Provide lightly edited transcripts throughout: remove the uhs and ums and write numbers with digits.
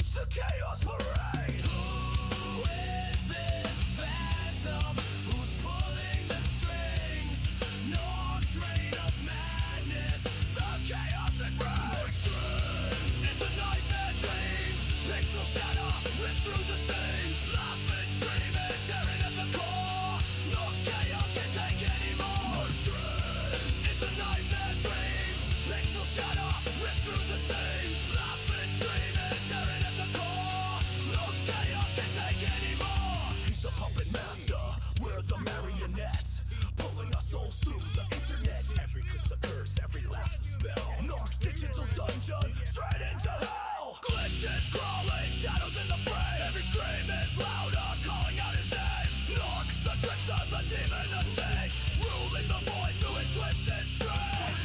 carnage, the chaos parade. Who is this phantom? Who's pulling the strings? Norks reign of madness, the chaotic rage. It's a nightmare dream. Pixel shadow rip through the seams. Laughing, screaming, tearing at the core. Norks chaos can't take anymore. It's a nightmare dream. Pixel shadow rip through the seams. Laughing, screaming, tearing at the core. Norks chaos can't take anymore. He's the puppet master, we're the marionettes, pulling our souls through the internet. Every click's a curse, every laugh's a spell. Nork's digital dungeon, straight into hell. Glitches crawling, shadows in the frame. Every scream is louder, calling out his name. Nork, the trickster, the demon unseen, ruling the void through his twisted strings.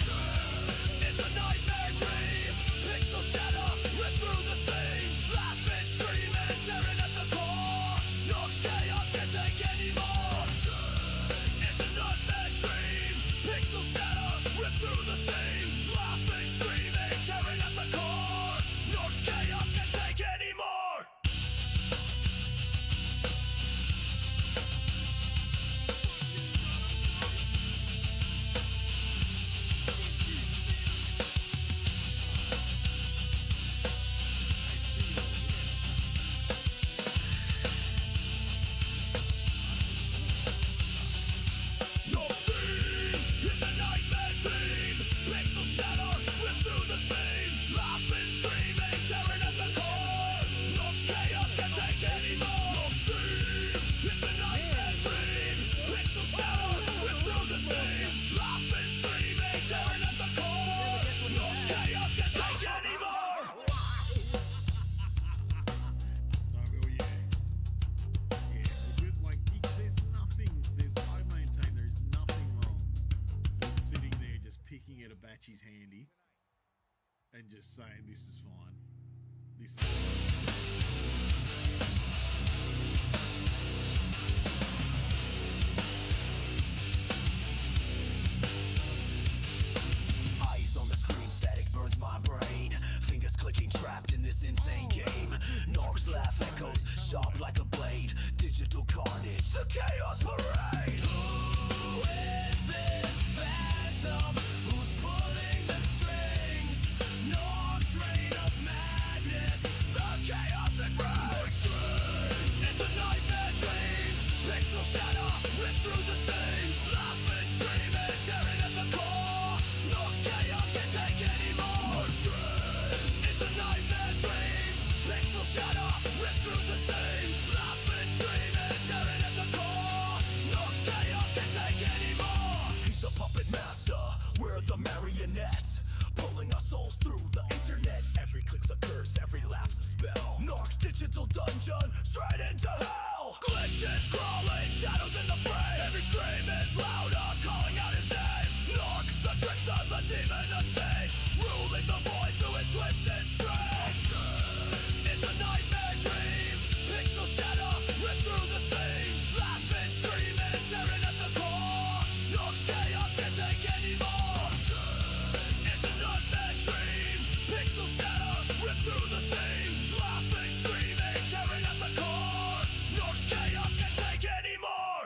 It's a nightmare dream. Pixel shadow rip through the seams. Laughing, screaming, tearing at the core. Nork's chaos can't take anymore. It's a nightmare dream. Pixel shadow rip through the seams. Laughing, screaming, tearing at the core. Nork's chaos can't take anymore. Nork's dream, it's a nightmare dream. Pixel shadow rip through the seams. Laughing, screaming, tearing at the core. Nork's chaos can't take anymore. Nork's dream, it's a nightmare dream. Pixel shadow rip through the seams. Laughing, screaming, tearing at the core. Nork's chaos can't take anymore. No, well, yeah. Yeah, it's good. Like, there's nothing, I maintain there's nothing wrong with sitting there just picking at a Batchy's handy and just saying, this is fine. This is Eyes on the screen, static burns my brain. Fingers clicking, trapped in this insane game. Nork's laugh echoes, sharp like a blade. Digital carnage, the chaos parade. Who is this phantom? Who's pulling the strings? Nork's reign of madness, the chaotic rage. It's a nightmare dream. Pixel shadow rip through the seams. Laughing, screaming, tearing at the core. Nork's chaos can't take anymore. It's a nightmare dream. Pixel shadow rip through the seams. Laughing, screaming, tearing at the core. Nork's chaos can't take anymore. He's the puppet master, we're the marionettes, pulling our souls through the internet. Every click's a curse, every laugh's a spell. Nork's digital dungeon, straight into hell. Glitches crawling, shadows in the frame. Every scream is louder, calling out his name. Nork, the trickster, the demon unseen, ruling the void through his twisted strings. It's a nightmare dream. Pixel shadow rip through the seams. Laughing, screaming, tearing at the core. Nork's chaos can't take anymore. It's a nightmare dream. Pixel shadow rip through the seams. Laughing, screaming, tearing at the core. Nork's chaos can't take anymore.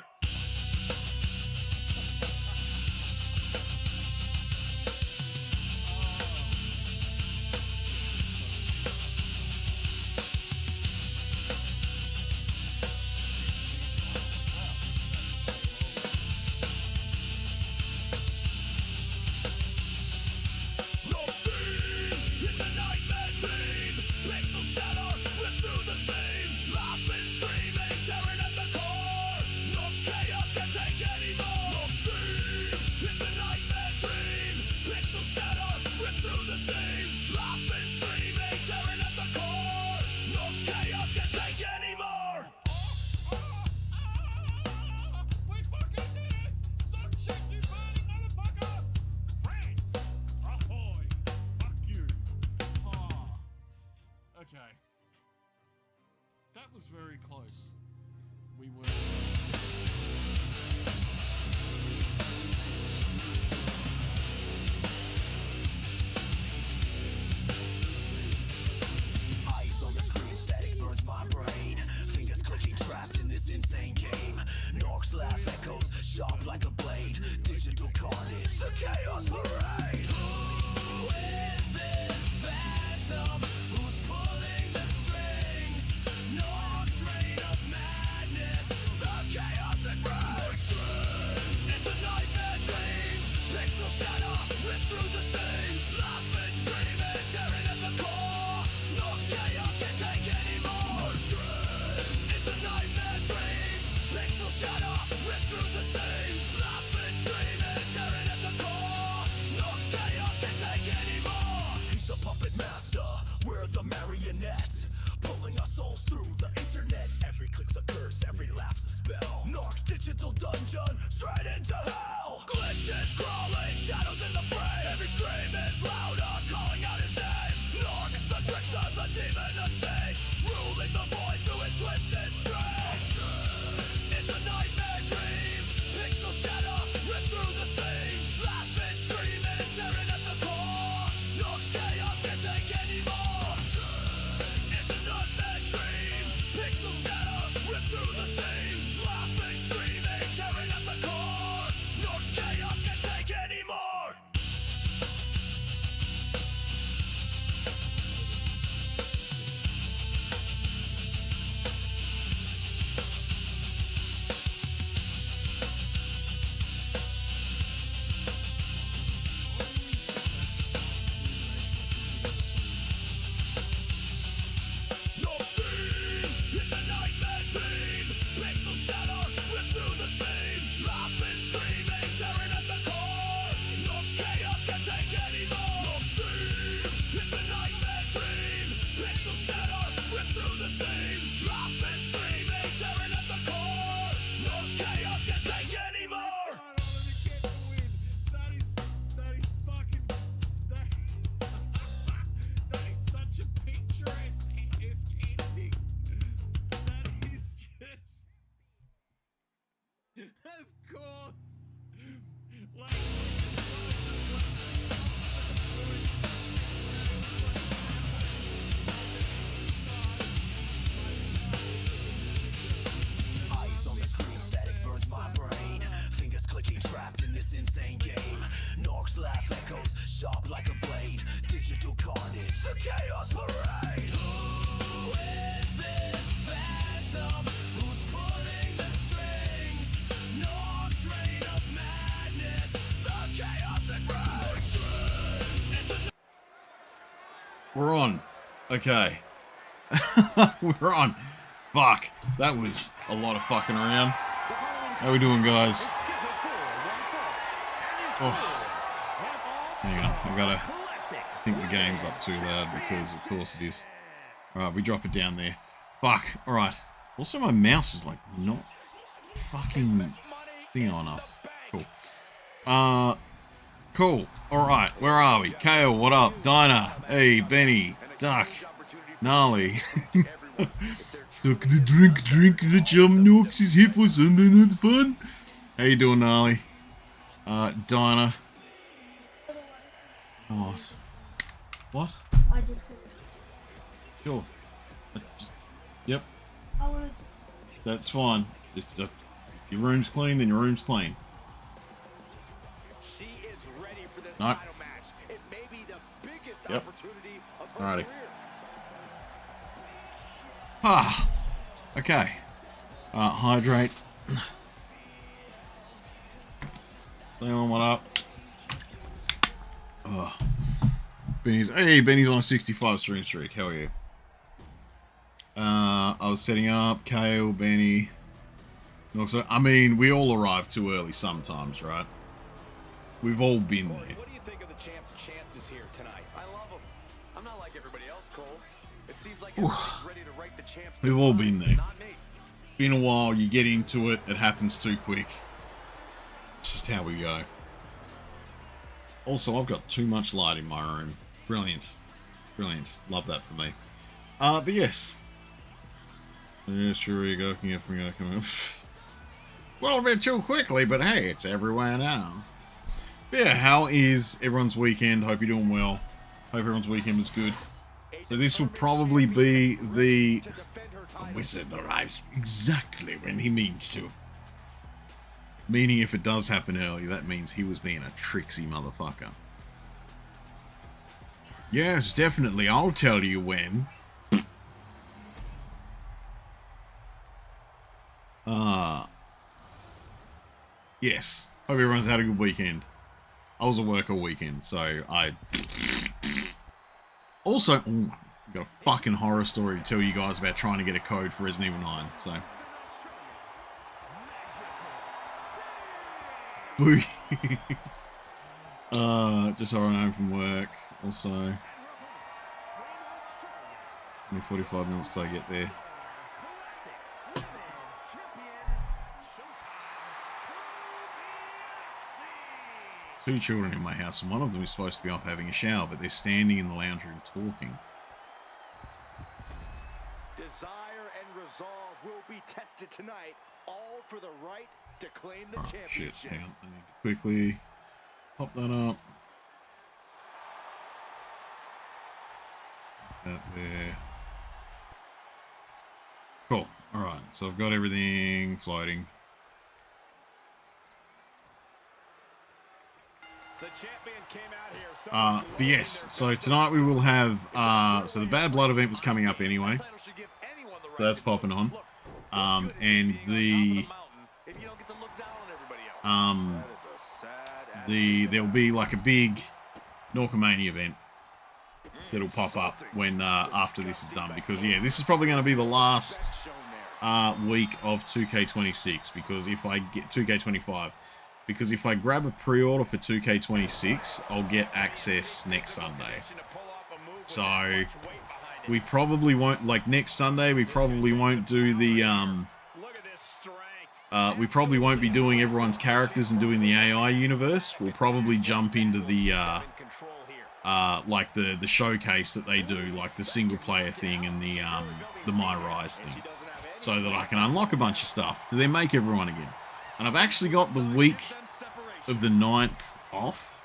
Nork's dream, it's a nightmare dream. Pixel shadow rip through the seams. Laughing, screaming, tearing at the core. Nork's chaos can't take anymore. Nork's dream, it's a nightmare dream. Pixel shadow rip through the seams. Laughing, screaming, tearing at the core. Nork's chaos can't take anymore. We fucking did it! Suck shit, you burning motherfucker! Friends! Ahoy! Fuck you! Ah. Okay. That was very close. We were. Eyes on the screen, net, pulling our souls through the internet. Every click's a curse, every laugh's a spell. Nork's digital dungeon, straight into hell. Glitches crawling, shadows in the frame. Every scream is louder, calling out his name. Nork, the trickster, the demon unseen, ruling the void through his twisted strings. It's a nightmare dream, pixel shadow, rip through the seams. Laughing, screaming, tearing at the core. Nork's chaos can't take anymore. It's a nightmare dream, pixel shadow, rip through the seams. Laughing, screaming, tearing at the core. Nork's chaos can't take anymore. Nork's dream, it's a nightmare dream. Pixel shadow, rip through the seams. Laughing, screaming, tearing at the core. Nork's chaos can't take anymore. Nork's dream, it's a nightmare dream. Pixel shadow, rip through the seams. Laughing, screaming, tearing at the core. Nork's chaos can't take anymore. That is fucking that is such a picturesque ending. That is just of course. Like Eyes on the screen, static burns my brain. Fingers clicking, trapped in this insane game. Nork's laugh echoes, sharp like a blade. Digital carnage, the chaos parade. Who is this phantom? Who's pulling the strings? Nork's reign of madness, the chaos that breaks. It's a We're on. Okay. We're on. Fuck. That was a lot of fucking around. How we doing, guys? Oh. Hang on. I think the game's up too loud because of course it is. Alright, we drop it down there. Fuck. Alright. Also my mouse is like not fucking thing on enough. Cool. Cool. Alright, where are we? Kale, what up? Dinah. Hey, Benny. Duck. Gnarly. Suck the drink, the chum Norks is here for Sunday night fun. How you doing, Gnarly? Dinah. What? What? I just. Sure. Yep. I wanted to. That's fine. Just, your room's clean, then your room's clean. She is ready for this Nope. title match. It may be the biggest Yep. opportunity of her Alrighty. career. Ah. Okay. Hydrate. Salem, what up? Ugh. Benny's on a 65 stream streak. Hell yeah. I was setting up. Kale, Benny. I mean, we all arrive too early sometimes, right? We've all been there. What do you think of the champ's chances here tonight? I love them. I'm not like everybody else, Cole. It seems like everybody's ready to write the champ's We've all been there. Not me. Been a while, you get into it, it happens too quick. It's just how we go. Also, I've got too much light in my room. Brilliant. Brilliant. Love that for me. But yes. Yeah, sure you go. Can come in. Well, a bit too quickly, but hey, it's everywhere now. But yeah, how is everyone's weekend? Hope you're doing well. Hope everyone's weekend was good. So this will probably be the wizard arrives exactly when he means to. Meaning if it does happen early, that means he was being a tricksy motherfucker. Yes, definitely. I'll tell you when. Yes. Hope everyone's had a good weekend. I was at work all weekend, so I... Also, I've got a fucking horror story to tell you guys about trying to get a code for Resident Evil 9, so... Boo. Just ran home from work, also... Only 45 minutes till I get there. Two children in my house, and one of them is supposed to be off having a shower, but they're standing in the lounge room talking. Desire and resolve will be tested tonight, all for the right to claim the championship. Shit, hang on. I need to quickly pop that up. That there. Cool. Alright, so I've got everything floating. The champion came out here. But yes, so tonight we will have, so the Bad Blood event was coming up anyway. So that's popping on. And there'll be like a big NORKAMANIA event that'll pop up when, after this is done. Because yeah, this is probably going to be the last, week of 2K26. Because if I get 2K25, because if I grab a pre-order for 2K26, I'll get access next Sunday. So we probably won't, like next Sunday, we probably won't do the, we probably won't be doing everyone's characters and doing the AI universe. We'll probably jump into the, like the showcase that they do, like the single player thing and the My Rise thing. So that I can unlock a bunch of stuff to then make everyone again. And I've actually got the week of the 9th off.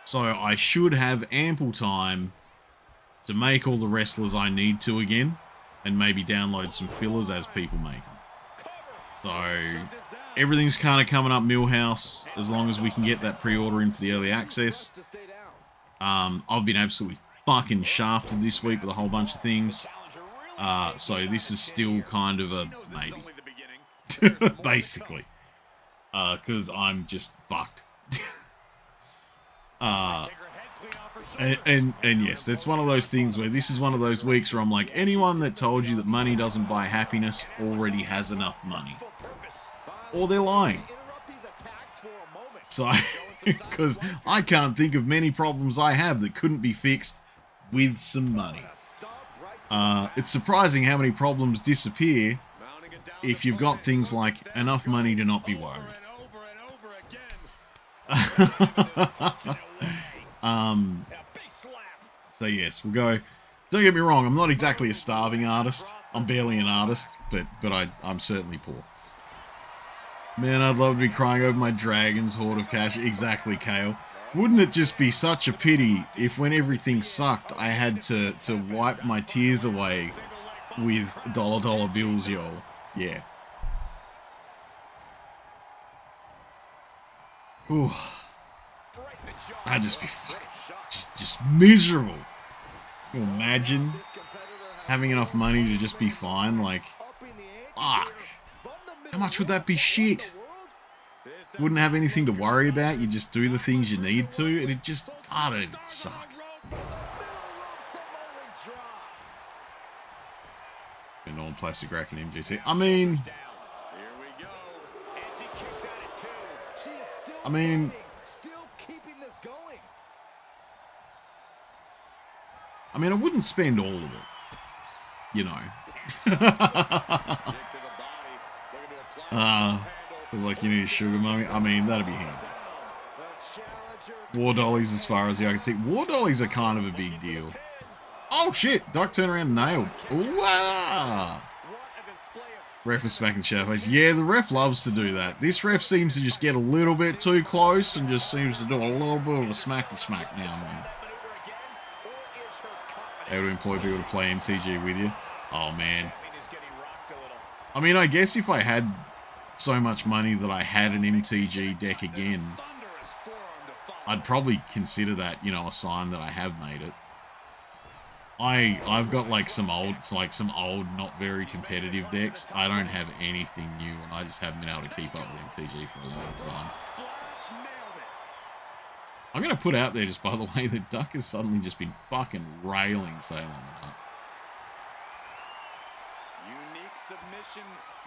So I should have ample time to make all the wrestlers I need to again. And maybe download some fillers as people make them. So everything's kind of coming up Millhouse as long as we can get that pre-order in for the early access. I've been absolutely fucking shafted this week with a whole bunch of things. So this is still kind of a maybe. Basically. Because I'm just fucked. And yes, that's one of those things where this is one of those weeks where I'm like, anyone that told you that money doesn't buy happiness already has enough money. Or they're lying. So, because I can't think of many problems I have that couldn't be fixed with some money. It's surprising how many problems disappear if you've got things like enough money to not be worried. So yes, we'll go. Don't get me wrong, I'm not exactly a starving artist. I'm barely an artist, but I'm certainly poor. Man, I'd love to be crying over my dragon's hoard of cash. Exactly, Kale. Wouldn't it just be such a pity if when everything sucked, I had to wipe my tears away with dollar bills, yo? Yeah. Ooh. I'd just be fucking, just miserable. Can you imagine having enough money to just be fine? Like, fuck. How much would that be shit? Wouldn't have anything to worry about. You just do the things you need to, and it just, I don't know, it'd suck. Spend all plastic rack and MGT. I mean, I wouldn't spend all of it, you know. It's like you need a sugar mummy. I mean, that'd be handy. War dollies, as far as the eye can see. War dollies are kind of a big deal. Oh shit! Duck turn around and nailed. Wow! Ref was smacking the shadow face. Yeah, the ref loves to do that. This ref seems to just get a little bit too close and just seems to do a little bit of a smacky smack now and then. Able to employ people to play MTG with you. Oh man. I mean, I guess if I had so much money that I had an MTG deck again, I'd probably consider that, you know, a sign that I have made it. I've got like some old, not very competitive decks. I don't have anything new, and I just haven't been able to keep up with MTG for a long time. I'm going to put out there, just by the way, that Duck has suddenly just been fucking railing Salem up. Unique submission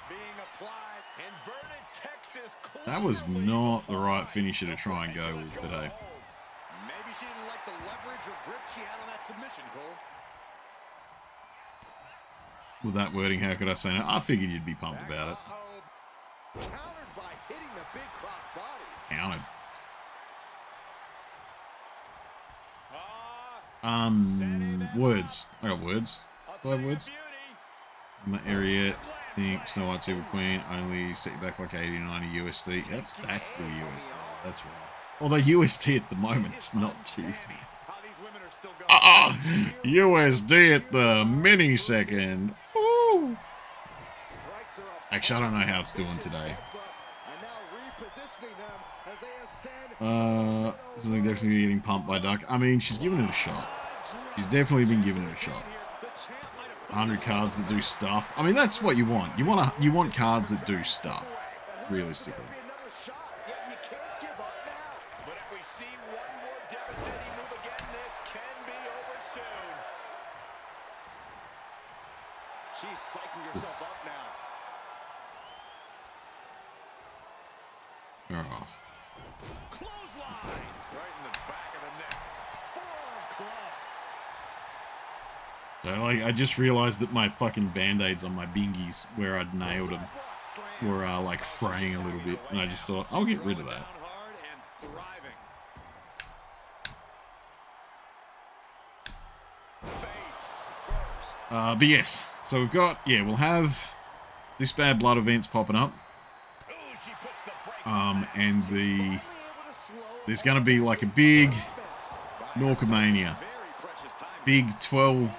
being applied in Vernon, Texas. That was not the right finisher to try and go with today. Maybe she didn't like the leverage or grip she had on that submission, Cole. With that wording, how could I say no? I figured you'd be pumped about it. Countered by hitting the big crossbody. Counted. Words. I got words. Do I have words? I'm an Ariat. Think Snow White's Evil Queen. Only set you back like 80 90 USD. That's still USD. That's right. Although USD at the moment it's not too USD at the millisecond. Ooh. Actually, I don't know how it's doing today. This is definitely getting pumped by Duck. I mean, she's given it a shot. She's definitely been given it a shot. 100 cards that do stuff. I mean, that's what you want. You want cards that do stuff. Realistically. She's psyching herself up now. Oh. Clothesline! Right in the back of the neck. Forearm club. So, like, I just realized that my fucking band-aids on my bingies, where I'd nailed them, were, like, fraying a little bit. And I just thought, I'll get rid of that. But yes, so we've got, we'll have this Bad Blood events popping up. And there's going to be like a big NORKAMANIA. Big 12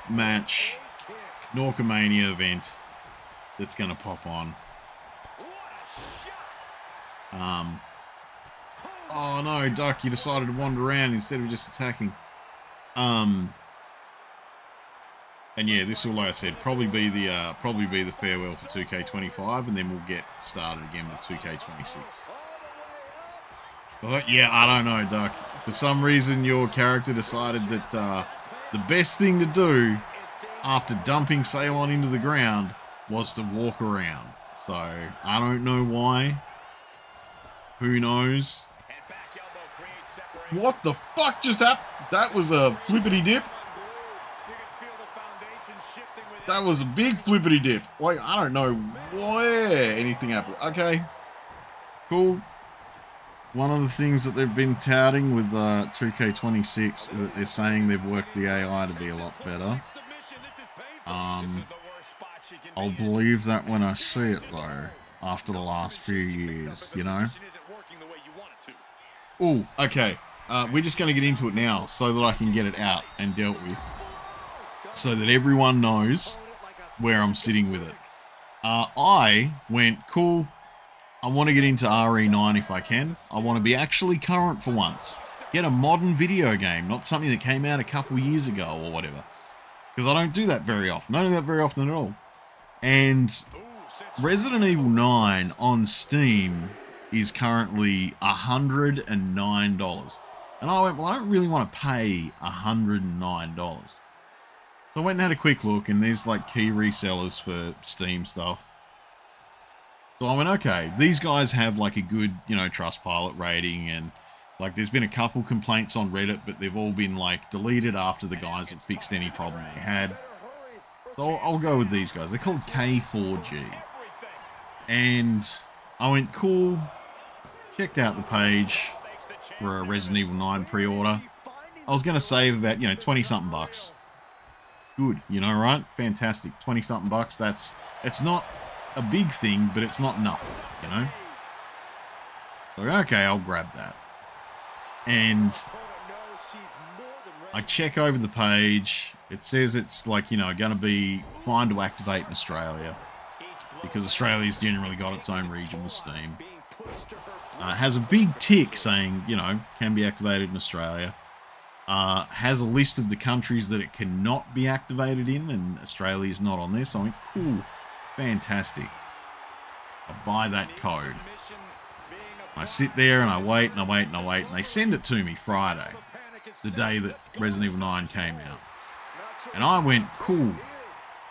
match NORKAMANIA event that's going to pop on. Oh no, Duck, you decided to wander around instead of just attacking. And yeah, this will, like I said, probably be the farewell for 2K25, and then we'll get started again with 2K26. But yeah, I don't know, Duck. For some reason, your character decided that the best thing to do after dumping Ceylon into the ground was to walk around. So I don't know why. Who knows? What the fuck just happened? That was a flippity dip. That was a big flippity dip. Like, I don't know where anything happened. Okay. Cool. One of the things that they've been touting with 2K26 is that they're saying they've worked the AI to be a lot better. I'll believe that when I see it, though, after the last few years, you know? Ooh, okay. We're just going to get into it now so that I can get it out and dealt with. So that everyone knows where I'm sitting with it. I went, cool, I want to get into RE9 if I can. I want to be actually current for once. Get a modern video game, not something that came out a couple years ago or whatever. Because I don't do that very often. I don't do that very often at all. And Resident Evil 9 on Steam is currently $109. And I went, well, I don't really want to pay $109. So I went and had a quick look, and there's like key resellers for Steam stuff. So I went, okay, these guys have like a good, you know, Trustpilot rating, and like there's been a couple complaints on Reddit, but they've all been like deleted after the guys have fixed any problem they had. So I'll go with these guys. They're called K4G. And I went, cool, checked out the page for a Resident Evil 9 pre-order. I was going to save about, you know, 20-something bucks. Good, you know, right? Fantastic. 20-something bucks. It's not a big thing, but it's not nothing, you know? So, okay, I'll grab that. And I check over the page. It says it's like, you know, going to be fine to activate in Australia, because Australia's generally got its own region with Steam. It has a big tick saying, you know, can be activated in Australia. Has a list of the countries that it cannot be activated in, and Australia is not on there. So I went, cool, fantastic. I buy that code. I sit there and I wait and I wait and I wait, and they send it to me Friday, the day that Resident Evil 9 came out. And I went, cool.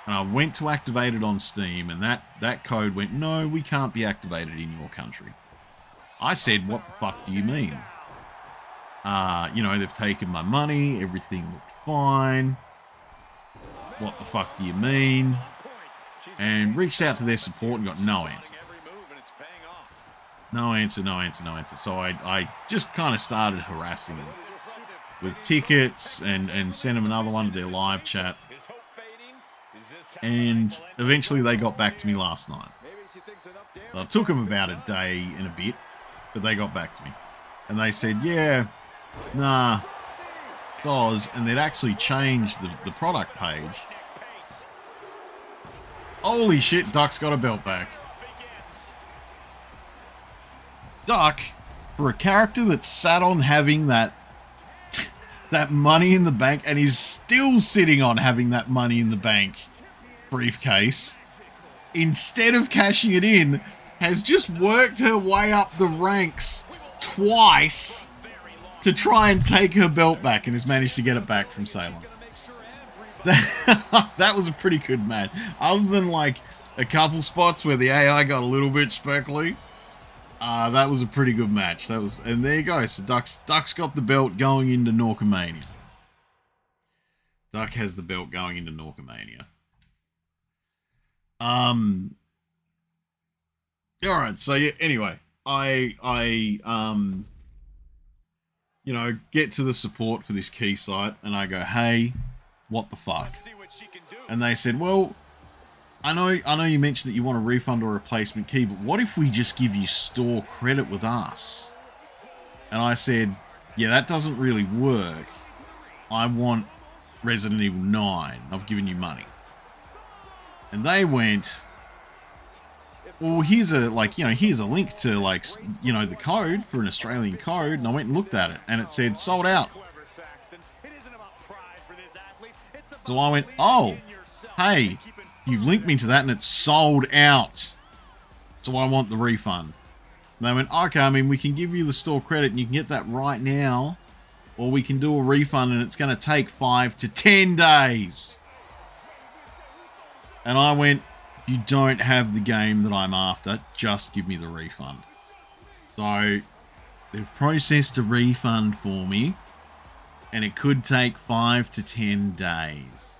And I went to activate it on Steam, and that code went, no, we can't be activated in your country. I said, what the fuck do you mean? You know, they've taken my money, everything looked fine. what the fuck do you mean? And reached out to their support and got no answer. No answer, no answer, no answer. So I just kind of started harassing them with tickets and sent them another one to their live chat. And eventually they got back to me last night. So it took them about a day and a bit, but they got back to me. And they said, yeah, nah, Oz, and they'd actually changed the product page. Holy shit, Duck's got a belt back. Duck, for a character that sat on having that money in the bank, and is still sitting on having that money in the bank briefcase, instead of cashing it in, has just worked her way up the ranks twice to try and take her belt back, and has managed to get it back from Salem. That was a pretty good match. Other than like a couple spots where the AI got a little bit speckly, that was a pretty good match. And there you go. So Duck's got the belt going into NORKAMANIA. Duck has the belt going into NORKAMANIA. Alright, so yeah, anyway, I get to the support for this key site and I go, hey, what the fuck? And they said, well, I know you mentioned that you want a refund or a replacement key, but what if we just give you store credit with us? And I said, yeah, that doesn't really work. I want Resident Evil 9. I've given you money. And they went, well, here's a link to the code for an Australian code. And I went and looked at it and it said sold out. So I went, oh, hey, you've linked me to that and it's sold out. So I want the refund. And they went, okay, I mean, we can give you the store credit and you can get that right now. Or we can do a refund and it's going to take 5 to 10 days. And I went, you don't have the game that I'm after. Just give me the refund. So they've processed a refund for me. And it could take 5 to 10 days.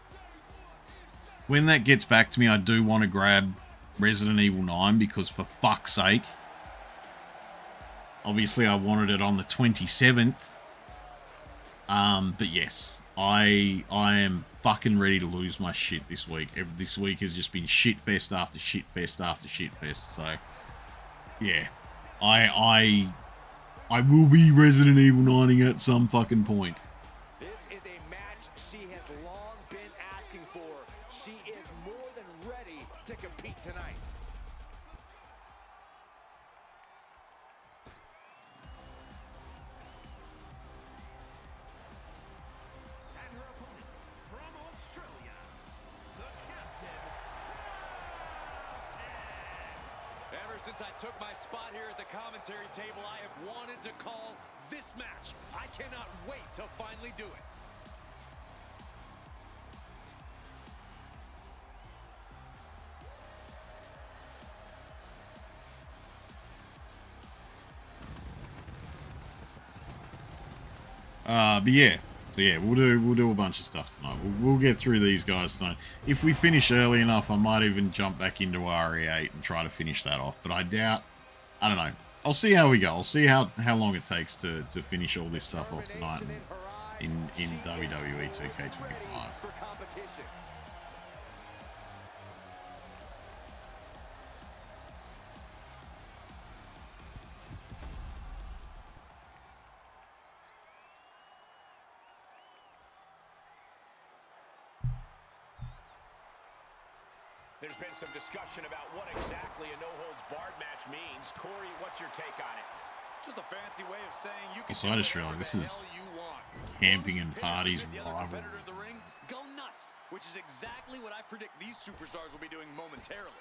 When that gets back to me, I do want to grab Resident Evil 9 because for fuck's sake. Obviously, I wanted it on the 27th. But yes, I am fucking ready to lose my shit this week. This week has just been shit fest after shit fest after shit fest. So, yeah. I will be Resident Evil 9ing at some fucking point. This is a match she has long been asking for. She is more than ready to compete tonight. And her opponent from Australia, the captain. Ever since I took my spot here at the commentary table, I have wanted to call this match. I cannot wait to finally do it. But yeah, so yeah, we'll do a bunch of stuff tonight. We'll get through these guys tonight. If we finish early enough, I might even jump back into RE8 and try to finish that off. But I doubt. I don't know. I'll see how we go. I'll see how long it takes to finish all this stuff off tonight in WWE 2K25. There's been some discussion about what exactly a no-holds-barred match means. Corey, what's your take on it? Just a fancy way of saying you can So I just realized this is camping and parties rivalry. Go nuts, which is exactly what I predict these superstars will be doing momentarily.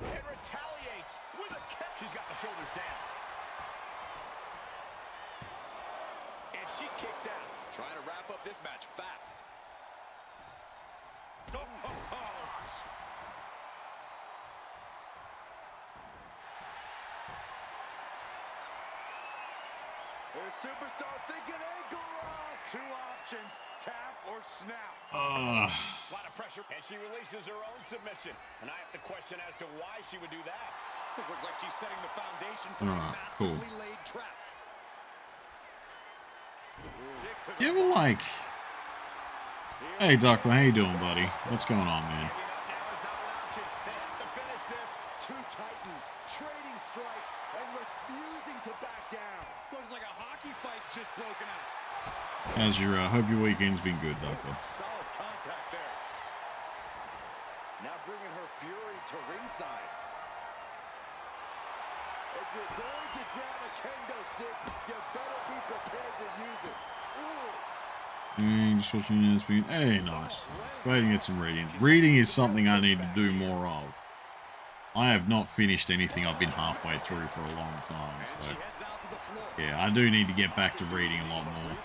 And retaliates with a kick. She's got the shoulders down. And she kicks out. Trying to wrap up this match fast. Oh, oh, oh. The superstar thinking ankle lock. 2 on options, tap or snap. A lot of pressure, and she releases her own submission. And I have to question as to why she would do that. This looks like she's setting the foundation for a masterfully laid trap. You ever like... Hey, Duckler, how you doing, buddy? What's going on, man? Two titans trading strikes and refusing to back down. Looks like a hockey fight's just broken out. How's your, hope your weekend's been good, Duckler. Solid contact there. Now bringing her fury to ringside. If you're going to grab a kendo stick, you better be prepared to use it. Just watching this being... Hey, nice. Waiting to get some reading. Reading is something I need to do more of. I have not finished anything I've been halfway through for a long time, so... Yeah, I do need to get back to reading a lot more.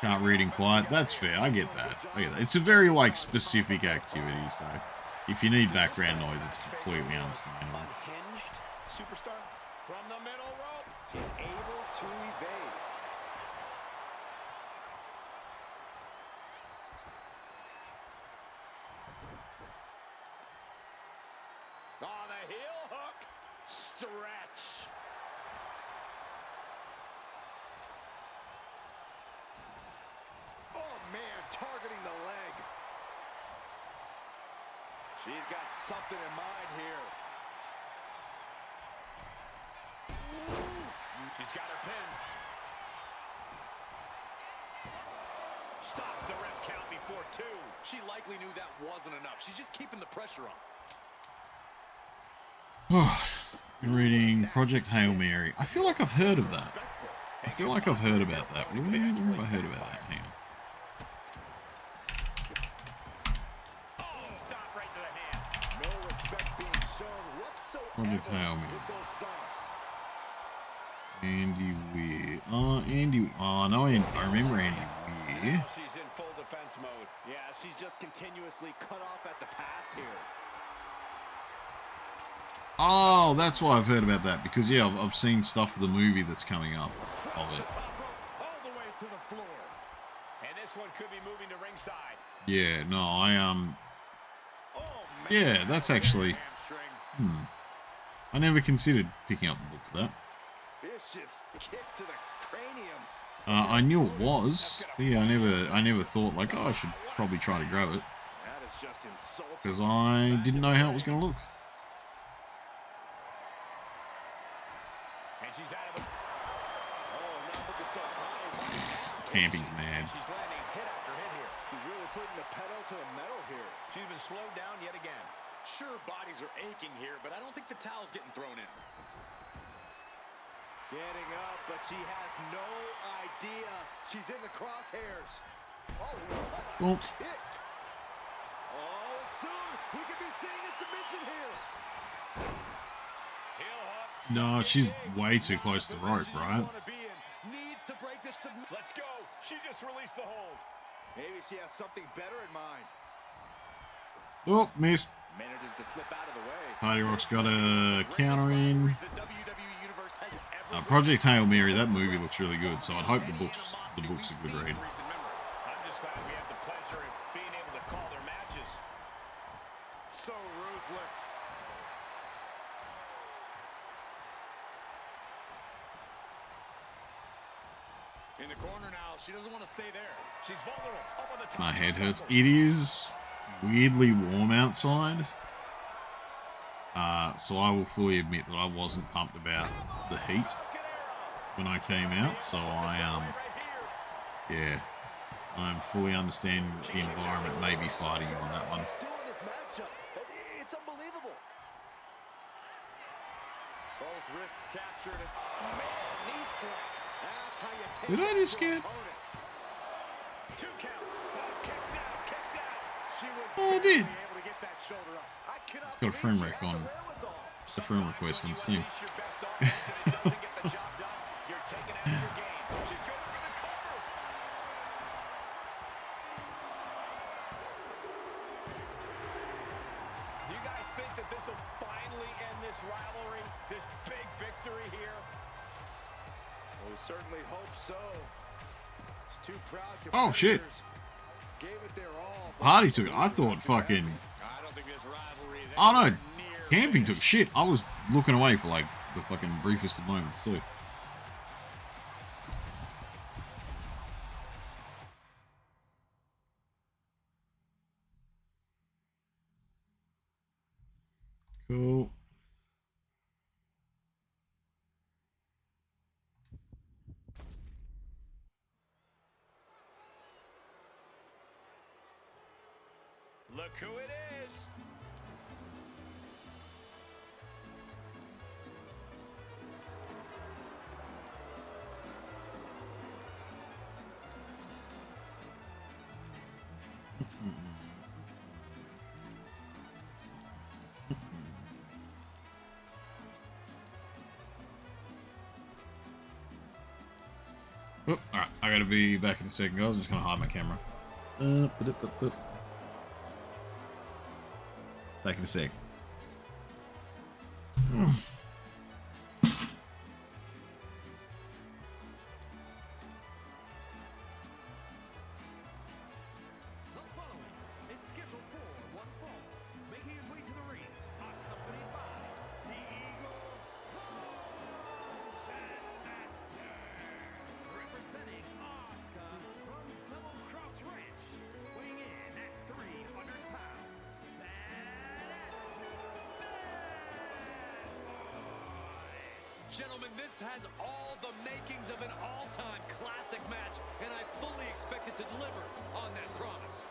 Can't reading quiet. That's fair. I get that. It's a very, like, specific activity, so... If you need background noise, it's completely understandable. Unhinged superstar from the middle rope. She's able to evade. Oh, the heel hook. Stretch. Oh, man, targeting the leg. She's got something in mind here. She's got her pin. Stops the ref count before 2. She likely knew that wasn't enough. She's just keeping the pressure on. Reading Project Hail Mary. I feel like I've heard of that. I feel like I've heard about that. Where have I heard about that? Hang on. Project Hail Mary. Andy Weir. Andy. Oh, no, I remember Andy Weir. She's in full defense mode. Yeah, she's just continuously cut off at the pass here. Oh, that's why I've heard about that. Because, yeah, I've seen stuff for the movie that's coming up of it. All the way to the floor. And this one could be moving to ringside. Yeah, no, Oh, man. yeah, that's actually... I never considered picking up the book for that. Vicious kick to the cranium. I knew it was, but yeah, I never thought like, oh, I should probably try to grab it That is just insulting. because I didn't know how it was going to look. And she's out of the... Oh, not looking so high. Camping's mad. She's landing hit after hit here. She's really putting the pedal to the metal here. She's been slowed down yet again. Sure, bodies are aching here, but I don't think the towel's getting thrown in. Getting up, but she has no idea she's in the crosshairs. Oh, what a kick. Oh, and soon we could be seeing a submission here. Heel hook. No, she's way too close to the rope, right? Needs to break this submission. Let's go. She just released the hold. Maybe she has something better in mind. Oh, missed. Manages to slip out of the way. Hardy Rock's got a counter in. The WWE Universe has ever Project Hail Mary, that movie looks really good, so I'd hope the book's a good read. I'm just glad we have the pleasure of being able to call their matches. So ruthless. In the corner now. She doesn't want to stay there. She's vulnerable. Up on the top. My head hurts. It is weirdly warm outside. So I will fully admit that I wasn't pumped about the heat when I came out. So yeah, I'm fully understanding the environment may be fighting on that one. It's unbelievable. Both wrists captured. Man, knee strike. That's how you take Did I just get? 2 count. Kicks out. She was Oh, I did. able to get that shoulder up. I cannot Got a friend believe wreck she had on. the wherewithal. It's a friend request on Steam. Unleash your best offense and it doesn't get the job done. You're taken out of your game. She's going for the cover. Do you guys think that this will finally end this rivalry? This big victory here? Those Certainly hope so. It's too proud. Oh, shit. Gave it their all. Hardy took it. I thought fucking... I don't think this rivalry is Oh, no. anywhere near Camping took finished. shit. I was looking away for, like, the fucking briefest of moments, too. Cool. Look who it is. Oh, alright, I gotta be back in a second, guys. I'm just gonna hide my camera. Back in a sec. The following is scheduled for one fall, making his way to the ring, accompanied by the Eagle Master, representing Oscar from Double Cross Ranch, weighing in at 300 pounds. Gentlemen, this has all the makings of an all-time classic match, and I fully expect it to deliver on that promise.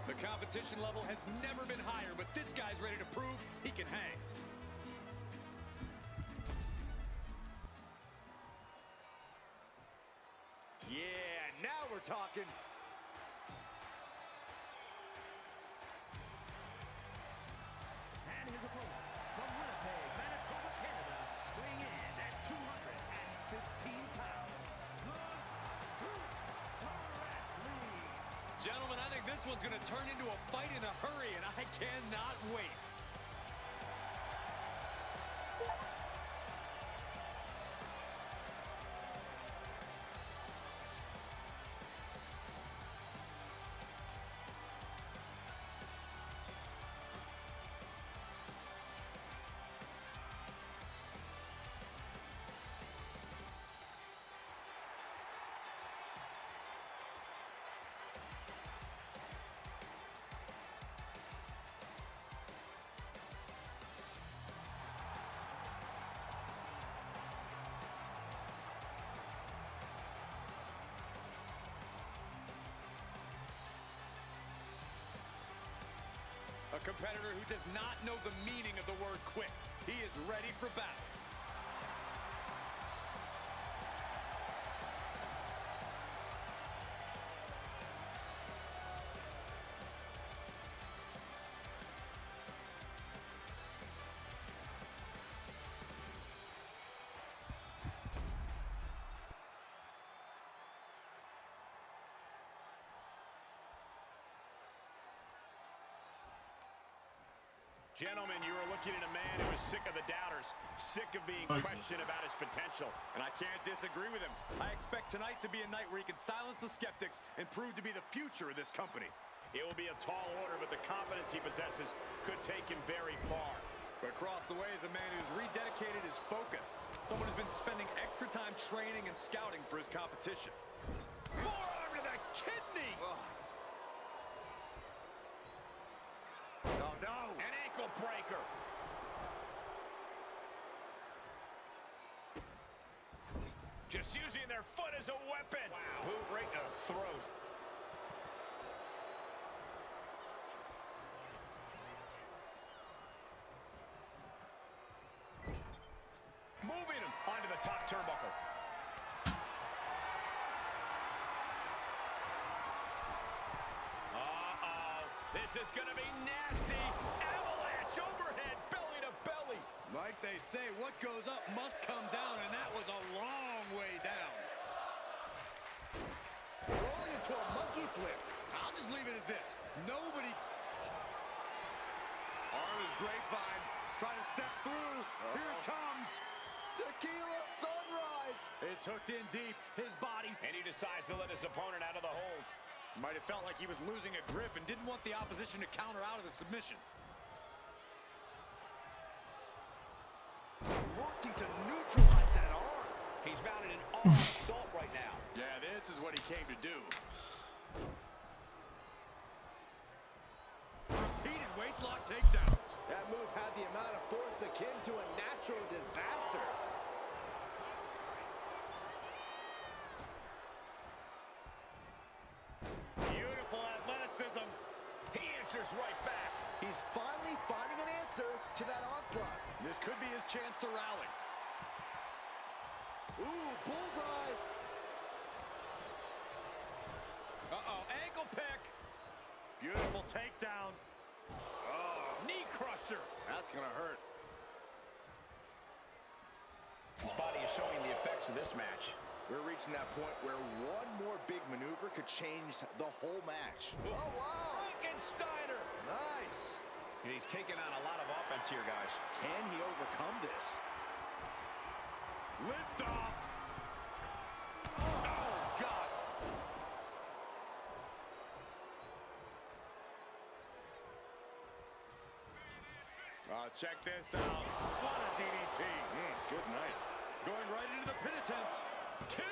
The competition level has never been higher, but this guy's ready to prove he can hang. Yeah, now we're talking. And his opponent from Winnipeg, Manitoba, Canada, weighing in at 215 pounds. The Super Athlete. Gentlemen, I think this one's going to turn into a fight in a hurry, and I cannot wait. A competitor who does not know the meaning of the word quit. He is ready for battle. Gentlemen, you are looking at a man who is sick of the doubters, sick of being questioned about his potential. And I can't disagree with him. I expect tonight to be a night where he can silence the skeptics and prove to be the future of this company. It will be a tall order, but the confidence he possesses could take him very far. But across the way is a man who's rededicated his focus. Someone who's been spending extra time training and scouting for his competition. Forearm to the kidneys! Oh, no. An ankle breaker. Just using their foot as a weapon. Wow. Boot right to the throat. Moving him onto the top turnbuckle. This is going to be nasty. Avalanche overhead, belly to belly. Like they say, what goes up must come down, and that was a long way down. Rolling into a monkey flip. I'll just leave it at this. Nobody... Arm is grapevine. Trying to step through. Here it comes. Tequila sunrise. It's hooked in deep. His body's... And he decides to let his opponent out of the hold. Might have felt like he was losing a grip and didn't want the opposition to counter out of the submission. Working to neutralize that arm. He's mounted an arm assault right now. Yeah, this is what he came to do. Repeated waistlock takedowns. That move had the amount of force akin to a natural disaster. Beautiful athleticism. He answers right back. He's finally finding an answer to that onslaught. This could be his chance to rally. Ooh, bullseye. Uh-oh, ankle pick. Beautiful takedown. Oh, knee crusher. That's gonna hurt. His body is showing the effects of this match. We're reaching that point where one more big maneuver could change the whole match. Oh, wow. Frankensteiner. Nice. And he's taking on a lot of offense here, guys. Can he overcome this? Lift off. Oh, God. Check this out. What a DDT. Good night. Going right into the pin attempt. 2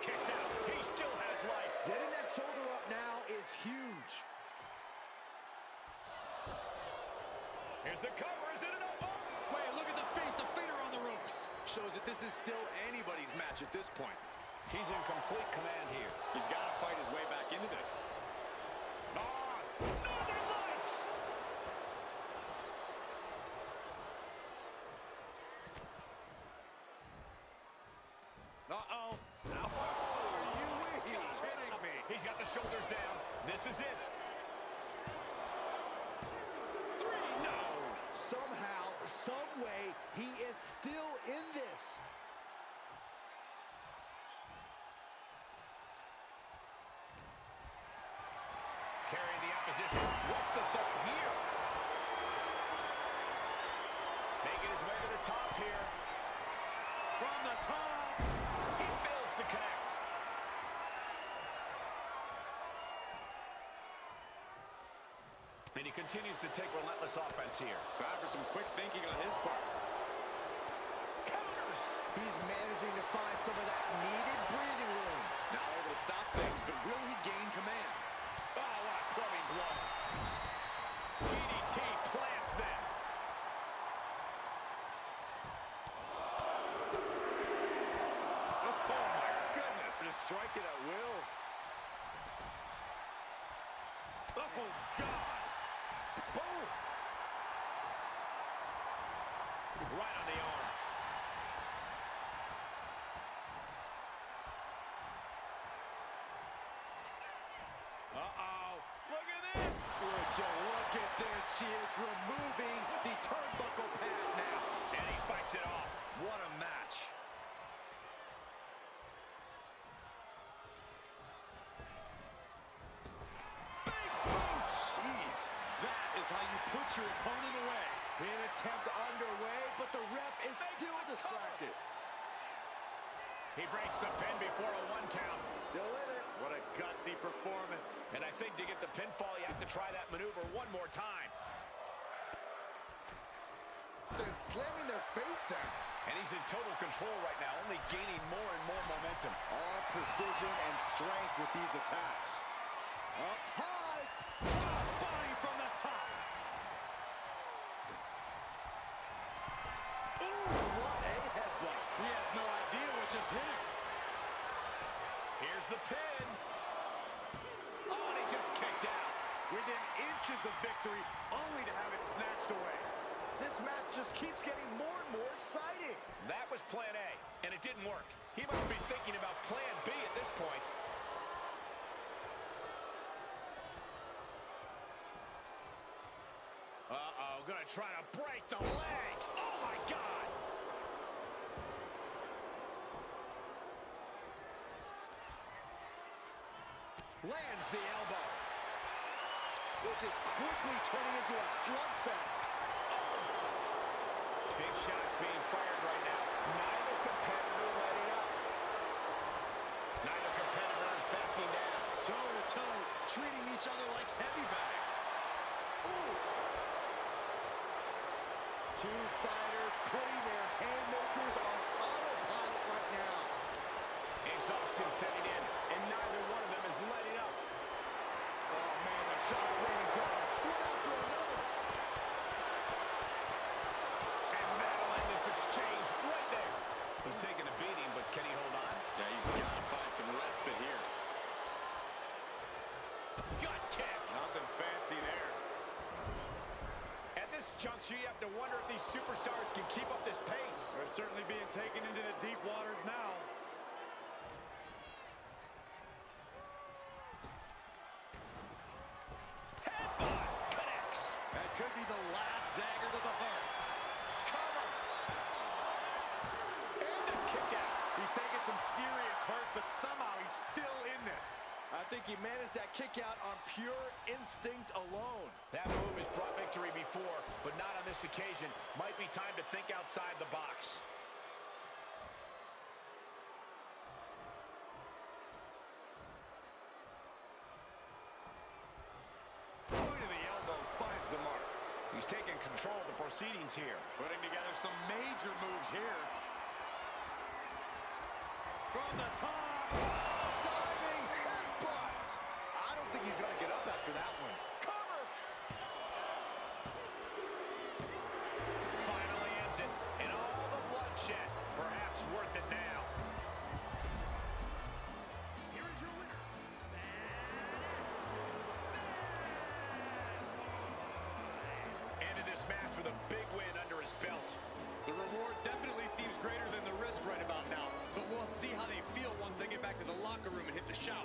kicks out. He still has life. Getting that shoulder up now is huge. Here's the cover. Is it enough? Wait, look at the feet. The feet are on the ropes. Shows that this is still anybody's match at this point. He's in complete command here. He's got to fight his way back into this. Northern Lights! Uh-oh. Are you kidding me? He's got the shoulders down. This is it. 3, no. Somehow, some way, he is still in this. Carrying the opposition. What's the thought here? Making his way to the top here. From the top. He fails to connect. And he continues to take relentless offense here. Time for some quick thinking on his part. Counters! He's managing to find some of that needed breathing room. Now able to stop things, but will he gain command? Oh, what a clubbing blow. DDT plants them. Oh, my goodness. Just strike it at will. Oh, God. Boom. Right on the arm. Uh-oh. Look at this. Would you look at this? She is removing the turnbuckle pad now. And he fights it off. What a match. Big boot. Jeez. That is how you put your opponent away. An attempt underway, but the ref is still distracted. He breaks the pin before a 1 count. Still in it. What a gutsy performance. And I think to get the pinfall, you have to try that maneuver one more time. They're slamming their face down. And he's in total control right now, only gaining more and more momentum. All precision and strength with these attacks. Up high. Crossbody from the top. Ooh, what a headbutt. He has no idea what just hit him. Here's the pin. Oh, and he just kicked out. Within inches of victory, only to have it snatched away. This match just keeps getting more and more exciting. That was plan A, and it didn't work. He must be thinking about plan B at this point. Uh-oh, gonna try to break the leg. Oh, my God. Lands the elbow. This is quickly turning into a slugfest. Big shots being fired right now. Neither competitor letting up. Neither competitor is backing down. Toe-to-toe, treating each other like heavy bags. Oof. Two fighters putting their haymakers on autopilot right now. Exhaustion setting in, and neither one of them is letting up. Oh, man, the shot raining down. One after another. And that'll end this exchange right there. He's taking a beating, but can he hold on? Yeah, he's got to find some respite here. Gut kick. Nothing fancy there. At this juncture, you have to wonder if these superstars can keep up this pace. They're certainly being taken into the deep waters now. Headbutt connects. That could be the last dagger to the heart. Cover. And the kick out. He's taking some serious hurt, but somehow he's still in this. I think he managed that kick out on pure instinct alone. That move has brought victory before, but not on this occasion. Might be time to think outside the box. Point of the elbow finds the mark. He's taking control of the proceedings here. Putting together some major moves here. From the top. Diving headbutt. I don't think he's going to get up after that one. Cover. Finally ends it, and all the bloodshed, perhaps worth it now. Here is your winner. Ended this match with a big win under his belt. The reward definitely seems greater than the risk right about now, but we'll see how they feel once they get back to the locker room and hit the showers.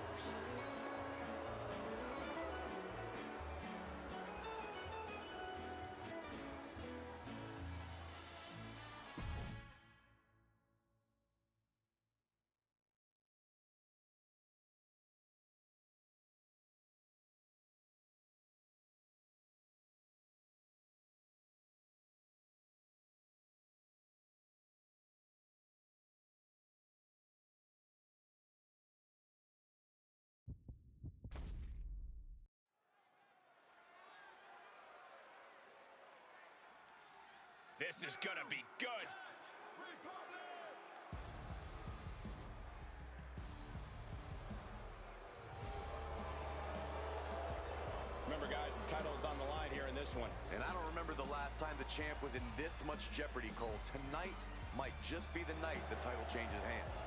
This is gonna be good. Remember, guys, the title is on the line here in this one. And I don't remember the last time the champ was in this much jeopardy, Cole. Tonight might just be the night the title changes hands.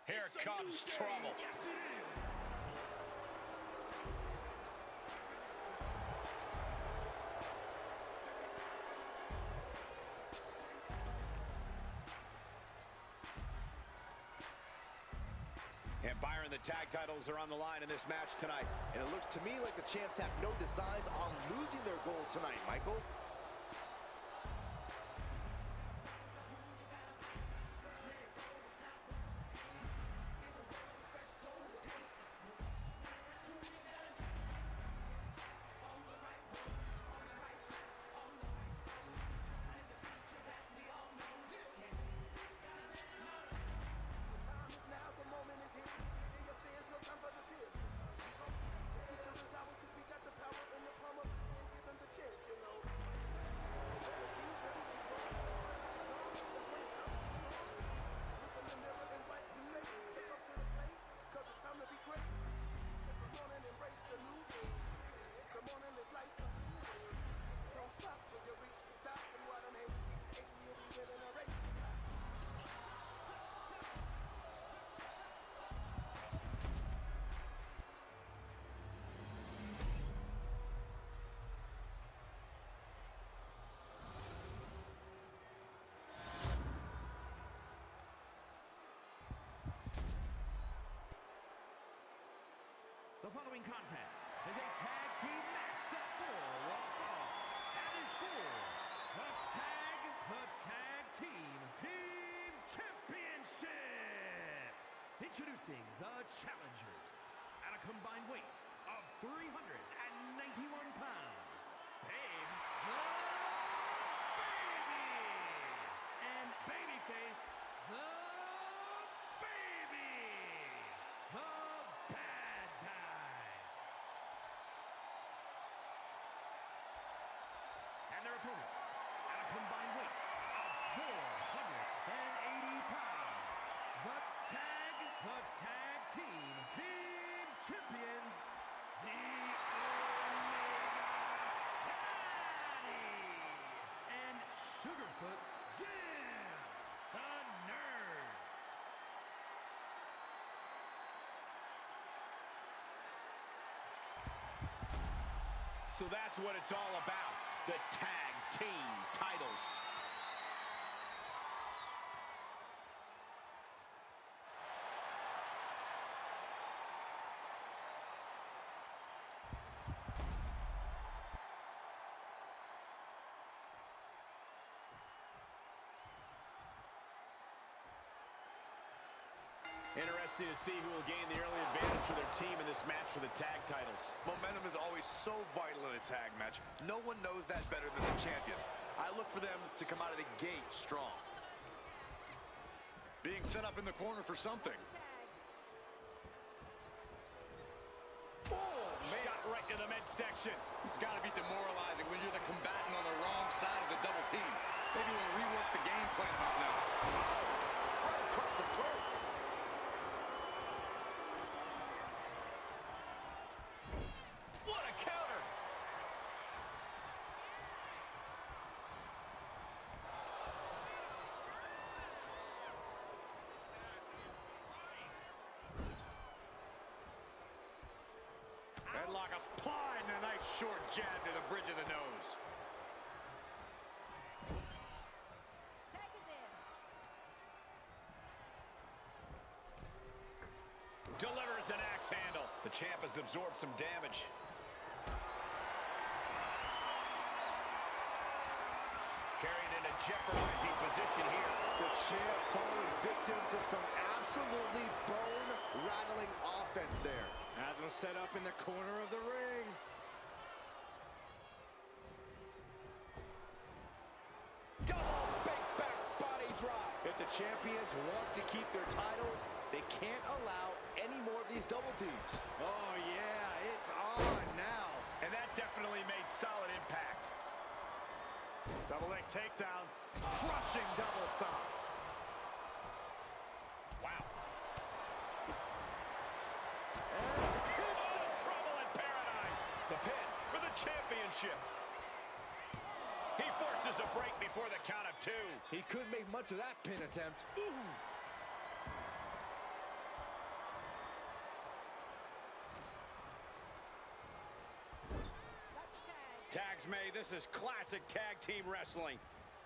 Here comes trouble. And Byron, the tag titles are on the line in this match tonight. And it looks to me like the champs have no designs on losing their gold tonight, Michael. The future is ours 'cause we got the power in the palm of our hand. Give them the chance. following contest is a tag team match set for one fall. That is for the tag team championship. Introducing the challengers at a combined weight of 391 pounds. Babe, the Baby, and Babyface, the Baby, the bad guys. And their opponents at a combined weight of 480 pounds. The tag team champions, the and Sugarfoot Jim, the Nerds. So that's what it's all about, the tag team titles. Interesting to see who will gain the early advantage for their team in this match for the tag titles. Momentum is always so vital in a tag match. No one knows that better than the champions. I look for them to come out of the gate strong. Being set up in the corner for something. Oh, man. Shot right to the midsection. It's got to be demoralizing when you're the combatant on the wrong side of the double team. Maybe you want to rework the game plan about now. Right across the throat. What a counter! Headlock applied and a nice short jab to the bridge of the nose. Tag is in. Delivers an axe handle. The champ has absorbed some damage. Carrying in a jeopardizing position here. The champ falling victim to some absolutely bone-rattling offense there. Has him set up in the corner of the ring. Double big back body drop. If the champions want to keep their titles, they can't allow any more of these double teams. Oh, yeah, it's on now. And that definitely made solid impact. Double leg takedown. Crushing double stomp. Wow. Oh, trouble in paradise. The pin for the championship. He forces a break before the count of 2. He couldn't make much of that pin attempt. Ooh. Tags made. This is classic tag team wrestling.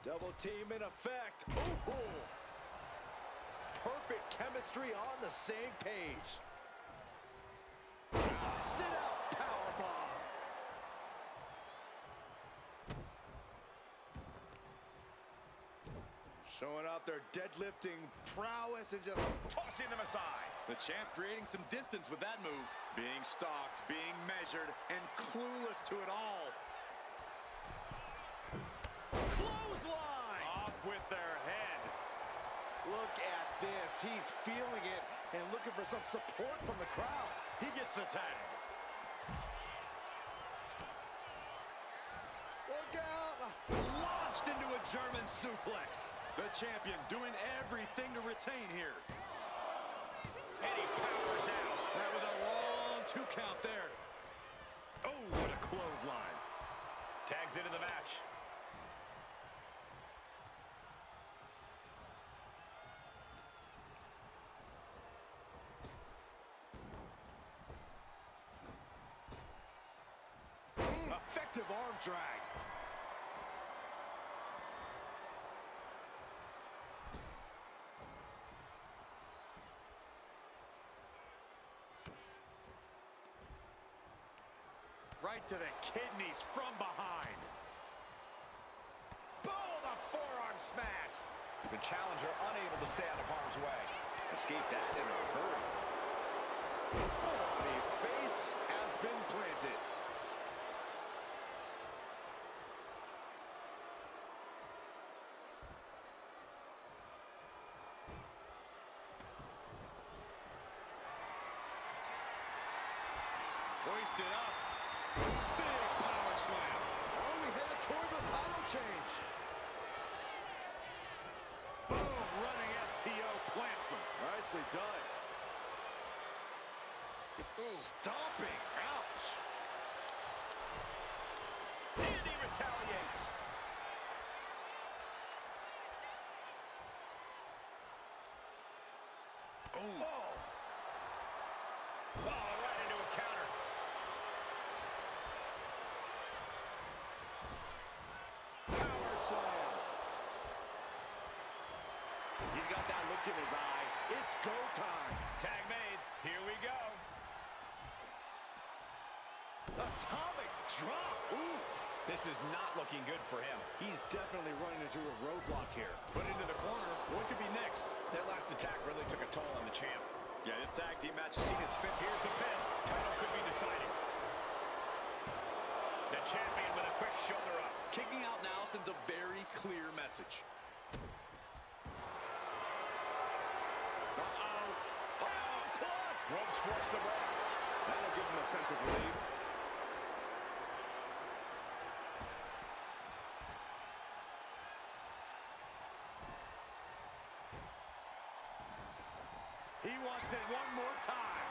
Double team in effect. Ooh. Perfect chemistry on the same page. Sit out powerbomb. Showing out their deadlifting prowess and just Tossing them aside. The champ creating some distance with that move. Being stalked, being measured, and clueless to it all. Clothesline. Off with their head. look at this. He's feeling it and looking for some support from the crowd. He gets the tag. Look out. Launched into a German suplex. The champion doing everything to retain here. And he powers out. That was a long 2 count there. Oh, what a clothesline. Tags into the match. Effective arm drag. Right to the kidneys from behind. Boom, a forearm smash. The challenger unable to stay out of harm's way. Escaped that in a hurry. The face has been planted. Hoisted up. Big power slam. Oh, we headed towards a title change. Boom, running FTO plants him. Nicely done. Ooh. Stomping. Ouch. And he retaliates. Oh. Oh, right into a counter. Power slam. He's got that look in his eye. It's go time. Tag made. Here we go. Atomic drop. Ooh. This is not looking good for him. He's definitely running into a roadblock here. Put into the corner. What could be next? That last attack really took a toll on the champ. Yeah, this tag team match has seen its fit. Here's the pin. Title could be decided. The champion with a quick shoulder up. Kicking out now sends a very clear message. Uh-oh. Oh, clutch. Ropes forced the break. That'll give him a sense of relief. He wants it one more time.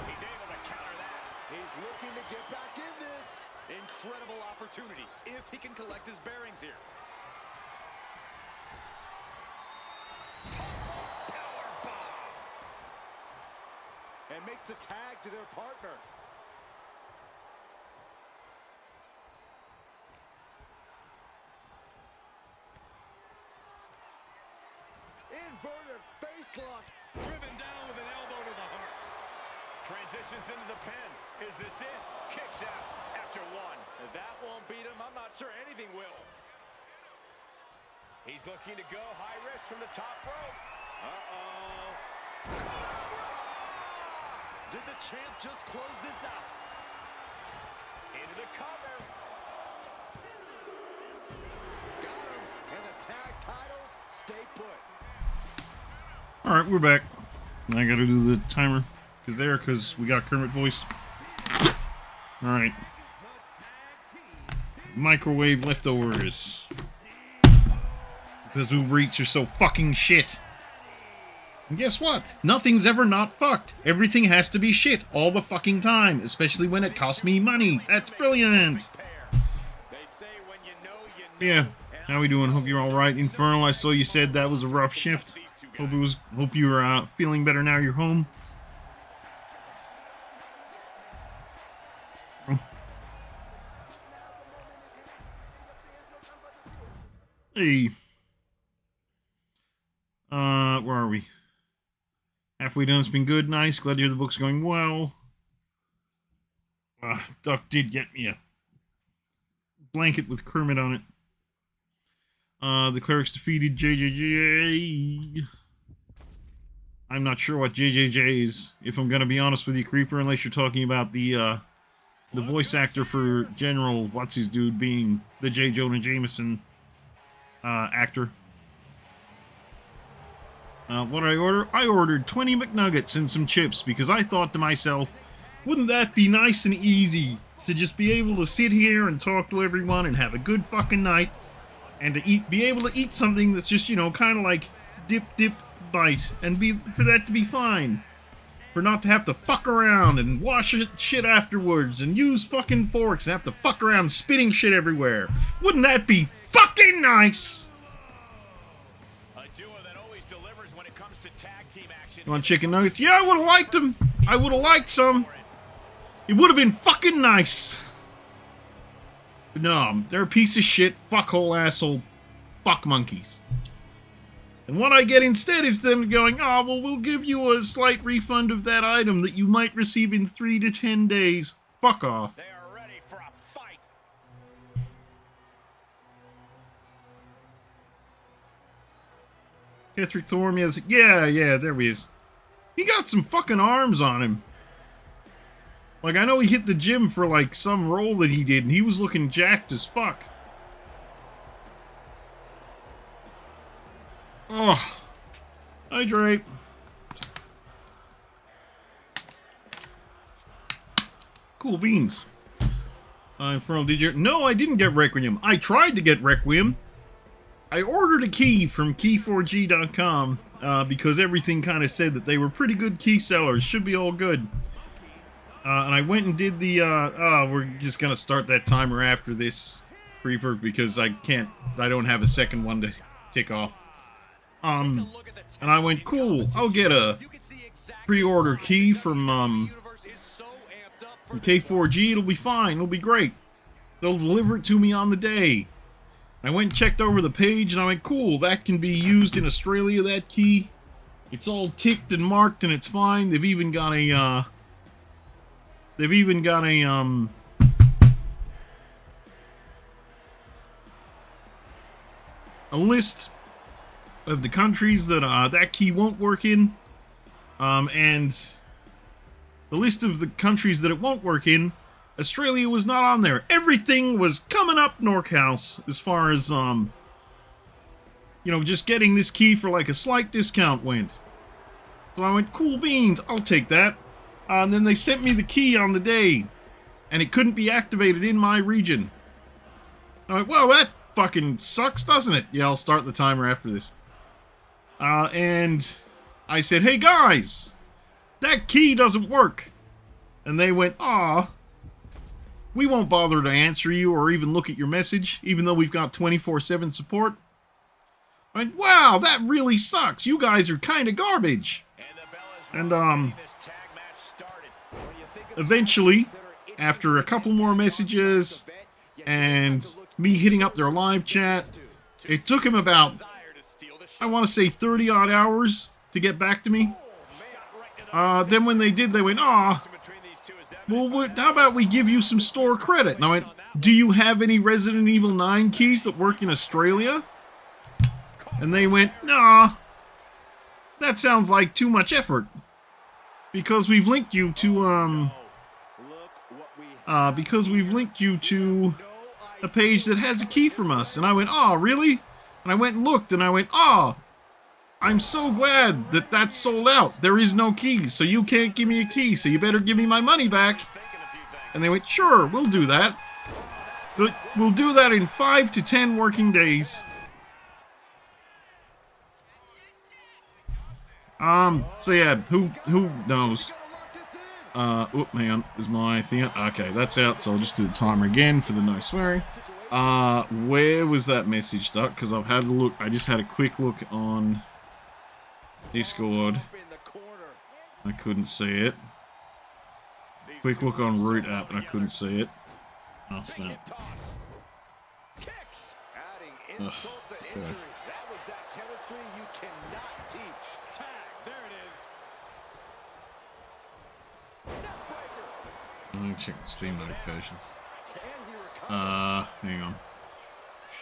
He's able to counter that. He's looking to get back in this. Incredible opportunity if he can collect his bearings here. Power bomb. And makes the tag to their partner. Inverted face lock. Driven down with an elbow to the heart. Transitions into the pin. Is this it? Kicks out after one. If that won't beat him, I'm not sure anything will. He's looking to go high risk from the top rope. Uh-oh. Did the champ just close this out? Into the cover. Got him. And the tag titles stay put. Alright, we're back. I gotta do the timer. Because we got Kermit voice. Alright. Microwave leftovers. Because Uber Eats are so fucking shit. And guess what? Nothing's ever not fucked. Everything has to be shit all the fucking time. Especially when it costs me money. That's brilliant. Yeah. How we doing? Hope you're alright. Infernal, I saw you said that was a rough shift. Hope you're feeling better now you're home. Hey. Where are we? Halfway done. It's been good. Nice. Glad to hear the book's going well. Duck did get me a blanket with Kermit on it. The clerics defeated JJJ. I'm not sure what JJJ is, if I'm gonna be honest with you, Creeper, unless you're talking about the voice actor for General What's-His-Dude being the J. Jonah Jameson actor. What did I order? I ordered 20 McNuggets and some chips because I thought to myself, wouldn't that be nice and easy to just be able to sit here and talk to everyone and have a good fucking night and to be able to eat something that's just, you know, kind of like dip, bite and for that to be fine. For not to have to fuck around and wash shit afterwards and use fucking forks and have to fuck around spitting shit everywhere. Wouldn't that be fucking nice? A duo that always delivers when it comes to tag team action. You want chicken nuggets? Yeah, I would have liked them. I would have liked some. It would have been fucking nice. But no, they're a piece of shit, fuckhole, asshole, fuck monkeys. And what I get instead is them going, oh, well, we'll give you a slight refund of that item that you might receive in 3 to 10 days. Fuck off. They are ready for a fight. Kethrick Thormias, yeah, there he is. He got some fucking arms on him. Like, I know he hit the gym for, like, some role that he did, and he was looking jacked as fuck. Oh. Hi, Drape. Cool beans. Infernal DJ. No, I didn't get Requiem. I tried to get Requiem. I ordered a key from key4g.com because everything kind of said that they were pretty good key sellers. Should be all good. And I went and did the, we're just going to start that timer after this creeper because I don't have a second one to tick off. And I went, cool, I'll get a pre-order key from K4G. It'll be fine. It'll be great. They'll deliver it to me on the day. I went and checked over the page, and I went, cool, that can be used in Australia, that key. It's all ticked and marked, and it's fine. They've even got a, a list of the countries that, that key won't work in. And the list of the countries that it won't work in, Australia was not on there. Everything was coming up Norkhouse as far as, you know, just getting this key for like a slight discount went. So I went, cool beans, I'll take that. And then they sent me the key on the day, and it couldn't be activated in my region. I went, well, that fucking sucks, doesn't it? Yeah, I'll start the timer after this. And I said, hey guys, that key doesn't work. And they went, aw, we won't bother to answer you or even look at your message, even though we've got 24/7 support. I went, wow, that really sucks. You guys are kind of garbage. And, eventually, after a couple more messages and me hitting up their live chat, it took him about, I want to say 30-odd hours to get back to me. Then when they did, they went, aw, well, how about we give you some store credit? And I went, do you have any Resident Evil 9 keys that work in Australia? And they went, nah, that sounds like too much effort. Because we've linked you to, a page that has a key from us. And I went, oh, really? And I went and looked, and I went, oh, I'm so glad that that's sold out. There is no keys, so you can't give me a key, so you better give me my money back. And they went, sure, we'll do that. But we'll do that in 5 to 10 working days. So yeah, who knows? Hang on, is my thing out? Okay, that's out, so I'll just do the timer again for the no swearing. Where was that message, Duck? Because I've had a look, I just had a quick look on Discord. I couldn't see it. Quick look on Root app, and I couldn't see it. Oh, snap. Ugh, okay. Let me check the Steam notifications. Hang on.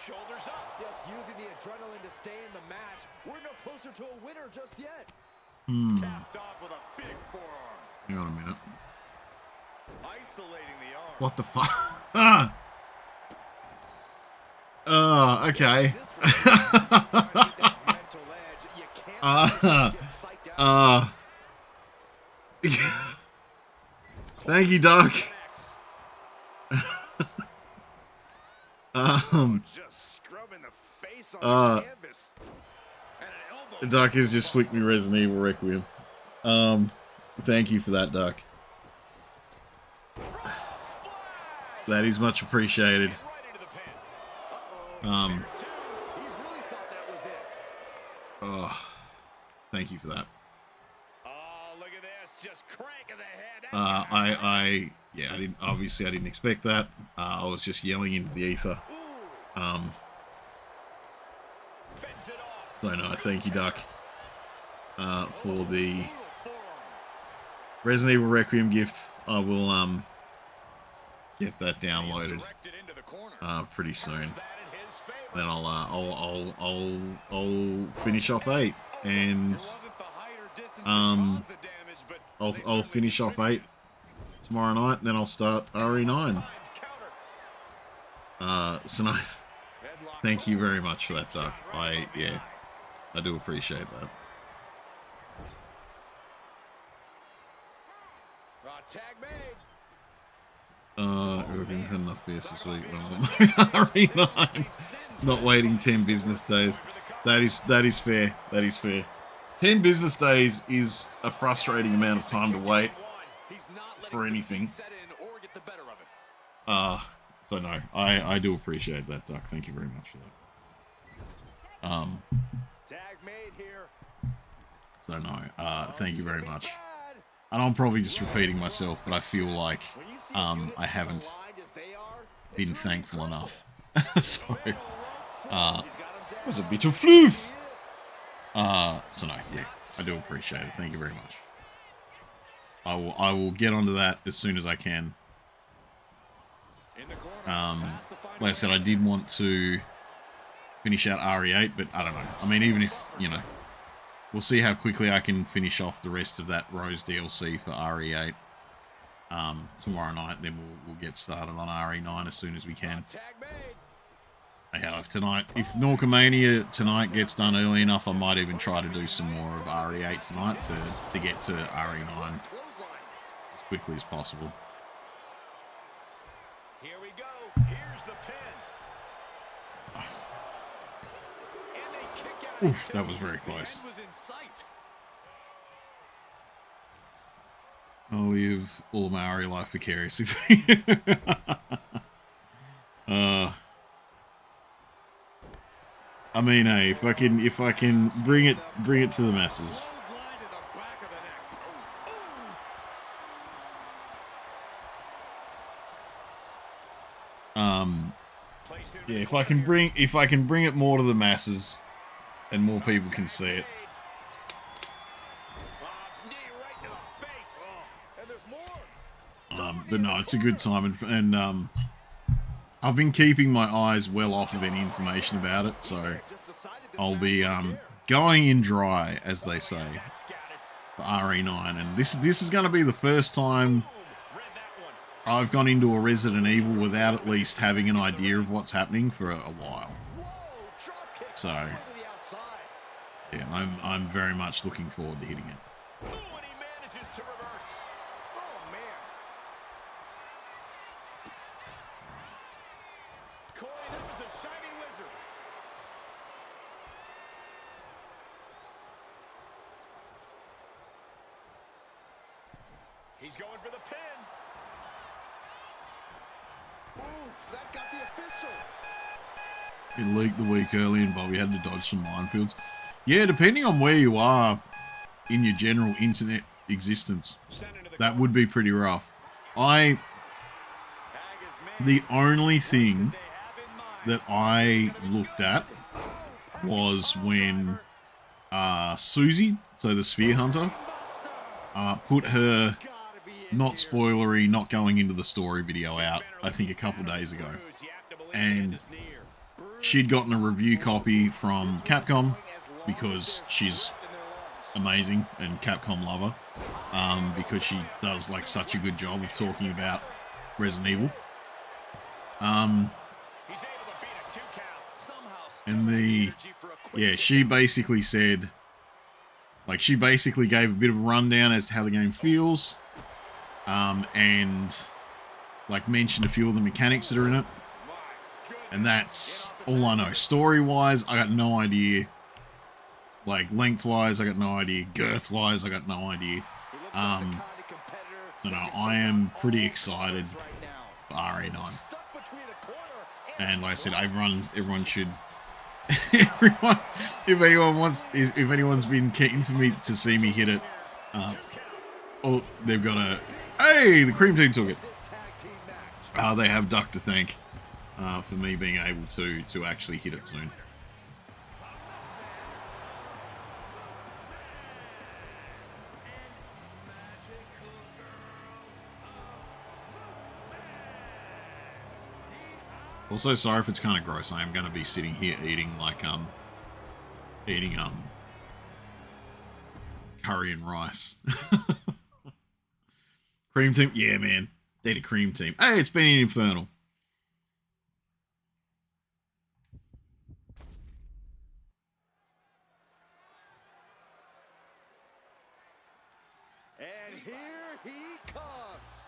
Shoulders up, just using the adrenaline to stay in the match. We're no closer to a winner just yet. Capped off with a big forearm. Hang on a minute. Isolating the arm. What the fuck? Okay. Thank you, Doc. Doc has just flicked me Resident Evil Requiem. Thank you for that, Doc. That is much appreciated. Thank you for that. Yeah, I didn't expect that. I was just yelling into the ether. So no, thank you, Duck, for the Resident Evil Requiem gift. I will get that downloaded pretty soon. Then I'll finish off 8, and I'll finish off 8 tomorrow night. Then I'll start RE9. So no, thank you very much for that, Duck. I do appreciate that. Tag made. We've had enough beers this week. RE9. Not waiting 10 business days. That is fair. That is fair. 10 business days is a frustrating amount of time to wait for anything. So no, I do appreciate that, Duck. Thank you very much for that. Tag made here. So no, thank you very much. And I'm probably just repeating myself, but I feel like I haven't been thankful enough. So it was a bit of floof. So no, yeah, I do appreciate it. Thank you very much. I will get onto that as soon as I can. Like I said, I did want to finish out RE8, but I don't know. I mean, even if, you know, we'll see how quickly I can finish off the rest of that Rose DLC for RE8 tomorrow night. Then we'll get started on RE9 as soon as we can. Anyhow, if NORKAMANIA tonight gets done early enough, I might even try to do some more of RE8 tonight to get to RE9 as quickly as possible. Here we go. Here's the pin. And they kick out. Oof, that was very close. I'll live all my RE life vicariously. I mean, hey, if I can bring it to the masses. Yeah, if I can bring it more to the masses, and more people can see it. But no, it's a good time, and I've been keeping my eyes well off of any information about it, so I'll be going in dry, as they say, for RE9, and this is going to be the first time I've gone into a Resident Evil without at least having an idea of what's happening for a while. So yeah, I'm very much looking forward to hitting it. He's going for the pin. Ooh, that got the official. It leaked the week early and Bobby had to dodge some minefields. Yeah, depending on where you are in your general internet existence, that would be pretty rough. The only thing that I looked at was when Susie, so the Sphere Hunter, put her not spoilery, not going into the story video out, I think a couple days ago. And she'd gotten a review copy from Capcom because she's amazing and Capcom lover, because she does like such a good job of talking about Resident Evil. And she basically said, like, she basically gave a bit of a rundown as to how the game feels, and like mentioned a few of the mechanics that are in it, and that's all I know. Story-wise, I got no idea. Like, length-wise, I got no idea. Girth-wise, I got no idea. So no, I am pretty excited for RE9. And like I said, everyone should. If anyone's been keen for me to see me hit it, they've got a. Hey, the Cream Team took it. They have Duck to thank for me being able to actually hit it soon. Also, sorry if it's kind of gross. I am going to be sitting here eating curry and rice. Cream team, yeah, man. They're the cream team. Hey, it's been Infernal. And here he comes.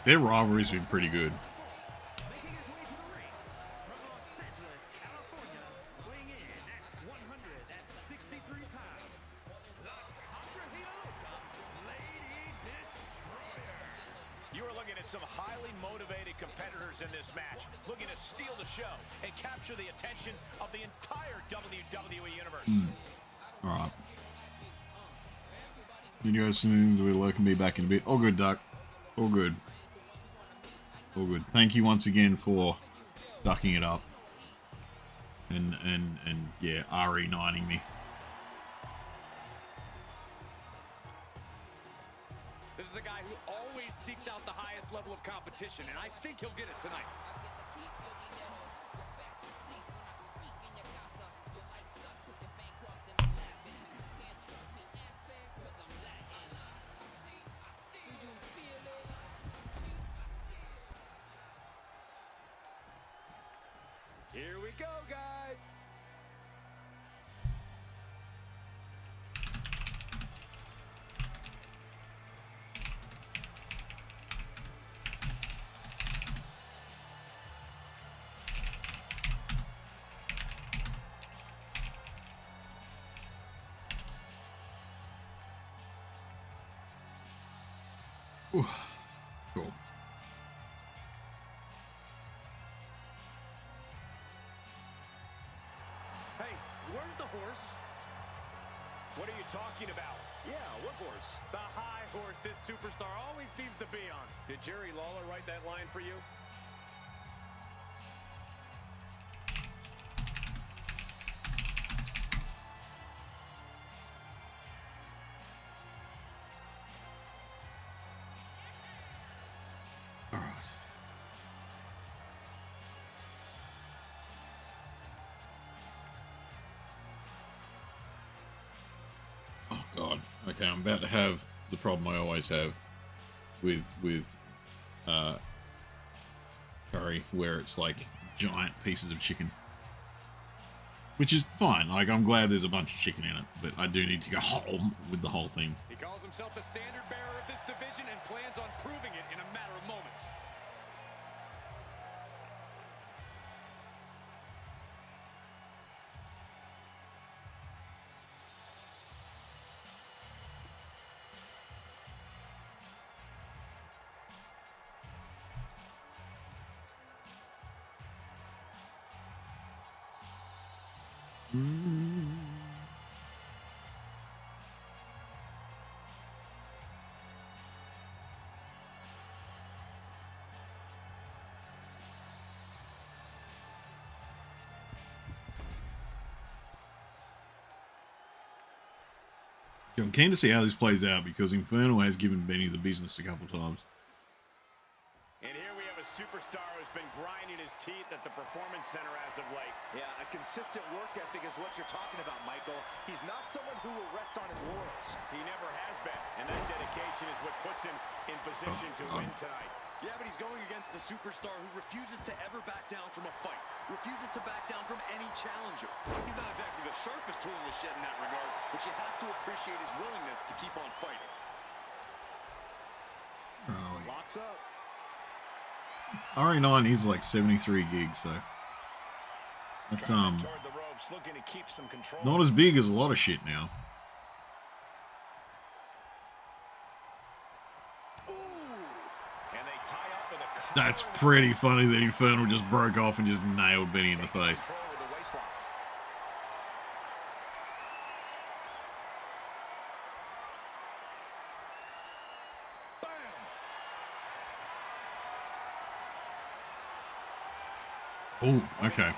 Their rivalry's been pretty good. Making his way to the ring from Los Angeles, California, weighing in at 163 pounds, the Comprehida Loca Lady Destroyer. You are looking at some highly motivated competitors in this match, looking to steal the show and capture the attention of the entire WWE Universe. All right. You guys soon to be looking me back in a bit. All good, Duck. All good. All good. Thank you once again for ducking it up. And yeah, RE9ing me. This is a guy who always seeks out the highest level of competition, and I think he'll get it tonight. Here we go, guys. Ooh, cool. Hey, where's the horse? What are you talking about? Yeah, what horse? The high horse this superstar always seems to be on. Did Jerry Lawler write that line for you? All right. Oh God. Okay, I'm about to have the problem I always have with curry, where it's like giant pieces of chicken, which is fine. Like, I'm glad there's a bunch of chicken in it, but I do need to go home with the whole thing. He calls himself the standard bearer of this division and plans on proving it in a matter of moments. I'm keen to see how this plays out because Infernal has given Benny the business a couple times. And here we have a superstar who's been grinding his teeth at the Performance Center as of late. Yeah, a consistent work ethic is what you're talking about, Michael. He's not someone who will rest on his laurels. He never has been, and that dedication is what puts him in position to win tonight. Yeah, but he's going against the superstar who refuses to ever back down from a fight, refuses to back down from any challenger. He's not exactly the sharpest tool in the shed in that regard, but you have to appreciate his willingness to keep on fighting. Locks up. RE9 is like 73 gigs, so that's Toward the ropes, looking to keep some control. not as big as a lot of shit now. And they tie up with a That's pretty funny that Infernal just broke off and just nailed Benny in the face. control with the waistlock. Oh, okay.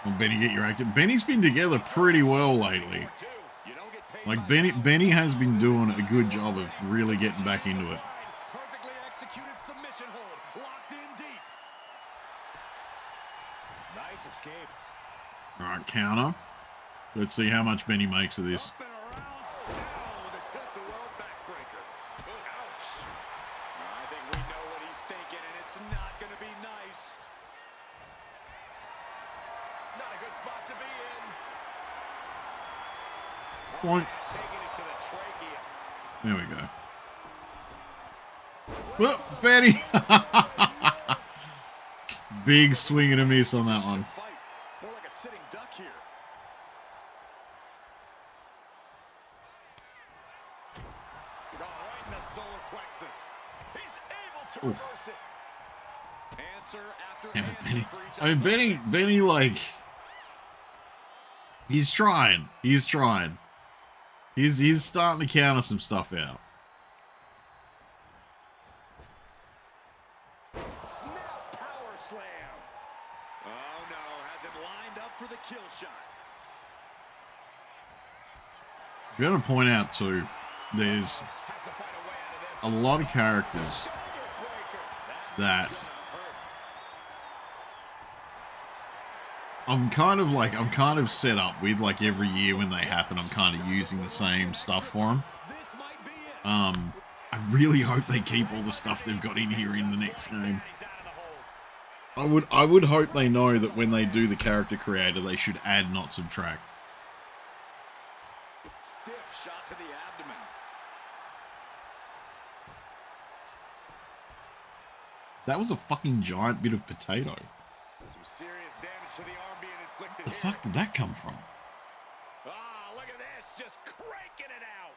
Well, Benny, get your active. Benny's been together pretty well lately. You don't get paid Like Benny has been doing a good job of really getting back into it. Perfectly executed. executed submission hold. Locked in deep. Nice escape. All right, counter. Let's see how much Benny makes of this. Up and around. Down with a tilt-a-whirl backbreaker. Ouch. I think we know what he's thinking, and it's not going to be nice. Not a good spot to be in. Point. Taking it to the trachea. There we go. Well, Benny. Big swing and a miss on that one. Fight. More like a sitting duck here. Oh, right in the solar plexus. He's able to reverse it. Answer after Damn it, answer Benny. for each I mean, Benny, like, he's trying. He's trying. He's starting to counter some stuff out. Snap power slam. Oh no, has him lined up for the kill shot. I'm going to point out, too, there's Has to find a way out a of this. lot of characters Shoulder breaker. that I'm kind of set up with, like, every year when they happen, I'm kind of using the same stuff for them. This might be it. I really hope they keep all the stuff they've got in here in the next game. He's out of the hold. I would hope they know that when they do the character creator, they should add, not subtract. Stiff shot to the abdomen. That was a fucking giant bit of potato. Some serious damage to the arm being inflicted The here. fuck did that come from? Ah, look at this, just cranking it out.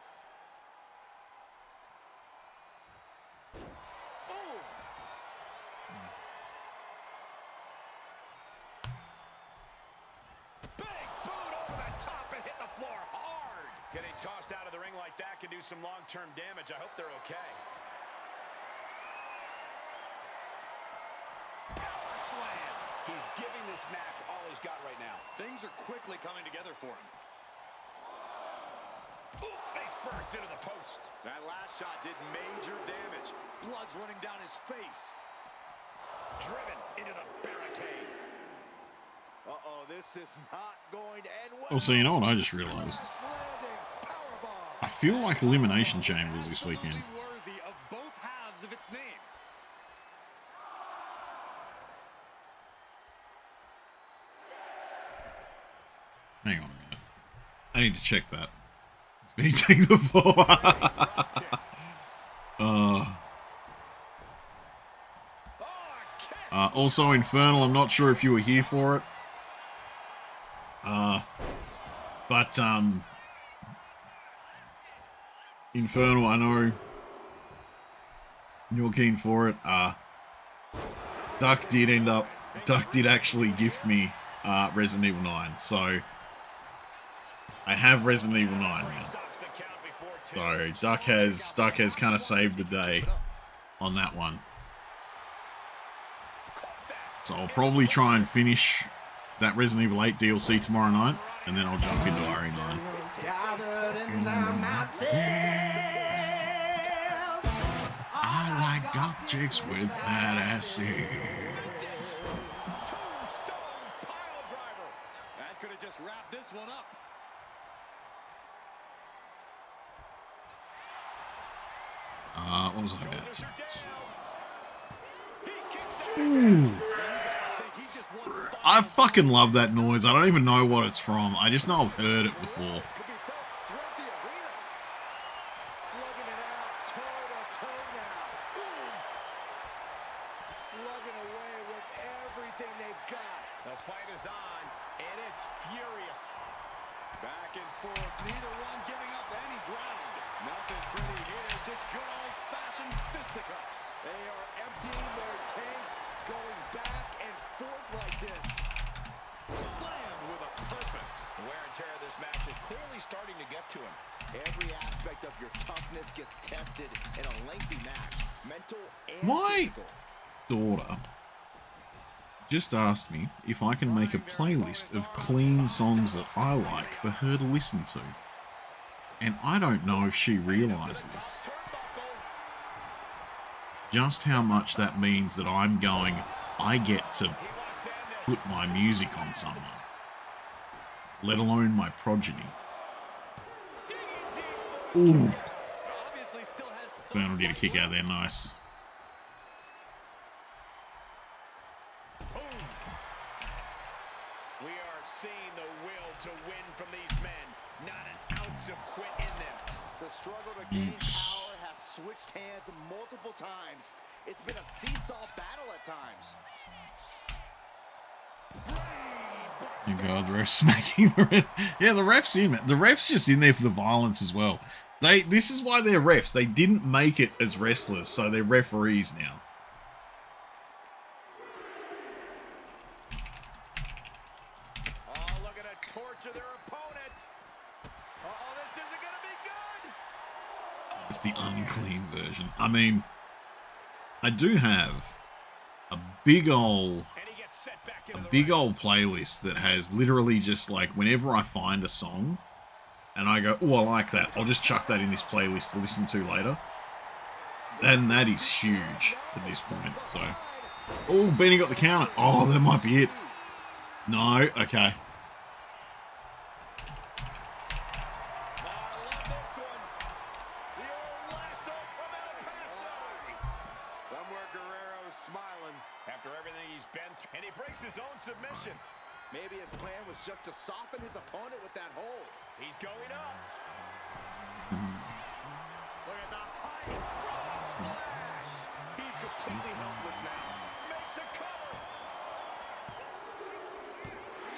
Ooh. Big boot over the top and hit the floor hard. Getting tossed out of the ring like that can do some long-term damage. I hope they're okay. Power slam. He's giving this match all he's got right now. Things are quickly coming together for him. Ooh, face first into the post. That last shot did major damage. Blood's running down his face. Driven into the barricade. Uh-oh, this is not going to end well. Oh, so you know what I just realized? Landing powerbomb. I feel like Elimination Chambers this weekend. Absolutely worthy of both halves of its name. Hang on a minute. I need to check that. It's me take the ball. Also, Infernal, I'm not sure if you were here for it. But Infernal, I know you're keen for it. Duck did actually gift me Resident Evil 9, so I have Resident Evil 9 now. So Duck has kind of saved the day on that one. So I'll probably try and finish that Resident Evil 8 DLC tomorrow night, and then I'll jump into RE9. I like goth chicks with fat asses. That could have just wrapped this one up. What was I about to? Ooh. I fucking love that noise. I don't even know what it's from. I just know I've heard it before. Could be felt throughout the arena. Slugging it out, toe to toe now. Ooh. Slugging away with everything they've got. The fight is on, and it's furious. Back and forth, neither one giving up any ground. Nothing pretty here, just good old-fashioned fisticuffs. They are emptying their tanks, going back and forth like this. Slammed with a purpose. The wear and tear of this match is clearly starting to get to him. Every aspect of your toughness gets tested in a lengthy match. Mental and My physical. daughter just asked me if I can make a playlist of clean songs that I like for her to listen to. And I don't know if she realizes just how much that means that I'm going, I get to put my music on someone, let alone my progeny. Ooh. Burnell did a kick out there, nice. We are seeing the will to win from these men. Not an ounce of quit in them. The struggle to gain power has switched hands multiple times. It's been a seesaw battle at times. You go, the ref's smacking the ref. Yeah, the ref's in it. The ref's just in there for the violence as well. This is why they're refs. They didn't make it as wrestlers, so they're referees now. Oh, look at a torture their opponent. Oh, this isn't going to be good. It's the unclean version. I mean, I do have a big old playlist that has literally just like whenever I find a song and I go, oh, I like that, I'll just chuck that in this playlist to listen to later. And that is huge at this point. So, oh, Benny got the counter. Oh, that might be it. No, okay. Submission. Maybe his plan was just to soften his opponent with that hold. He's going up. Look at the high frog splash. He's completely helpless now. Makes a cover.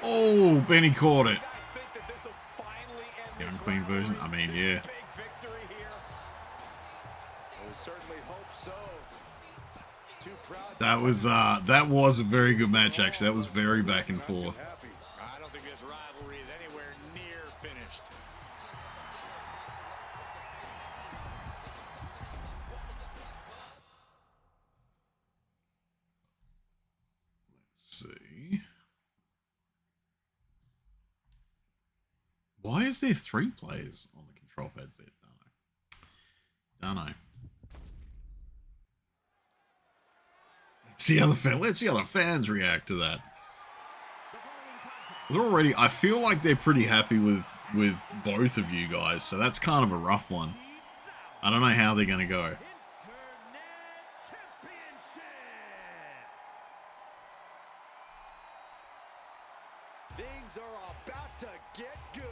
Oh, Benny caught it. I think that this will finally end The this unclean version. I mean, yeah. big victory here. We certainly hope so. Too proud. That was a very good match, actually. That was very back and forth. I don't think this rivalry is anywhere near finished. Let's see. Why is there 3 players on the control pads there? Don't know. Let's see how the fans react to that. They're already, I feel like they're pretty happy with both of you guys, so that's kind of a rough one. I don't know how they're going to go. Things are about to get good.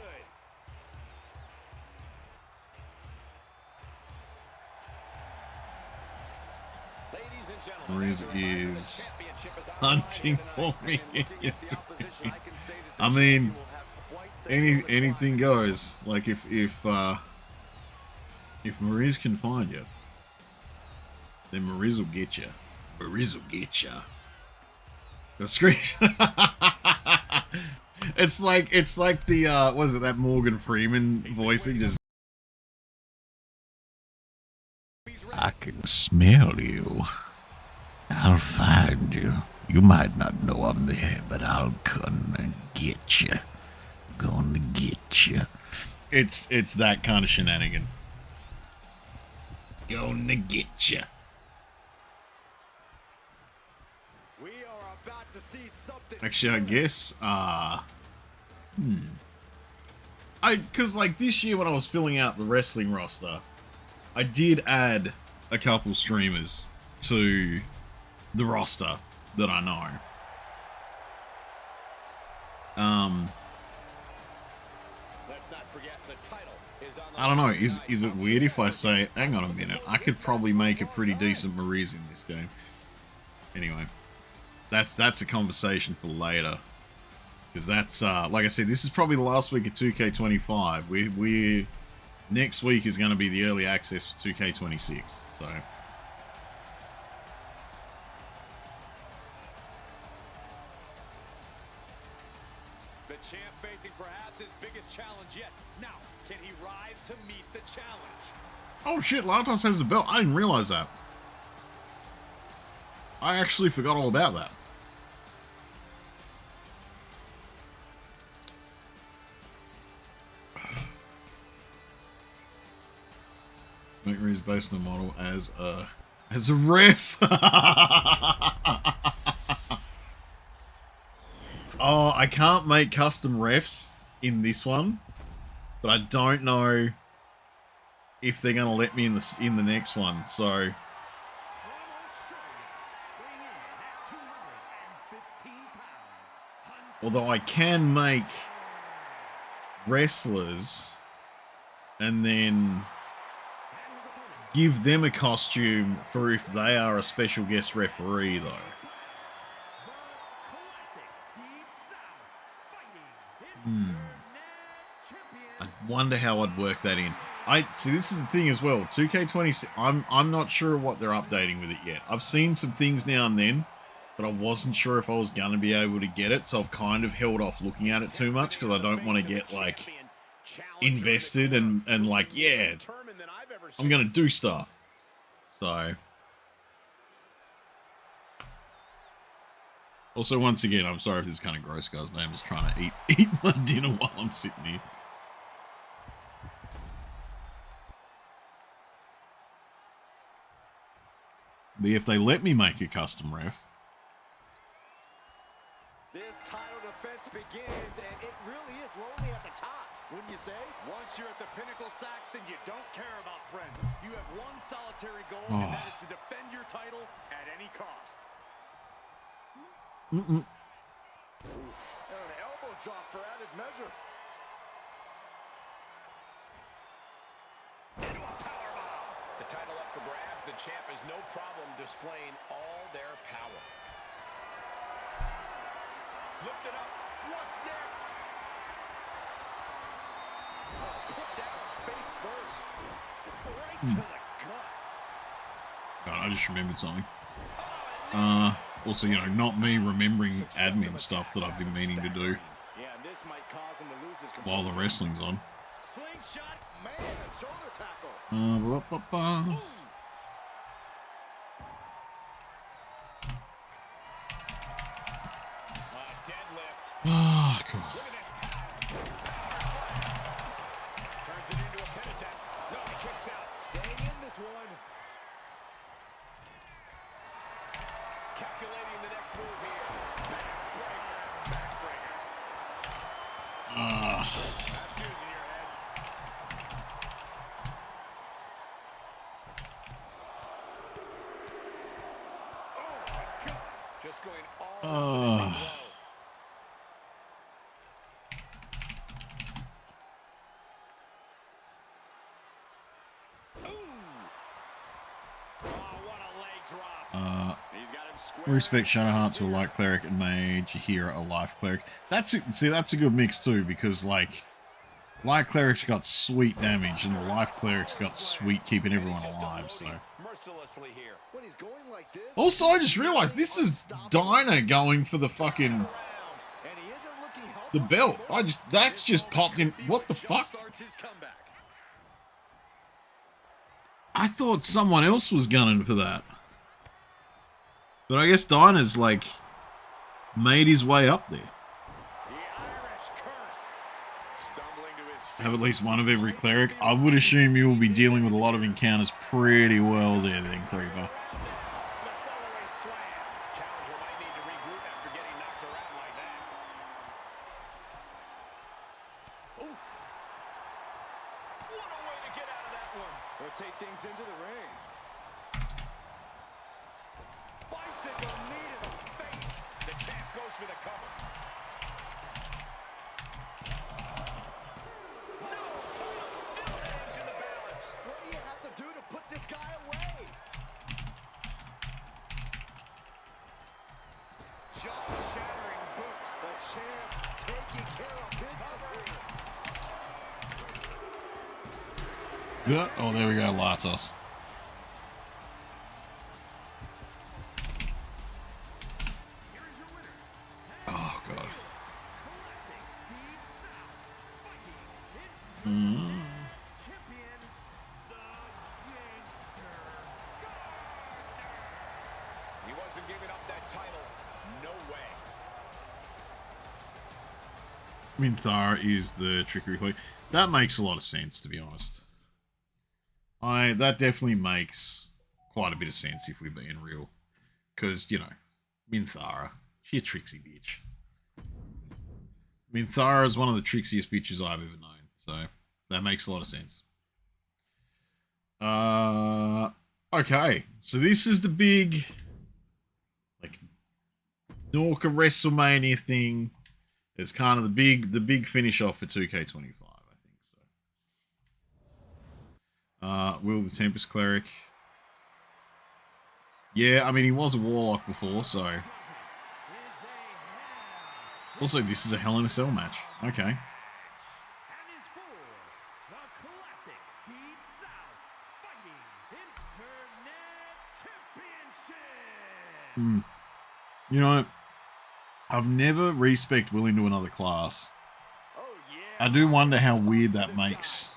Mariz is hunting for me. I mean, anything goes. Like if Mariz can find you, then Mariz will get you. Mariz will get you. The screen. It's like the what is it, that Morgan Freeman voicing just. I can smell you. I'll find you. You might not know I'm there, but I'll come and get you. Gonna get you. It's that kind of shenanigan. Gonna get you. We are about to see something. Actually, I guess, cause like this year when I was filling out the wrestling roster, I did add a couple streamers to the roster that I know. Let's not forget the title is on the I don't know. Is it weird if I say, hang on a minute, I could probably make a pretty decent Mariz in this game? Anyway, that's a conversation for later. Because that's like I said, this is probably the last week of 2K25. We next week is going to be the early access for 2K26. So. The champ facing perhaps his biggest challenge yet. Now, can he rise to meet the challenge? Oh shit, Latos has the belt. I didn't realize that. I actually forgot all about that. Maker is based on the model as a as a ref. Oh, I can't make custom refs in this one, but I don't know if they're going to let me in the next one. So, although I can make wrestlers and then give them a costume for if they are a special guest referee, though. I wonder how I'd work that in. I see. This is the thing as well. 2K26. I'm not sure what they're updating with it yet. I've seen some things now and then, but I wasn't sure if I was going to be able to get it, so I've kind of held off looking at it too much because I don't want to get like invested and like, yeah, I'm going to do stuff. So, also once again, I'm sorry if this is kind of gross, guys, but I'm just trying to eat my dinner while I'm sitting here. But if they let me make a custom ref, This title defense begins, and it really is lonely at the top, wouldn't you say? Once you're at the pinnacle, Saxton, you don't care about friends. You have one solitary goal, and that is to defend your title at any cost. And an elbow drop for added measure. Into a powerbomb. The title up for grabs. The champ has no problem displaying all their power. Lift it up. What's next? Oh, put down face first. Right to the gut. God, I just remembered something. Also, you know, not me remembering admin stuff that I've been meaning to do Yeah, this might cause him to lose his while the wrestling's on. Slingshot, man, shoulder tackle. deadlift. Oh, God. Look at this. Turns it into a pin attempt. No, he kicks out. Staying in this one. Calculating the next move here. Backbreaker. Backbreaker. That's using your head. Oh, my God. Just going all the way. Respect Shadowheart to a light cleric and made Jahira a life cleric. That's it. See, that's a good mix too, because like light cleric's got sweet damage and the life cleric's got sweet keeping everyone alive. So Mercilessly here. When he's going like this, also, I just realized this is Dinah going for the fucking and he isn't looking the helpless belt. That's just popped in. What the fuck? Starts his comeback. I thought someone else was gunning for that. But I guess Dinah's like made his way up there. The Irish curse. Stumbling to his feet. Have at least one of every cleric. I would assume you will be dealing with a lot of encounters pretty well there, then, Creeper. The throwaway slam. Challenger might need to regroup after getting knocked around like that. Oof. What a way to get out of that one. They'll take things into the ring. Bicycle knee to the face. The champ goes for the cover. No, title still hangs in the balance. What do you have to do to put this guy away? Jaw-shattering boot. The champ taking care of business here. Yeah. Oh, there we go. Latos. Oh, God. He wasn't giving up that title. No way. Minthara is the trickery queen. That makes a lot of sense, to be honest. That definitely makes quite a bit of sense if we're being real. Because, you know, Minthara, she a tricksy bitch. Minthara is one of the trixiest bitches I've ever known. So that makes a lot of sense. Okay. So this is the big, like, Norka WrestleMania thing. It's kind of the big finish off for 2K25, I think so. Will the Tempest Cleric. Yeah, I mean, he was a Warlock before, so. Also, this is a Hell in a Cell match. Okay. And is for the classic Deep South Fighting Internet Championship. You know, I've never respected Will into another class. Oh, yeah. I do wonder how weird that makes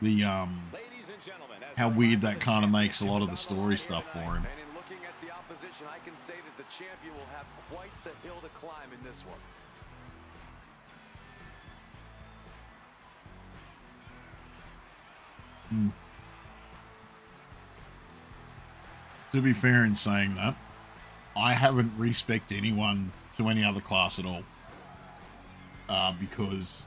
the Ladies and gentlemen, as how a weird reminder, that kind of the makes a lot of the championship is on story the stuff line for here him. And in looking at the opposition, I can say that the champion will have quite the hill to climb in this one. To be fair in saying that, I haven't respected anyone to any other class at all. Because,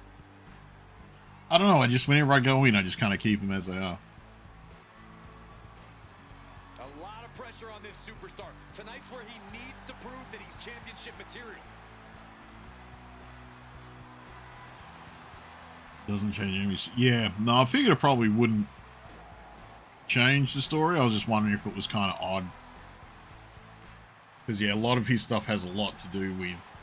I don't know, I just, whenever I go in, I just kind of keep them as they are. A lot of pressure on this superstar. Tonight's where he needs to prove that he's championship material. Doesn't change any. Yeah, no, I figured it probably wouldn't change the story. I was just wondering if it was kind of odd. Because, yeah, a lot of his stuff has a lot to do with,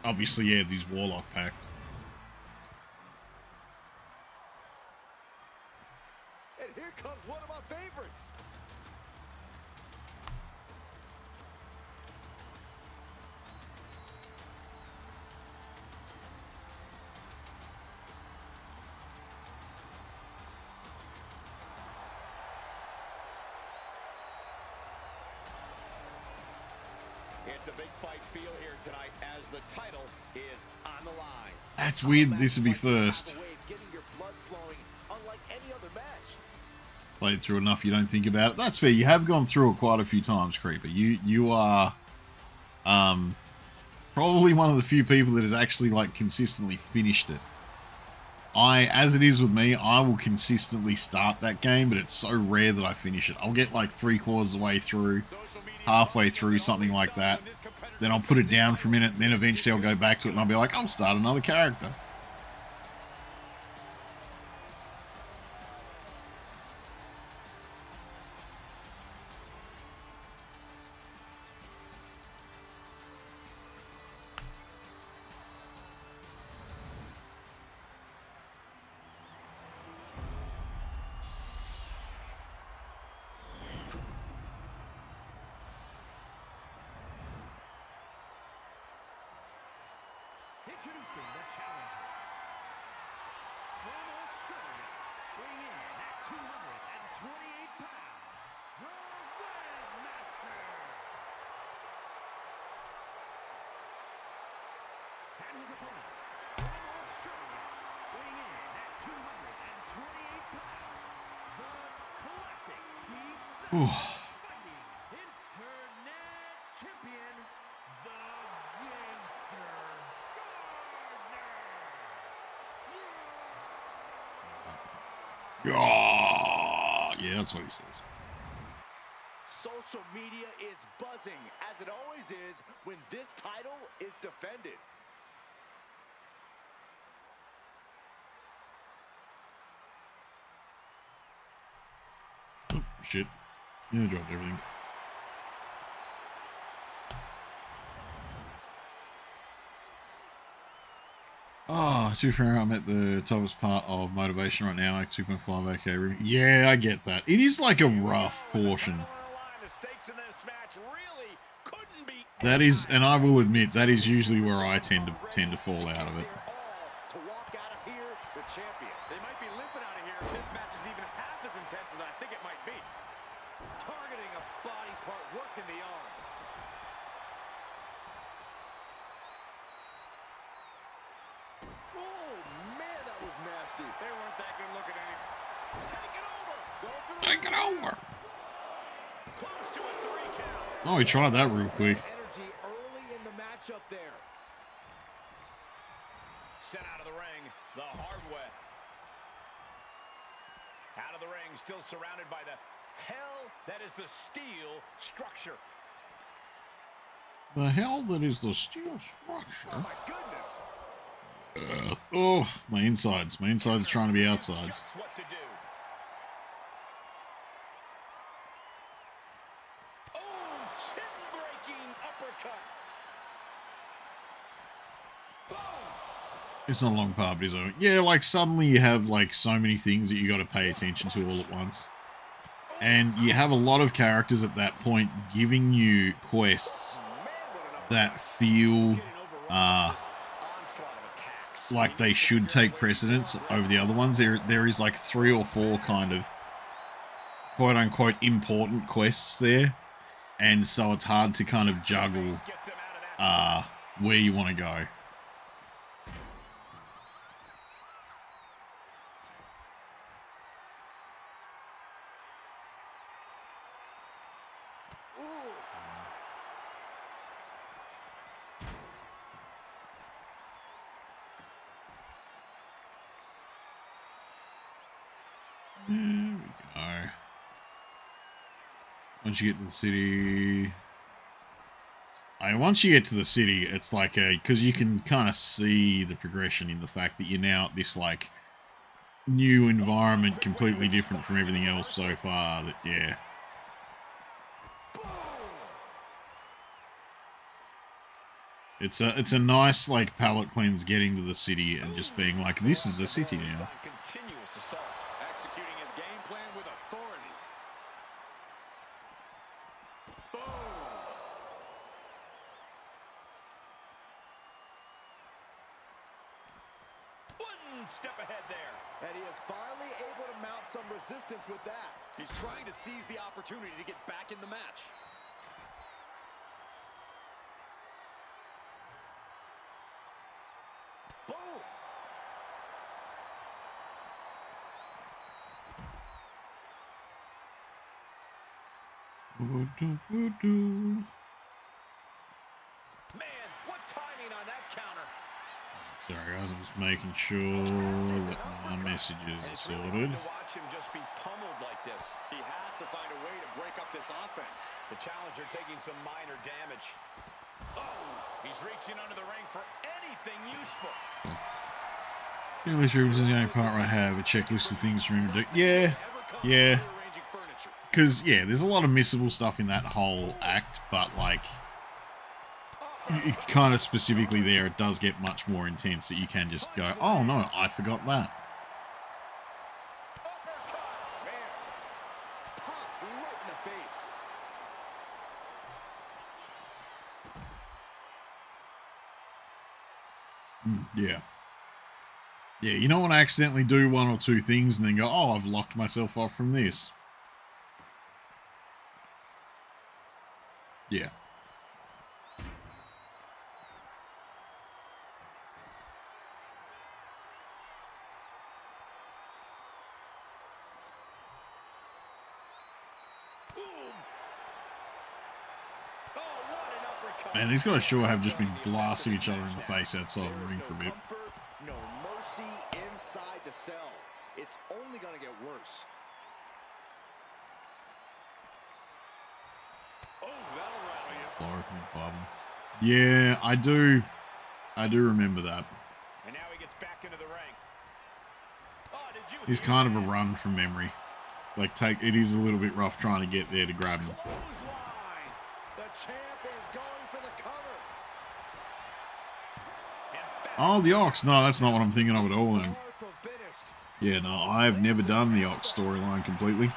obviously, yeah, this Warlock Pact. And here comes one of my favorites. It's a big fight feel here tonight as the title is on the line. That's weird. This would be first. Getting your blood flowing, unlike any other match. Played through enough, you don't think about it. That's fair. You have gone through it quite a few times, Creeper. You are probably one of the few people that has actually like consistently finished it. As it is with me, I will consistently start that game, but it's so rare that I finish it. I'll get like 3/4 of the way through, halfway through, something like that. Then I'll put it down for a minute, and then eventually I'll go back to it, and I'll be like, I'll start another character. Introducing the challenger. From Australia, weighing in at 228 pounds, the Red Master. And his opponent, from Australia, weighing in at 228 pounds, the classic Deep South Fighting Internet Champion, the Gangster. Yeah, that's what he says. Social media is buzzing, as it always is when this title is defended. Oh, shit. Yeah, I dropped everything. Oh, to be fair, I'm at the toughest part of motivation right now, like 2.5 AK. Yeah, I get that. It is like a rough portion. That is, and I will admit, that is usually where I tend to fall out of it. To walk out of here, the champion. They might be limping out of here if this match is even half as intense as I think it might be. Targeting a body part, working the arm. Oh, man, that was nasty. They weren't that good looking anyway. Take it over. Close to a 3 count. Oh, we tried that real quick. Energy early in the matchup there. Sent out of the ring the hard way. Out of the ring, still surrounded by the hell that is the steel structure. The hell that is the steel structure? Oh, my goodness. Oh, my insides. My insides are trying to be outsides. Just what to do. Oh, chin-breaking uppercut. Boom. It's not a long part, but it's over. Yeah, like suddenly you have like so many things that you got to pay attention to all at once. And you have a lot of characters at that point giving you quests that feel like they should take precedence over the other ones. There is like 3 or 4 kind of quote unquote important quests there. And so it's hard to kind of juggle where you want to go. There we go. Once you get to the city... once you get to the city, it's like because you can kind of see the progression in the fact that you're now at this, like, new environment, completely different from everything else so far, that, yeah. It's a nice, like, palate cleanse getting to the city and just being like, this is a city now. Continuous assault. Executing his game plan with authority. Boom! One step ahead there. And he is finally able to mount some resistance with that. He's trying to seize the opportunity to get back in the match. Boom! Man, what timing on that counter. Sorry guys, I'm just making sure that my messages are sorted. To watch him just be pummeled like this. He has to find a way to break up this offense. The challenger taking some minor damage. Oh, he's reaching under the ring for anything useful. English rooms is the only part where I have a checklist of things for him to do. Yeah, yeah. Because, yeah, there's a lot of missable stuff in that whole act, but, like, it kind of specifically there, it does get much more intense that you can just go, oh, no, I forgot that. Popped right in the face. Yeah. Yeah, you don't want to accidentally do 1 or 2 things and then go, oh, I've locked myself off from this. Yeah. Man, these guys sure have just been blasting each other in the face outside the ring for a bit. No mercy inside the cell. It's only going to get worse. Oh, that'll rattle you. Yeah, I do remember that. And now he gets back into the ring. Oh, did you He's kind of a run from memory. Like, it is a little bit rough trying to get there to grab him. Clothesline. The champ is going for the cover. Oh, the Ox. No, that's not what I'm thinking of at all then. Yeah, no, I've never done the Ox storyline completely.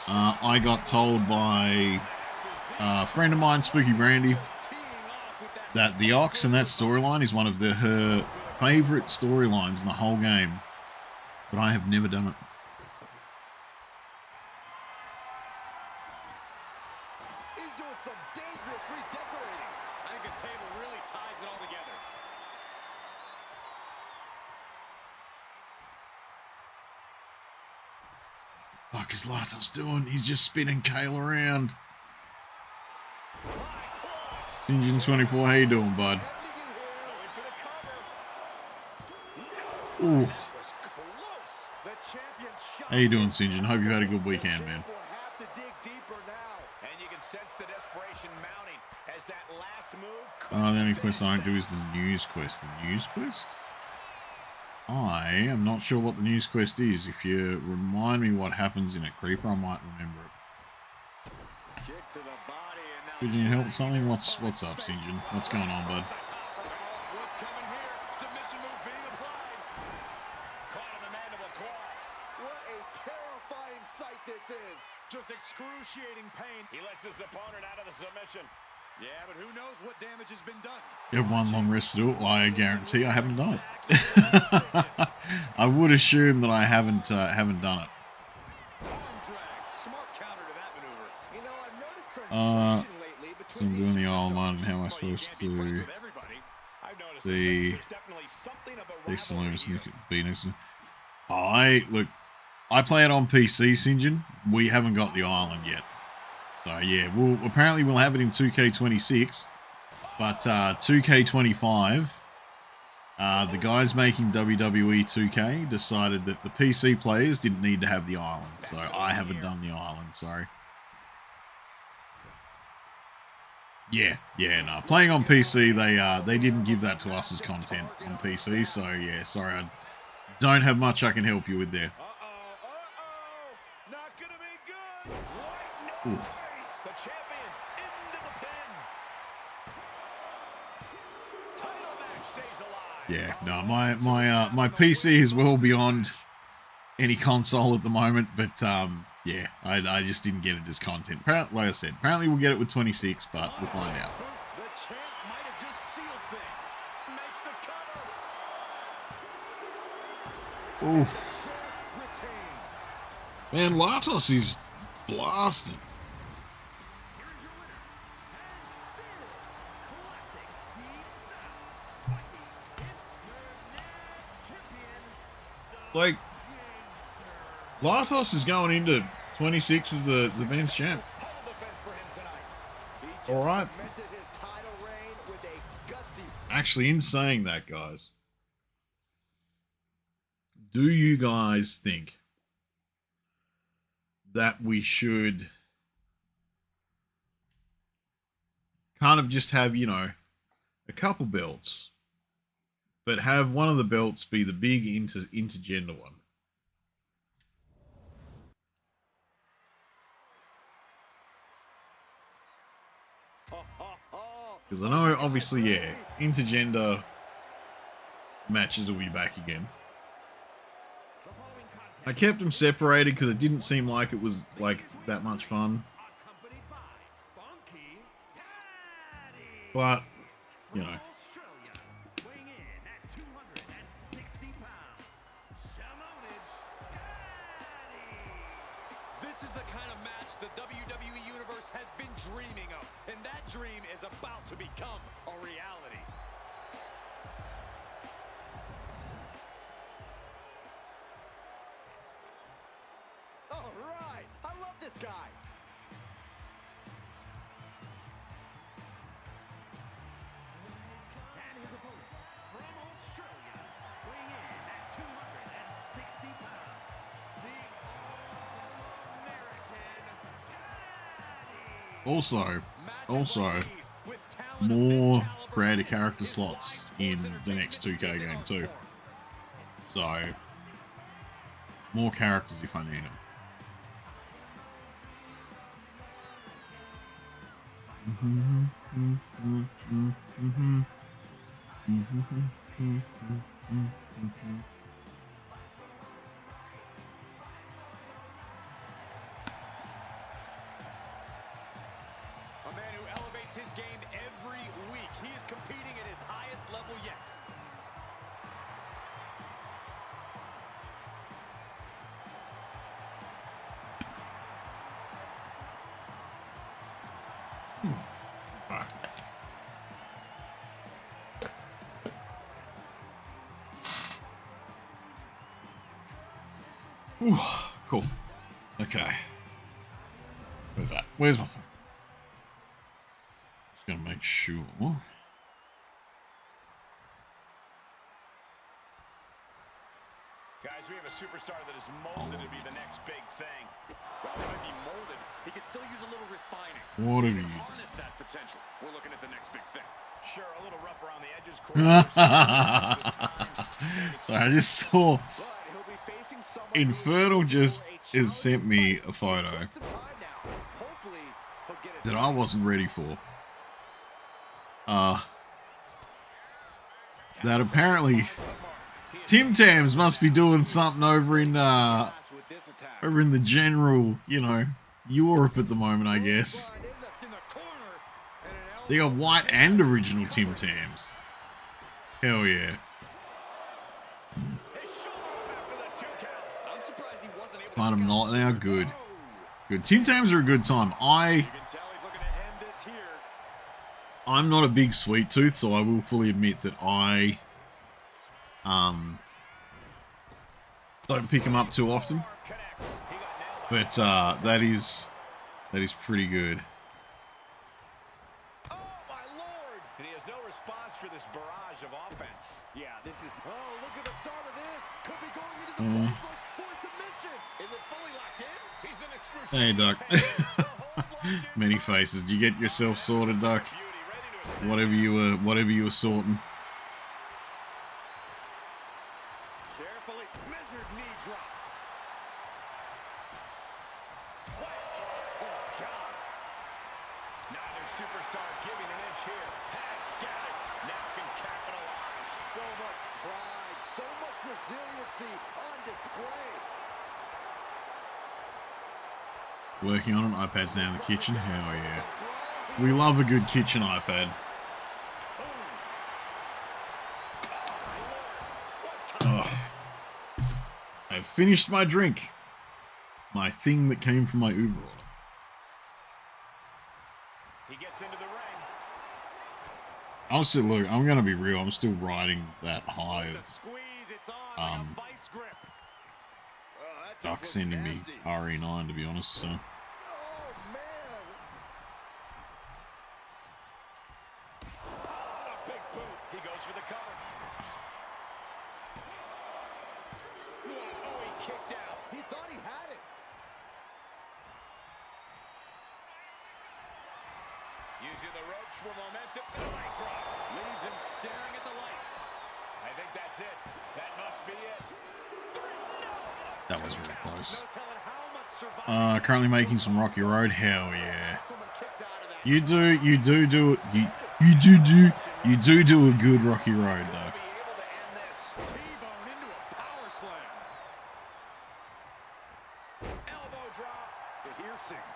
I got told by a friend of mine, Spooky Brandy, that the Ox and that storyline is one of her favourite storylines in the whole game. But I have never done it. He's doing some dangerous redecorating. I think the table really ties it all together. Fuck is Latos doing? He's just spinning Kale around. Sinjin 24, how you doing, bud? Ooh. How you doing, Sinjin? Hope you had a good weekend, man. And you can sense the desperation mounting as that last move. The only quest I don't do is the news quest. The news quest? I am not sure what the news quest is. If you remind me what happens in a creeper, I might remember it. Kick to the body and now Could you help with something? What's up, Sinjin? What's going on, bud? what's coming here? Submission move being applied. Caught on the mandible claw. What a terrifying sight this is. Just excruciating pain. He lets his opponent out of the submission. Yeah, but who knows what damage has been done. You have one long rest to do it. Well, I guarantee I haven't done it. I would assume that I haven't done it. Arm drag. Smart counter to that maneuver. You know, I've noticed some friction lately So between I'm doing the Iron Man. How am I supposed to the Saloons Venus? I play it on PC, Sinjin. We haven't got the island yet. So yeah, apparently we'll have it in 2K26, but 2K25, the guys making WWE 2K decided that the PC players didn't need to have the island, so I haven't done the island. Sorry. Yeah, no. Playing on PC, they didn't give that to us as content on PC, so yeah, sorry, I don't have much I can help you with there. Not gonna be good. Ooh. The champion into the pin. Title match stays alive. Yeah, no, my PC is well beyond any console at the moment, but yeah, I just didn't get it as content. Like I said, apparently we'll get it with 26, but we'll find out. The champ might have just sealed things. Makes the cover. Ooh, Retains. man, Latos is blasted. Like, Latos is going into 26 as the men's champ. All right. Actually, in saying that, guys, do you guys think that we should kind of just have, you know, a couple belts, but have one of the belts be the big intergender one? Because I know, obviously, yeah, intergender matches will be back again. I kept them separated because it didn't seem like it was, like, that much fun. But, you know. This is the kind of match the WWE Universe has been dreaming of, and that dream is about to become a reality. All right, I love this guy. And his opponent from Australia, weighing in at 260 pounds, the All-American Also, more creator character slots in the next 2K game too. So, more characters if I need them. A man who elevates his game every week. He is competing at his highest level yet. Ooh, cool. Okay. Okay. Where's that? Where's my phone? Just gonna make sure. Guys, we have a superstar that is molded to be the next big thing. Well, he might be molded. He could still use a little refining. What have He you can done? harness that potential. We're looking at the next big thing. Sure, a little rough around the edges. So I just saw But he'll be facing someone Infernal who just for a has sent me a challenge. photo Got some time now. Hopefully, he'll get it that done. I wasn't ready for. That apparently Tim Tams must be doing something over in the general, you know, Europe at the moment, I guess. They got white and original Tim Tams. Hell yeah. Find them not now. Good. Good. Tim Tams are a good time. I'm not a big sweet tooth, so I will fully admit that I don't pick them up too often. But that is pretty good. Oh my lord! And he has no response for this barrage of offense. Yeah, this is. Oh, look at the start of this. Could be going into the playbook for submission. Is it fully locked in? He's an excruciating. Hey, Duck. Many faces. Did you get yourself sorted, Duck? Whatever you were sorting. Carefully measured knee drop. Whack. Oh God. Neither superstar giving an inch here. Has scattered. Now can capitalize. So much pride, so much resiliency on display. Working on it. iPad's down in the kitchen. Hell yeah. We love a good kitchen iPad. Oh. I've finished my drink. My thing that came from my Uber order. He gets into the ring. I'm still, look, I'm going to be real. I'm still riding that high The of squeeze, it's on like a vice grip. Duck sending me RE9, to be honest, so. Oh, man. A big boot. He goes for the cover. Oh, he kicked out. He thought he had it. Using the ropes for momentum. And a leg drop. Leaves him staring at the lights. I think that's it. That must be it. That was really close. No telling how much survival. Currently making some Rocky Road. Hell yeah. Someone kicks out of that. You do a good Rocky Road, though. Be able to end this. T-bone into a power slam. Elbow drop. Piercing.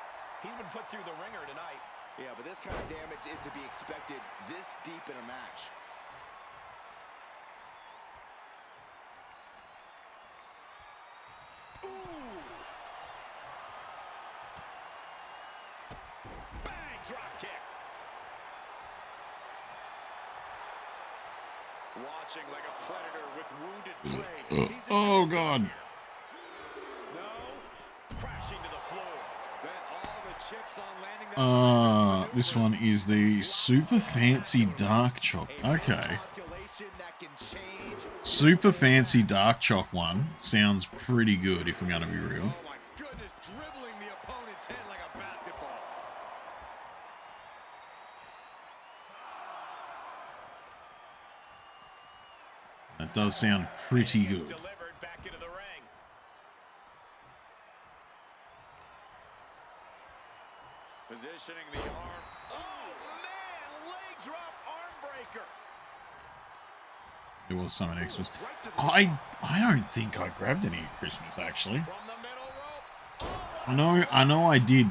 He's been put through the ringer tonight. Yeah, but this kind of damage is to be expected this deep in a match. Ooh. Bang! Drop kick. Watching like a predator with wounded prey. He's Oh, God. No. Crashing to the floor. Bet all the chips on landing that. This one is the super fancy dark choc. Okay. Calculation that can change. Super fancy dark choc one sounds pretty good, if I'm going to be real. Oh my goodness, dribbling the opponent's head like a basketball. That does sound pretty good. Delivered back into the ring. Positioning the arm. Oh man, leg drop arm breaker. It was something Xmas. I don't think I grabbed any at Christmas, actually. From the middle rope. I know I did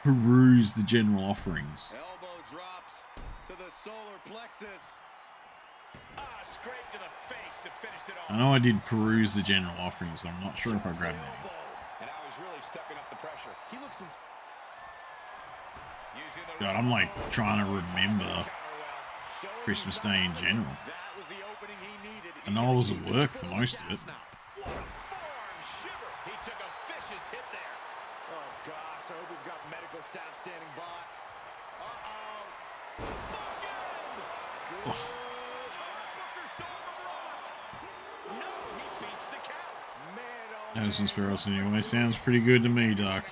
peruse the general offerings. Elbow drops to the solar plexus. Scrape to the face to finish it off. I know I did peruse the general offerings, so I'm not sure if I grabbed any. And now he's really stepping up the pressure. He looks in. God, I'm like trying to remember Christmas Day in general. That was the opening he needed. I know I was at work for most of it. What a forearm shiver. He took a vicious hit there. I hope we've got medical staff standing by. Uh-oh. Good. Turnbuckler stole from Rock. No, he beats the count. Man, oh Addison man. Sparrows anyway. Sounds pretty good to me, Doc.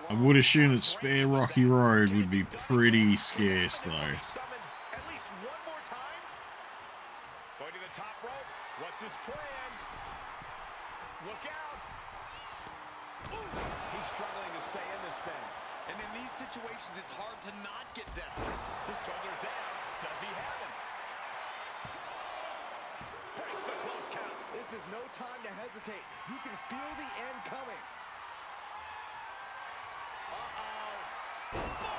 I would assume that Spare Rocky Road would be pretty scarce, though. At least one more time. Going to the top rope. What's his plan? Look out. Ooh, he's struggling to stay in this thing. And in these situations, it's hard to not get desperate. His shoulders down. Does he have him? Breaks the close count. This is no time to hesitate. You can feel the end coming.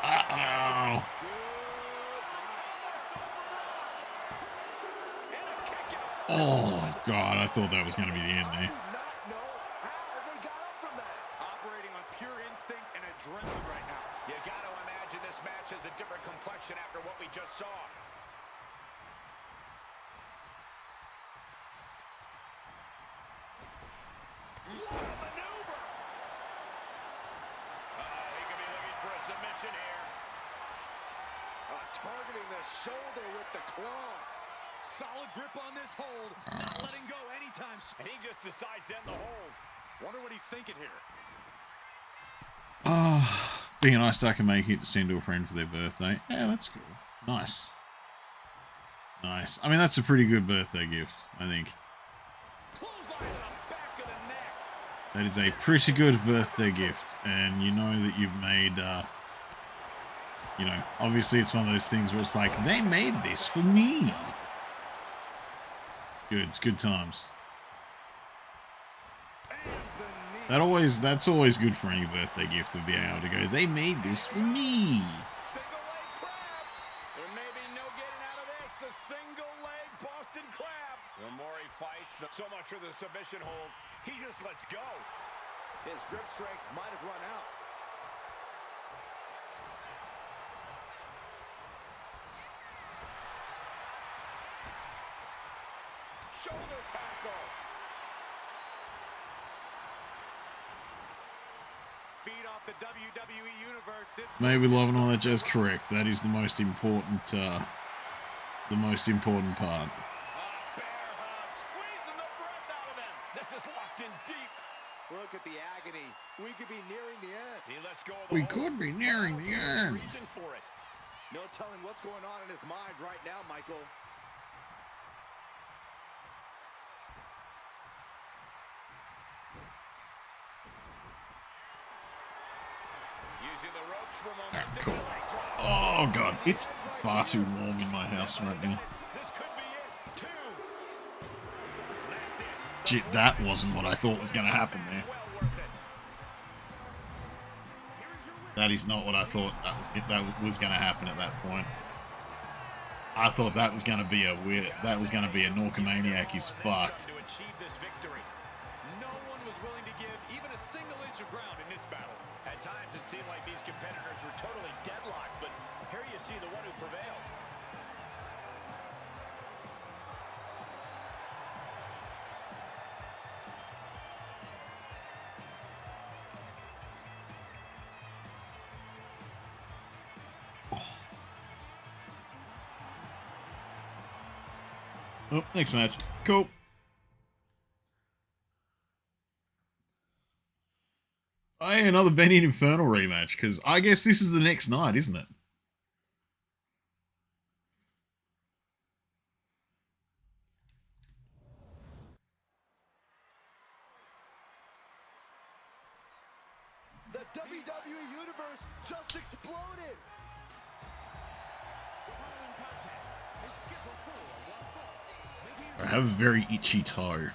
Uh-oh. Oh, God. I thought that was going to be the end there. Operating on pure instinct and adrenaline right now. You got to imagine this match has a different complexion after what we just saw. What a maneuver! He could be looking for a submission here. Targeting the shoulder with the claw. Solid grip on this hold. Not letting go anytime soon. And he just decides to end the hold. Wonder what he's thinking here. Being nice I can make it to send to a friend for their birthday. Yeah, that's cool. Nice. Nice. I mean, that's a pretty good birthday gift, I think. Clothesline to the back of the neck. That is a pretty good birthday gift. And you know that you've made, you know, obviously it's one of those things where it's like, they made this for me. Good. It's good times. That's always good for any birthday gift, of being able to go, they made this for me. Single leg crab. There may be no getting out of this. The single leg Boston crab. The more he fights, so much for the submission hold. He just lets go. His grip strength might have run out. Shoulder tackle. Feed off the WWE Universe. This Maybe loving all that jazz, correct. That is the most important part. Bear hug, squeezing the breath out of them. This is locked in deep. Look at the agony. We could be nearing the end. He lets go of the We hold. could be nearing the end. Reason for it. No telling what's going on in his mind right now, Michael. Using the ropes for a moment. Alright, cool. Oh, God. It's far too warm in my house right now. This could be it. 2. That's it. Shit, that wasn't what I thought was going to happen there. Well worth it. That is not what I thought that was going to happen at that point. I thought that was going to be a NORKAMANIA is fucked. To achieve this victory. No one was willing to give even a single inch of ground in this battle. At times it seemed like these competitors were totally deadlocked, but here you see the one who prevailed. Oh, next match. Cool. Hey, another Benny and Infernal rematch, because I guess this is the next night, isn't it? The WWE Universe just exploded. I have a very itchy toe.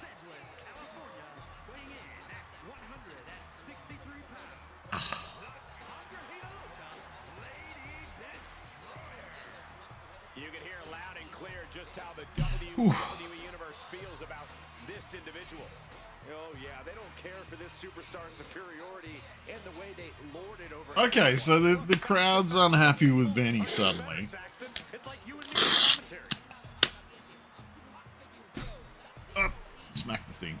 You can hear loud and clear just how the WWE Universe feels about this individual. Oh yeah, they don't care for this superstar superiority and the way they lord it over. Okay, so the crowd's unhappy with Benny suddenly. It's like you and me in commentary. Oh, smack the thing.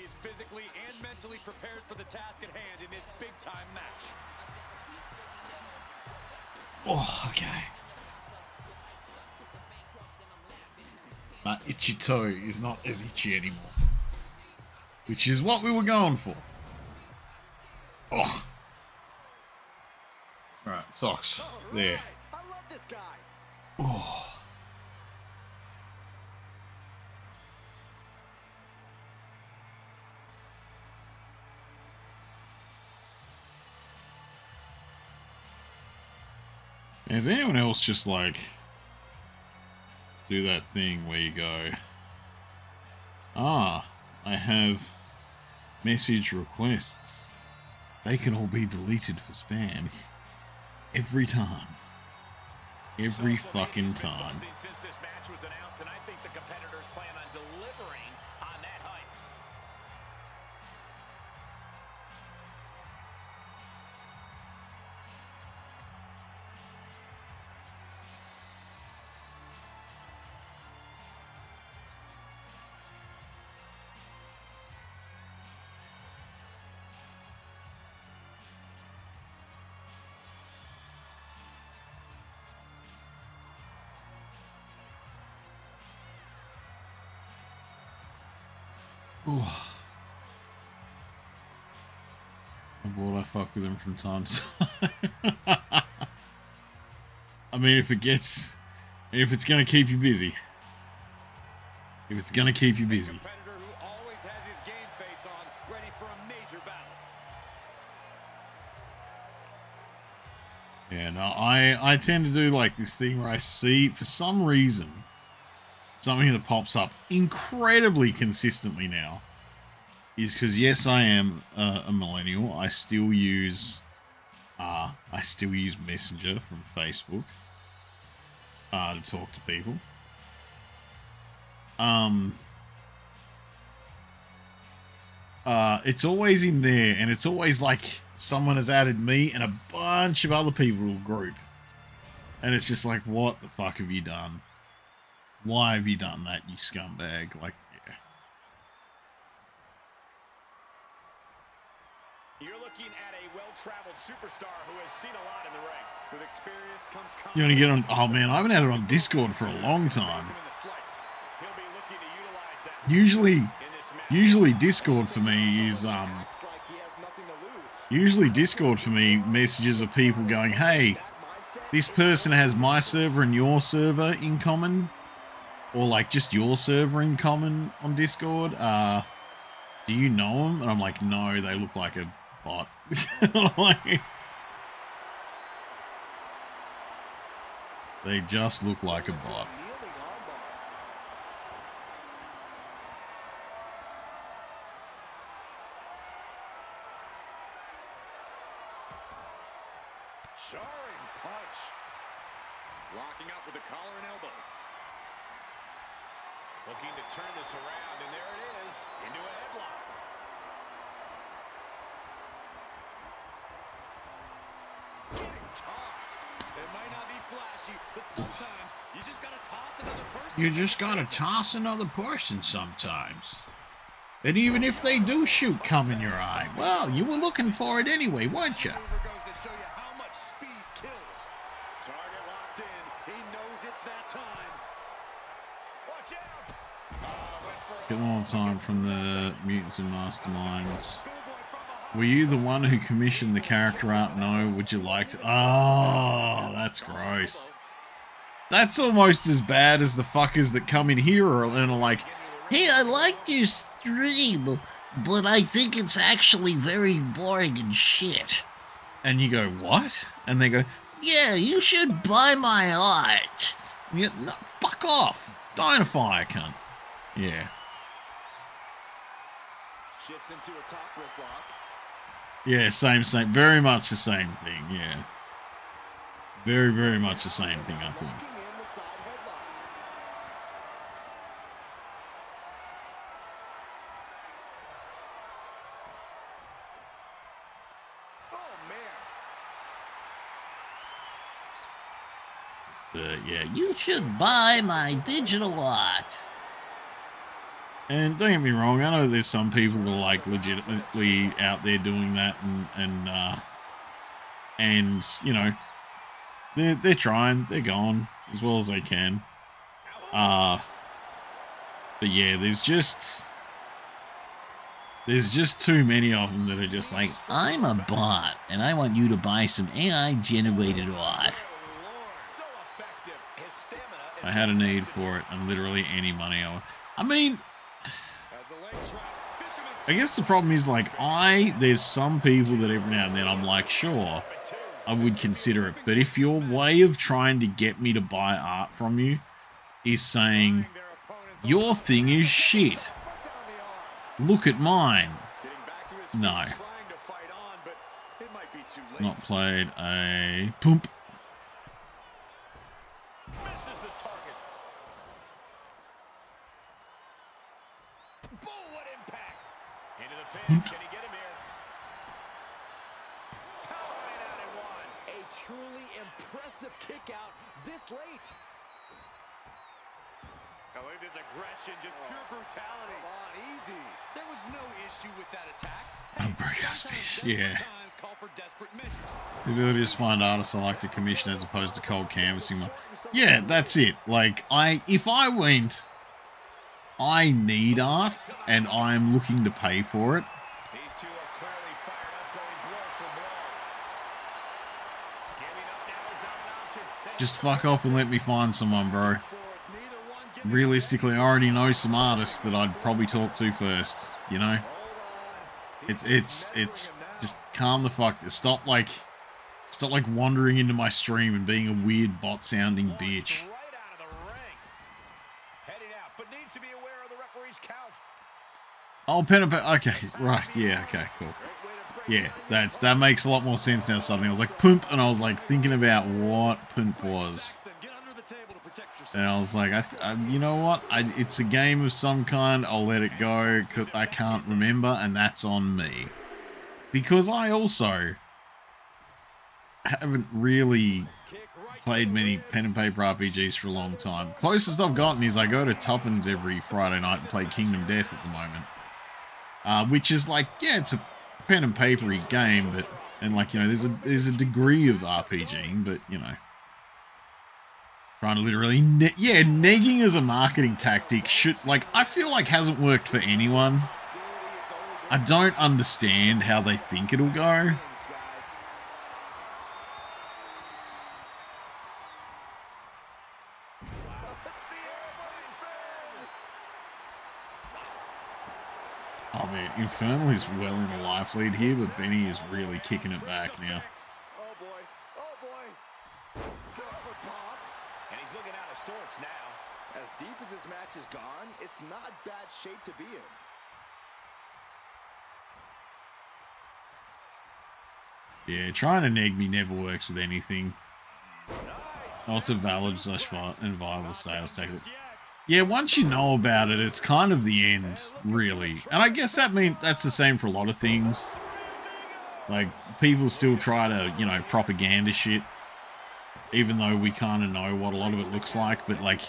is physically and mentally prepared for the task at hand in this big-time match. Oh, okay. My itchy toe is not as itchy anymore. Which is what we were going for. Oh. Alright, socks. There. I love this guy. Oh. Does anyone else just like do that thing where you go, I have message requests. They can all be deleted for spam. Every time. Every fucking time. Since this match was announced, and I think the competitors plan on delivering on that hype. Oh. Boy, I fuck with him from time to time. I mean, if it's gonna keep you busy. If it's gonna keep you busy. Competitor who always has his game face on, ready for a major battle. Yeah, no, I tend to do like this thing where I see, for some reason, something that pops up incredibly consistently now is because, yes, I am a millennial. I still use Messenger from Facebook to talk to people. It's always in there, and it's always like someone has added me and a bunch of other people to a group, and it's just like, what the fuck have you done? Why have you done that, you scumbag? Like, yeah. You're looking at a well-traveled superstar who has seen a lot in the ring. With experience comes You want to get on? Oh man, I haven't had it on Discord for a long time. He'll be looking to utilize that Usually Discord for me is usually Discord for me messages of people going, hey, this person has my server and your server in common, or like just your server in common on Discord. Do you know them? And I'm like, no, they look like a bot. Like, they just look like a bot. Jarring punch. Locking up with a collar and elbow. Looking to turn this around, and there it is, into a headlock. Getting tossed. It might not be flashy, but sometimes you just gotta toss another person. You just gotta toss another person sometimes. And even if they do shoot cum in your eye, well, you were looking for it anyway, weren't you? Mover goes to show you how much speed kills. Target locked in. He knows it's that time. Watch out! Get more time from the Mutants and Masterminds. Were you the one who commissioned the character art? No. Would you like to? Oh, that's gross. That's almost as bad as the fuckers that come in here and are like, hey, I like your stream, but I think it's actually very boring and shit. And you go, what? And they go, yeah, you should buy my art. And you, no, fuck off. Dynafire, cunt. Yeah. Shifts into a top wrist lock. Yeah, same. Very much the same thing, yeah. Very, very much the same thing, I think. Locking in the side headlock. Oh man. Yeah, you should buy my digital art. And don't get me wrong, I know there's some people that are like legitimately out there doing that, and you know they're trying, they're going as well as they can. But yeah, there's just too many of them that are just like, I'm a bot and I want you to buy some AI generated art. I had a need for it and literally any money I mean, I guess the problem is like there's some people that every now and then I'm like, sure, I would consider it. But if your way of trying to get me to buy art from you is saying, your thing is shit, look at mine. No. Not played a pump. Misses the target. Boom, what impact. Into the pin. Can he get him here? Powering out and one. A truly impressive kick out this late. I believe this aggression, just pure brutality. Come on, easy. There was no issue with that attack. Yeah. The ability to find artists I like to commission as opposed to cold canvassing. Yeah, that's it. Like, if I went, I need art and I'm looking to pay for it. These two are clearly fired up, going blow for blow. Giving up now is not an option. Just fuck off and let me find someone, bro. Realistically, I already know some artists that I'd probably talk to first, you know? It's just calm the fuck. Stop like wandering into my stream and being a weird bot sounding bitch. Right out of the ring. Heading out, but needs to be aware of the referee's count. Oh, pen and paper. Okay, right. Yeah, okay, cool. Yeah, that makes a lot more sense now. Suddenly, I was like, pump, and I was like thinking about what pump was. And I was like, you know what? It's a game of some kind. I'll let it go because I can't remember, and that's on me. Because I also haven't really played many pen and paper RPGs for a long time. Closest I've gotten is I go to Tuppence every Friday night and play Kingdom Death at the moment, which is like, yeah, it's a pen and papery game, but and like, you know, there's a degree of RPGing, but you know. Trying to literally, negging as a marketing tactic I feel like hasn't worked for anyone. I don't understand how they think it'll go. Oh man, Infernal is well in the life lead here, but Benny is really kicking it back now. Oh boy. Oh boy. And he's looking out of sorts now. As deep as this match has gone, it's not bad shape to be in. Yeah, trying to neg me never works with anything. Oh, it's a valid and viable sales tactic. Yeah, once you know about it, it's kind of the end, really. And I guess that's the same for a lot of things. Like, people still try to, you know, propaganda shit. Even though we kind of know what a lot of it looks like. But, like,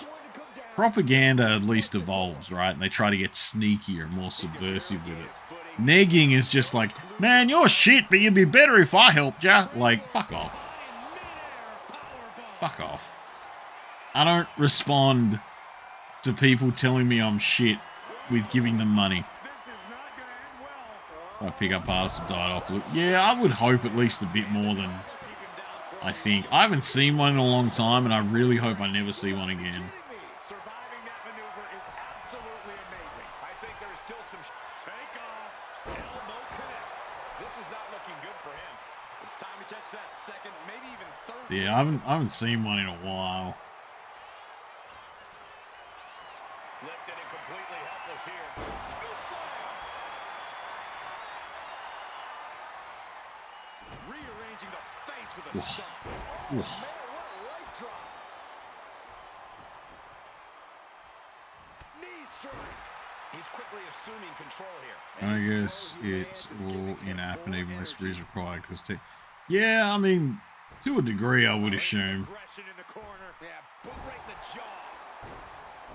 propaganda at least evolves, right? And they try to get sneakier, more subversive with it. Negging is just like, man, you're shit, but you'd be better if I helped ya. Like, fuck off. Fuck off. I don't respond to people telling me I'm shit with giving them money. I pick up artists who died off. Yeah, I would hope at least a bit more than I think. I haven't seen one in a long time, and I really hope I never see one again. Surviving that maneuver is absolutely amazing. I think there's still some take off. Elbow connects. This is not looking good for him. It's time to catch that second, maybe even third. Yeah, I haven't seen one in a while. Lifted and completely helpless here. Scoop slam. Rearranging the face with a stomp. Man, what a leg drop. Knee strike. He's quickly assuming control here. I guess it's all in-app and even less is required because yeah, I mean, to a degree, I would assume. Aggression in the corner. Yeah, boot right in the jaw.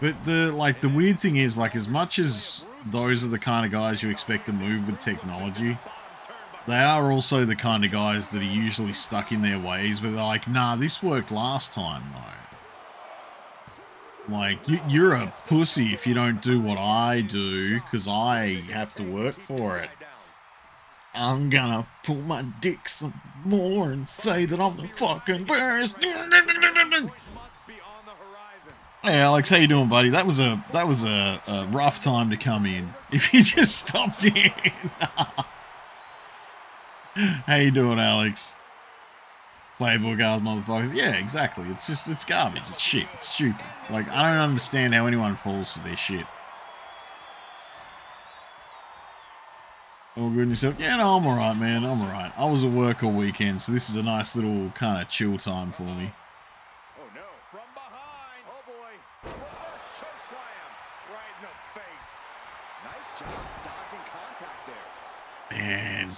But the weird thing is, like, as much as those are the kind of guys you expect to move with technology, they are also the kind of guys that are usually stuck in their ways where they're like, nah, this worked last time, though. Like, you're a pussy if you don't do what I do, because I have to work for it. I'm gonna pull my dick some more and say that I'm the fucking best. Hey Alex, how you doing, buddy? That was a rough time to come in. If you just stopped in. How you doing, Alex? Playboy guys, motherfuckers. Yeah, exactly. It's garbage. It's shit. It's stupid. Like, I don't understand how anyone falls for this shit. All good in yourself? Yeah, no, I'm alright, man. I'm alright. I was at work all weekend, so this is a nice little kind of chill time for me. Oh no, from behind. Oh boy. Reverse choke slam. Right in the face. Nice job dodging contact there. Man,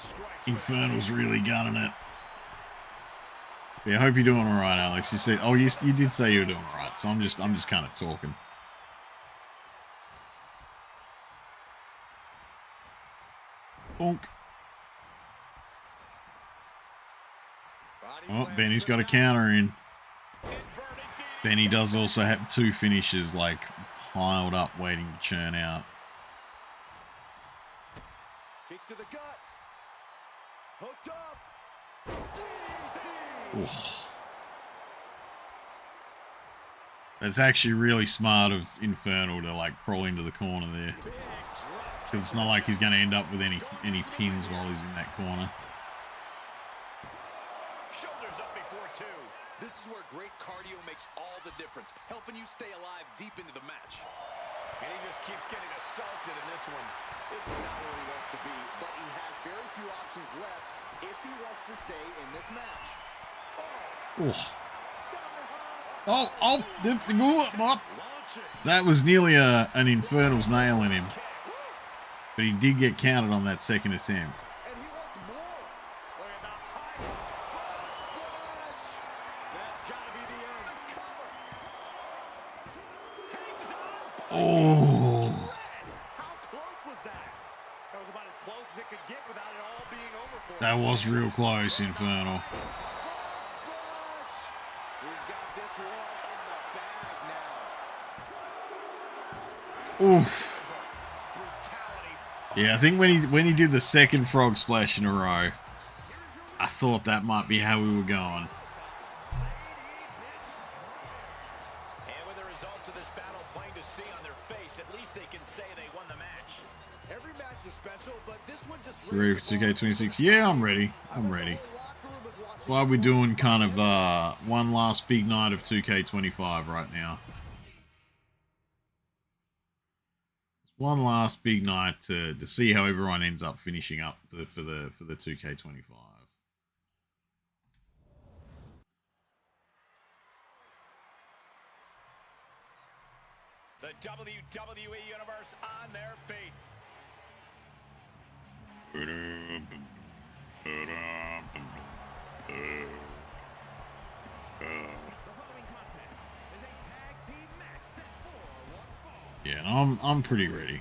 Infernal's really gunning it. Yeah, I hope you're doing alright, Alex. You said, oh, you did say you were doing alright, so I'm just kind of talking. Bonk. Oh, Benny's got a counter in. Benny does also have 2 finishes, like, piled up waiting to churn out. Kick to the gut. Hooked up. Oh. That's actually really smart of Infernal to, like, crawl into the corner there. Because it's not like he's going to end up with any pins while he's in that corner. Shoulders up before 2. This is where great cardio makes all the difference, helping you stay alive deep into the match. And he just keeps getting assaulted in this one. This is not where he wants to be, but he has very few options left if he wants to stay in this match. That was nearly an Infernal's nail in him. But he did get counted on that second attempt. And he wants more. Look at the high front splash. That's got to be the end. Cover. Hangs on. Oh. How close was that? That was about as close as it could get without it all being over for him. That was real close, Infernal. Splash. He's got this one in the bag now. Oof. Yeah, I think when he did the second frog splash in a row, I thought that might be how we were going. And with the results of this battle plain to see on their face, at least they can say they won the match. Every match is special, but this one just Ready for 2K26? Yeah, I'm ready. I'm ready. That's why we're doing kind of one last big night of 2K25 right now. One last big night to see how everyone ends up finishing up for the 2K25. The WWE Universe on their feet. Yeah, and I'm pretty ready.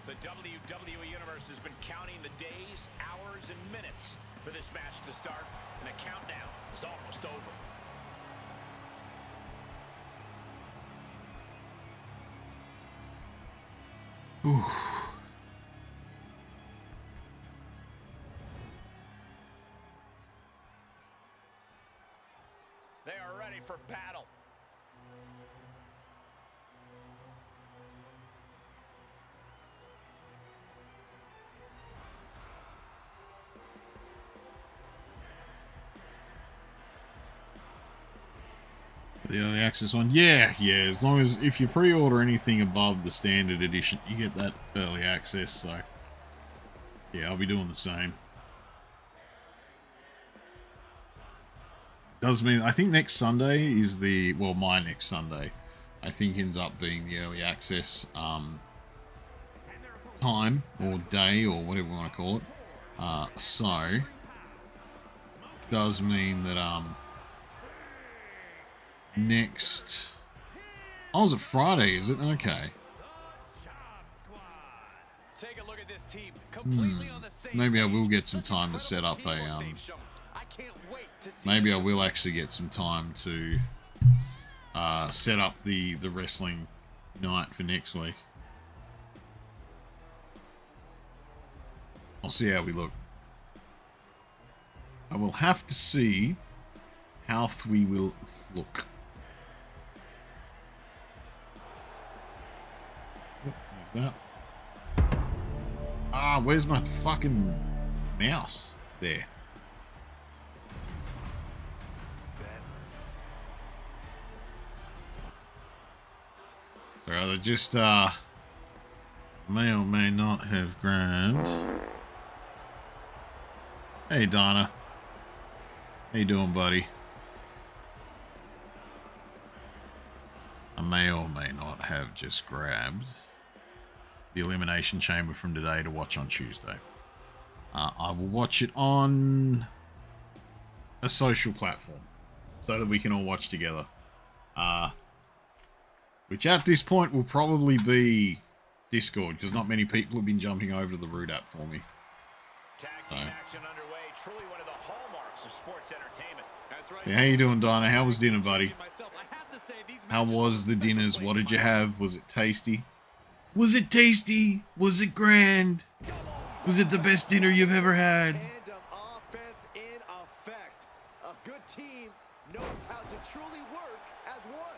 The WWE Universe has been counting the days, hours, and minutes for this match to start, and the countdown is almost over. Ooh. They are ready for battle. The early access one, yeah. As long as if you pre-order anything above the standard edition, you get that early access. So, yeah, I'll be doing the same. does mean I think next Sunday is my next Sunday. I think ends up being the early access time or day or whatever you want to call it. So does mean that next. Oh, is it Friday? Is it okay? Take a look at this team, completely on the same Maybe I will page. get some Such time to set up incredible a teamwork they've shown. I can't wait to see Maybe I them. will actually get some time to set up the wrestling night for next week. I'll see how we look. I will have to see how we will look. There's that. Ah, where's my fucking mouse? There. So they just may or may not have grabbed. Hey Donna. How you doing, buddy? I may or may not have just grabbed the Elimination Chamber from today to watch on Tuesday. I will watch it on a social platform so that we can all watch together. Which at this point will probably be Discord, because not many people have been jumping over to the Root app for me. Tag team action underway. Truly one of the hallmarks of sports entertainment. That's right. Yeah, how you doing, Donna? How was dinner, buddy? Myself, I have to say, these How matches was are the a special dinners? place What in did you my have? Was it tasty? Was it tasty? Was it grand? Was it the best dinner you've ever had? Tandem offense in effect. A good team knows how to truly work as one.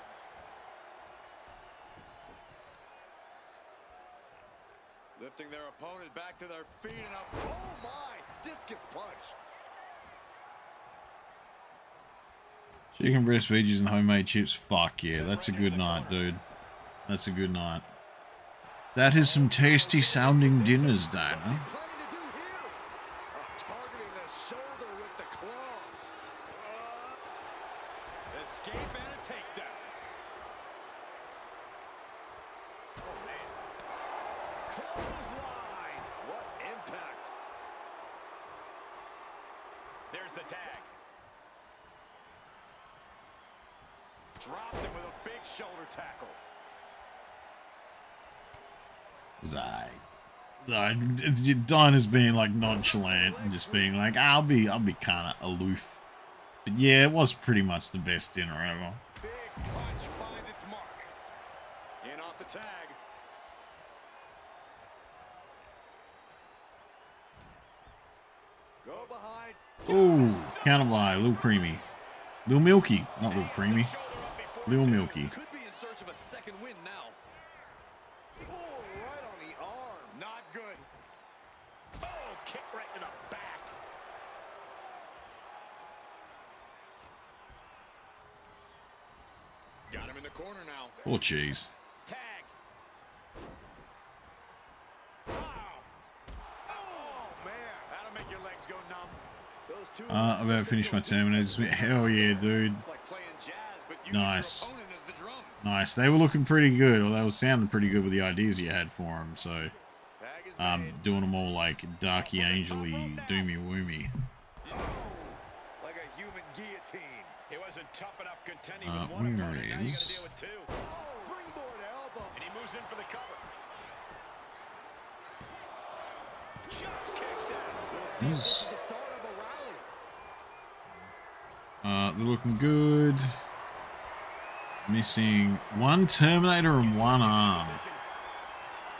Lifting their opponent back to their feet and up. Oh my, discus punch. Chicken breast, veggies, and homemade chips. Fuck yeah, that's a good night, dude. That's a good night. That is some tasty sounding dinners, Dana. Planning to do here. Targeting the shoulder with the claw. escape and a takedown. Oh man. Clothesline. What impact. There's the tag. Dropped him with a big shoulder tackle. Dinah's being like nonchalant and just being like, I'll be kind of aloof. But yeah, it was pretty much the best dinner ever. Big punch finds its mark. In off the tag. Go behind. Ooh, counter by Lil Creamy. Lil Milky, not Lil Creamy. Lil Milky. Could be in search of a second win now. Oh, right on the arm. Not good. Oh, kick right to the back. Got him in the corner now. Oh, jeez. Tag. Wow. Oh man. That'll make your legs go numb. Those two. I've about finished my Terminators. Hell yeah, dude. It's like playing jazz, but using Nice. your opponent as the drum. Nice. They were looking pretty good, or they were sounding pretty good with the ideas you had for them. So, Tag is made. doing them all like darky, angely, doomy woomy. Like a human guillotine. It wasn't tough enough contending Uh, with one where opponent. Now you got to is- deal with two. Springboard elbow. And he moves in for the cover. Just kicks out. This is the start of a rally. They're looking good. Missing one Terminator and one arm.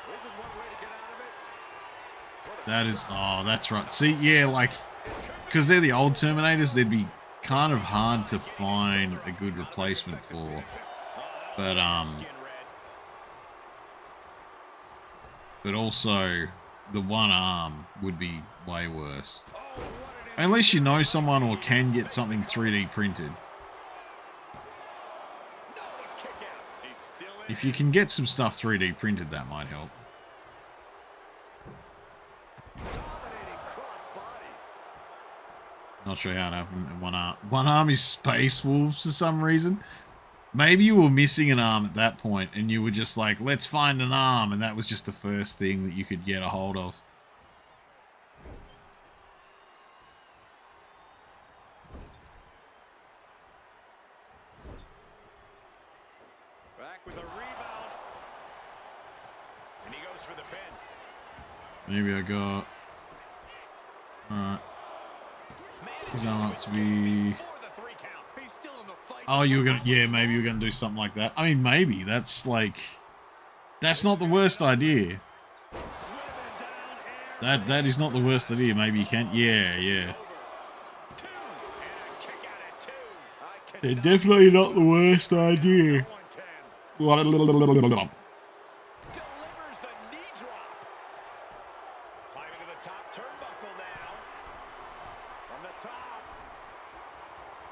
This is one way to get out of it. That is, oh, that's right. See, yeah, like, because they're the old Terminators, they'd be kind of hard to find a good replacement for. But also the one arm would be way worse. Unless you know someone or can get something 3D printed. If you can get some stuff 3D printed, that might help. Dominating cross body. Not sure how it happened. And one arm is Space Wolves for some reason. Maybe you were missing an arm at that point, and you were just like, let's find an arm, and that was just the first thing that you could get a hold of. Back with a rebound. And he goes for the pin. Maybe I got... Alright. His arm up to be... Oh, you were gonna... Yeah, maybe you were gonna do something like that. I mean, maybe. That's like... That's not the worst idea. That is not the worst idea. Maybe you can... Yeah, yeah. They're definitely not the worst idea. Delivers the knee drop. Climbing to the top turnbuckle now. From the top.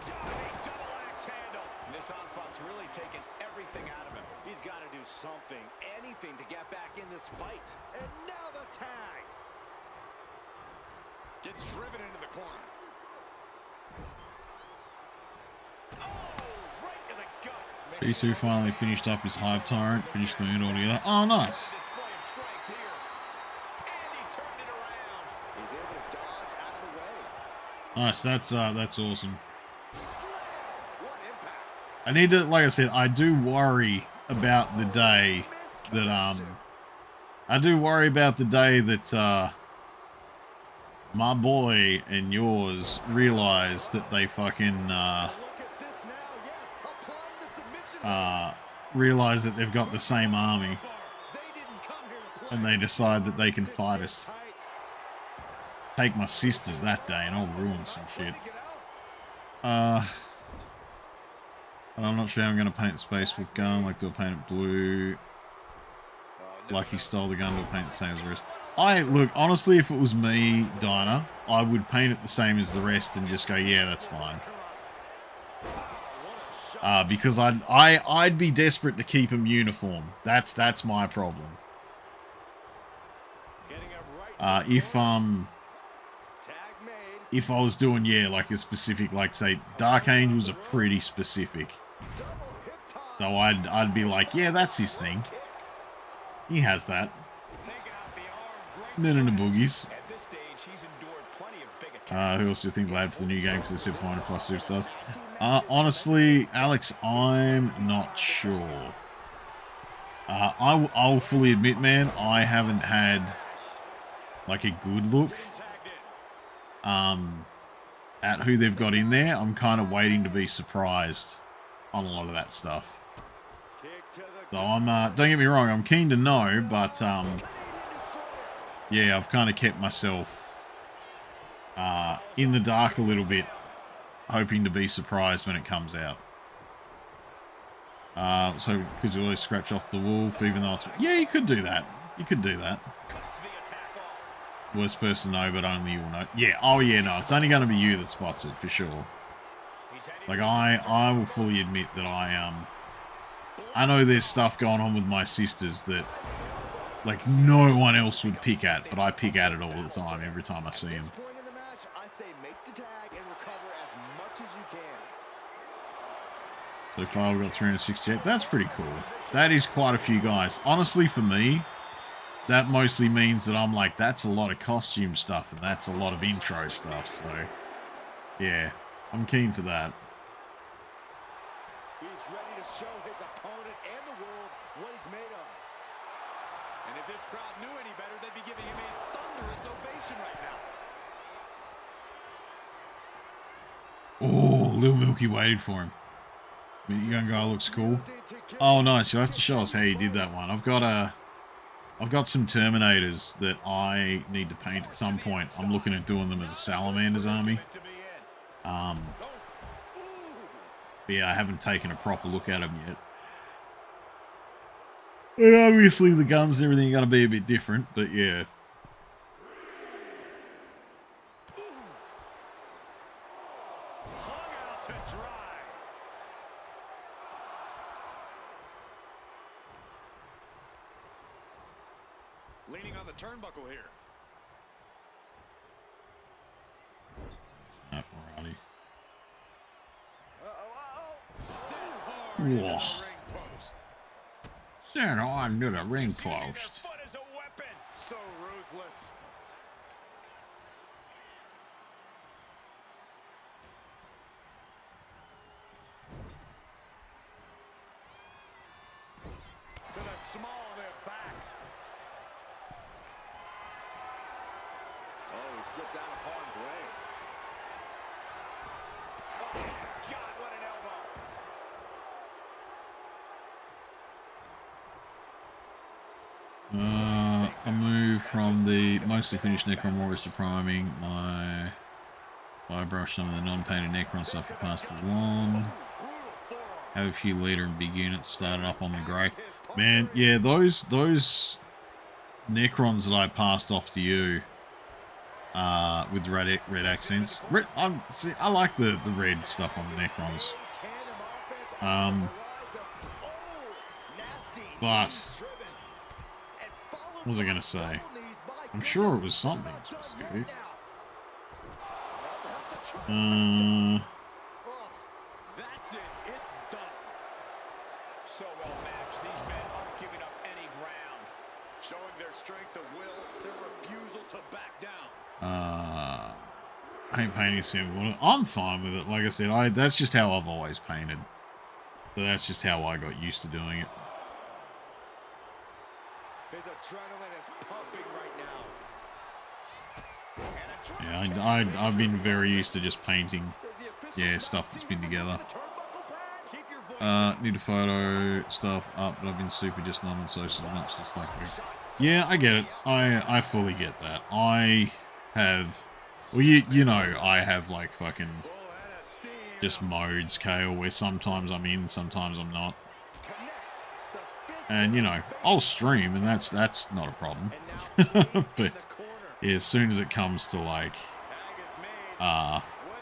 Diving double axe handle. And this onslaught's really taken everything out of him. He's got to do something, anything to get back in this fight. And now the tag. Gets driven into the corner. Oh, right to the gut. Isu finally finished up his Hive Tyrant, finished the moon altogether. Oh, nice. Display of strength here. And he turned it around. He's able to dodge out of the way. Nice, that's awesome. Slam. What impact. I need to, like I said, I do worry about the day that, my boy and yours realize that they fucking, Look at this now. Yes, applying the submission. realize that they've got the same army, They didn't come here to play. and they decide that they can fight us. Tight. Take my sisters that day, and I'll ruin some shit. Get out. And I'm not sure how I'm going to paint Space Wolf gun. Like, do I paint it blue? Like he stole the gun, do I paint it the same as the rest? Look, honestly, if it was me, Dinah, I would paint it the same as the rest and just go, yeah, that's fine. Because I'd be desperate to keep him uniform. That's my problem. If I was doing, yeah, like a specific, like say Dark Angels are pretty specific, so I'd be like, yeah, that's his thing. He has that. Men in the boogies. Who else do you think will add for the new game because it's Super Final plus Superstars? Honestly, Alex, I'm not sure. I'll fully admit, man, I haven't had like a good look at who they've got in there. I'm kind of waiting to be surprised on a lot of that stuff. So I'm don't get me wrong, I'm keen to know, but yeah, I've kind of kept myself in the dark a little bit, hoping to be surprised when it comes out. So could you always scratch off the wolf, even though it's... Yeah, you could do that. You could do that. Worst person to know, but only you will know. Yeah, oh yeah, no, it's only going to be you that spots it, for sure. Like, I will fully admit that I know there's stuff going on with my sisters that, like, no one else would pick at, but I pick at it all the time, every time I see them. Point in the match, I say make the tag and recover as much as you can. So far we've got 368. That's pretty cool. That is quite a few guys. Honestly, for me, that mostly means that I'm like, that's a lot of costume stuff, and that's a lot of intro stuff, so yeah, I'm keen for that. He's ready to show his opponent and the world what he's made of. And if this crowd knew any better, they'd be giving him a thunderous ovation right now. Oh, Lil Milky waited for him. The young guy looks cool. Oh, nice. You'll have to show us how you did that one. I've got some Terminators that I need to paint at some point. I'm looking at doing them as a Salamander's army. But yeah, I haven't taken a proper look at them yet. And obviously, the guns and everything are going to be a bit different, but yeah. Leaning on the turnbuckle here. Snap, Whoa. Center under the ring post. Foot as a weapon. So ruthless. To the small of their back. Oh, he slips out of harm's way. Oh, God, what an elbow. A move from the mostly finished Necron Warriors to priming. My brush some of the non-painted Necron stuff to pass along. Have a few leader and big units started up on the grey. Man, yeah, those Necrons that I passed off to you with the red accents. I like the red stuff on the Necrons. But what was I gonna say? I'm sure it was something specific. That's it. It's done. So well matched. These men aren't giving up any ground. Showing their strength of will, their refusal to back down. I ain't painting simple. I'm fine with it. Like I said, that's just how I've always painted. So that's just how I got used to doing it. His adrenaline is pumping right now. Yeah, I've been very used to just painting, yeah, stuff that's been together. Need a photo stuff up, but I've been super just numb and social much just like me. Yeah, I get it. I fully get that. I have, well, you know, I have like fucking just modes, Kale, where sometimes I'm in, sometimes I'm not. And you know, I'll stream, and that's not a problem. But yeah, as soon as it comes to like,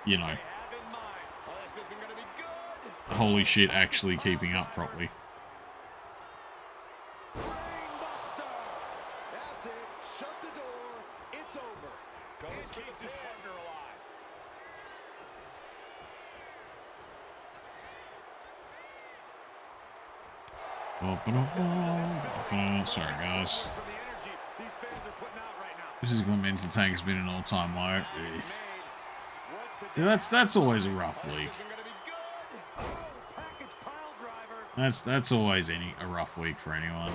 you know, holy shit, actually keeping up properly. That's it. Shut the door. It's over. It keeps his partner alive. Sorry, guys. This is going to tank has been an all-time low. Yeah, that's always a rough week. That's always a rough week for anyone.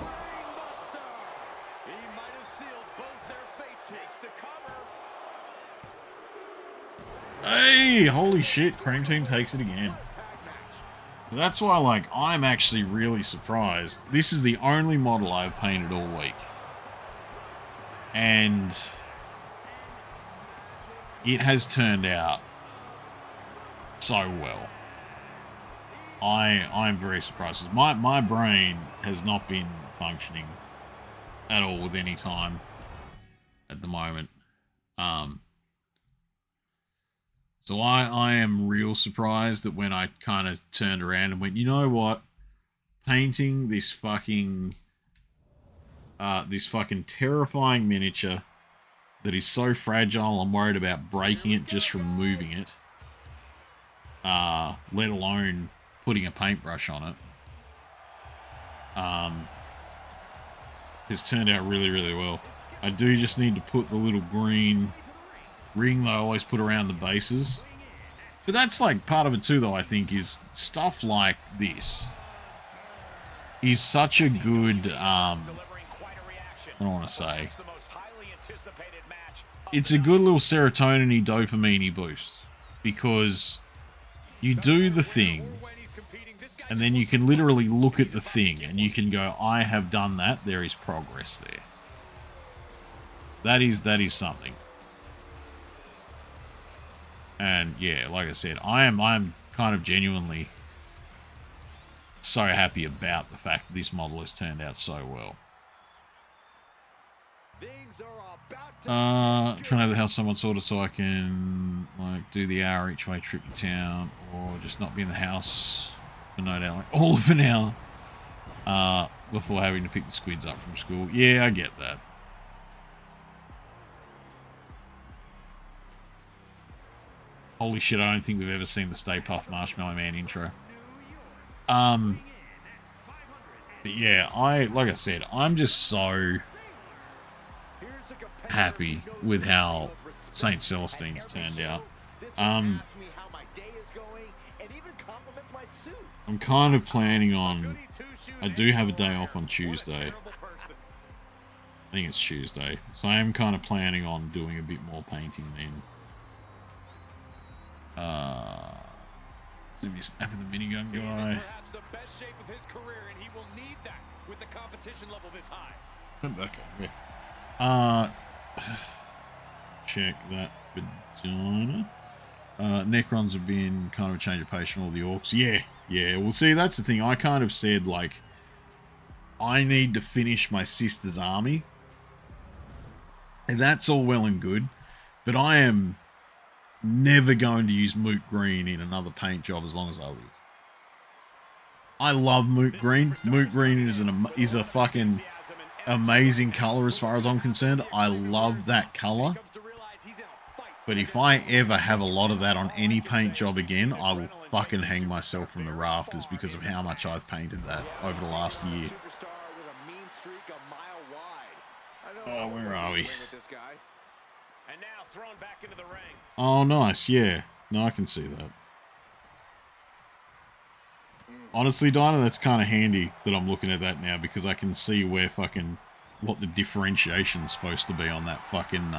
He might have sealed both their fates. Takes the cover. Hey, holy shit, Cream Team takes it again. That's why, like, I'm actually really surprised. This is the only model I've painted all week. And it has turned out so well. I'm very surprised. My brain has not been functioning at all with any time at the moment. So I am real surprised that when I kind of turned around and went, you know what? Painting this fucking terrifying miniature that is so fragile, I'm worried about breaking it just from moving it. Let alone putting a paintbrush on it. It's turned out really, really well. I do just need to put the little green ring that I always put around the bases. But that's like part of it too, though, I think, is stuff like this is such a good, I don't want to say, it's a good little serotonin-y, dopamine-y boost, because you do the thing, and then you can literally look at the thing, and you can go, I have done that, there is progress there. That is something. And yeah, like I said, I'm kind of genuinely so happy about the fact that this model has turned out so well. Trying to have the house somewhat sorted so I can like do the hour each way trip to town, or just not be in the house for no doubt like all of an hour before having to pick the squids up from school. Yeah, I get that. Holy shit, I don't think we've ever seen the Stay Puft Marshmallow Man intro. But yeah, like I said, I'm just so happy with how St. Celestine's turned out. I'm kind of planning on, I do have a day off on Tuesday. I think it's Tuesday. So I am kind of planning on doing a bit more painting then. So just snapping the minigun guy. The best shape of his career, and he will need that with the competition level this high. Okay, yeah. Check that vagina. Necrons have been kind of a change of pace from all the orcs. Yeah. Well, see, that's the thing. I kind of said, like, I need to finish my sister's army. And that's all well and good. But I am never going to use Moot Green in another paint job as long as I live. I love Moot Green. Moot Green is a fucking amazing color as far as I'm concerned. I love that color. But if I ever have a lot of that on any paint job again, I will fucking hang myself from the rafters because of how much I've painted that over the last year. Oh, where are we? And now thrown back into the ring. Oh, nice. Yeah. No, I can see that. Honestly, Dinah, that's kind of handy that I'm looking at that now because I can see where fucking what the differentiation's supposed to be on that fucking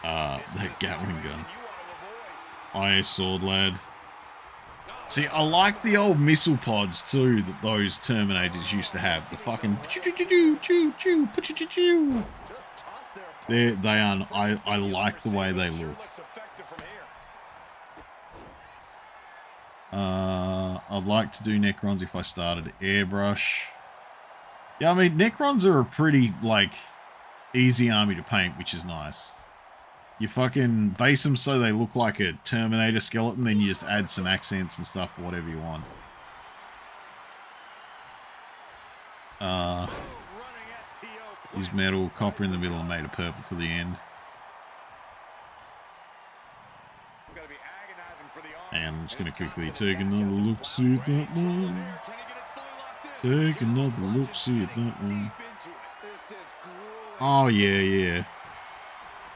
that Gatling gun. IS sword lad. See, I like the old missile pods too that those Terminators used to have. The fucking they are. I like the way they look. I'd like to do Necrons if I started airbrush. Yeah, I mean Necrons are a pretty like easy army to paint, which is nice. You fucking base them so they look like a Terminator skeleton, then you just add some accents and stuff, whatever you want. Use metal, copper in the middle, and made a purple for the end. And I'm just going to quickly take another look, see at that one. Take another look, see at that one. Oh, yeah.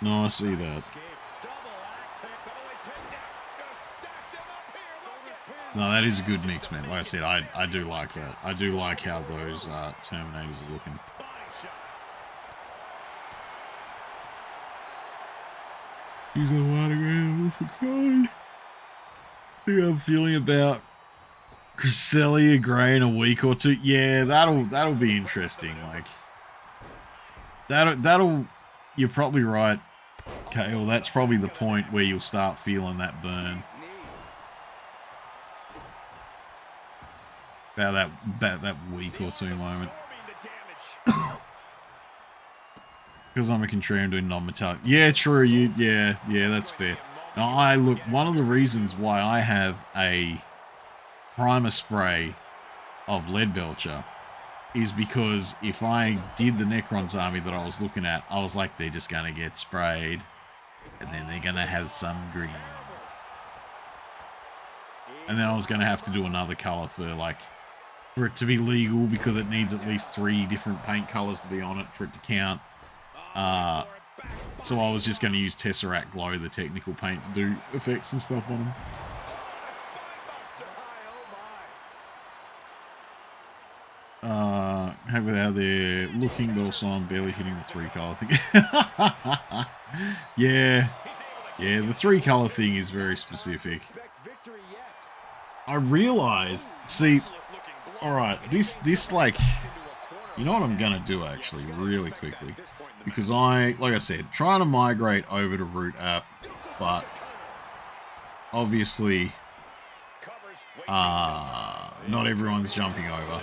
No, I see that. No, that is a good mix, man. Like I said, I do like that. I do like how those Terminators are looking. He's a autograph. What's the code? I think I'm feeling about Cresselia Grey in a week or two. Yeah, that'll be interesting. Like that'll. You're probably right. Okay, well that's probably the point where you'll start feeling that burn. About that week or two moment. Because I'm a contrarian doing non-metallic. Yeah, true. Yeah, that's fair. Now, look, one of the reasons why I have a primer spray of Leadbelcher is because if I did the Necrons army that I was looking at, I was like, they're just going to get sprayed. And then they're going to have some green. And then I was going to have to do another color for it to be legal because it needs at least 3 different paint colors to be on it for it to count. So I was just going to use Tesseract Glow, the technical paint, to do effects and stuff on them. Have it out there looking, but also I'm barely hitting the 3-color thing. Yeah, the 3-color thing is very specific. I realized, see, alright, this like, you know what I'm gonna do actually, really quickly, because like I said, trying to migrate over to Root app, but obviously, not everyone's jumping over.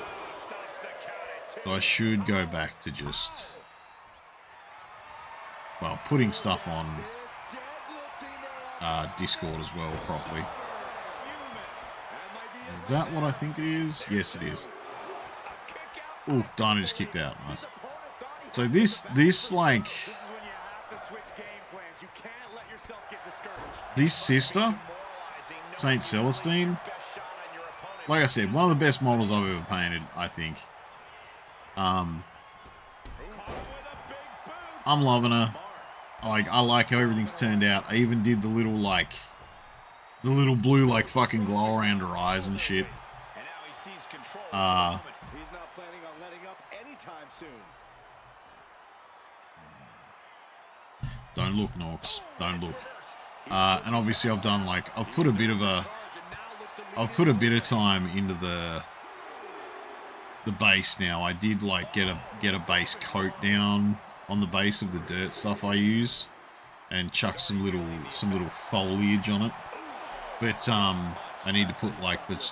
So I should go back to just, well, putting stuff on Discord as well properly. Is that what I think it is? Yes, it is. Oh, Dinah just kicked out. Nice. So this like, this sister, St. Celestine, like I said, one of the best models I've ever painted, I think. I'm loving her. I like how everything's turned out. I even did the little blue fucking glow around her eyes and shit. And now he sees control of the moment. He's not planning on letting up anytime soon. Don't look, Norks. Don't look. And obviously I've done I've put a bit of time into the base now. I did get a base coat down on the base of the dirt stuff I use and chuck some little foliage on it. But I need to put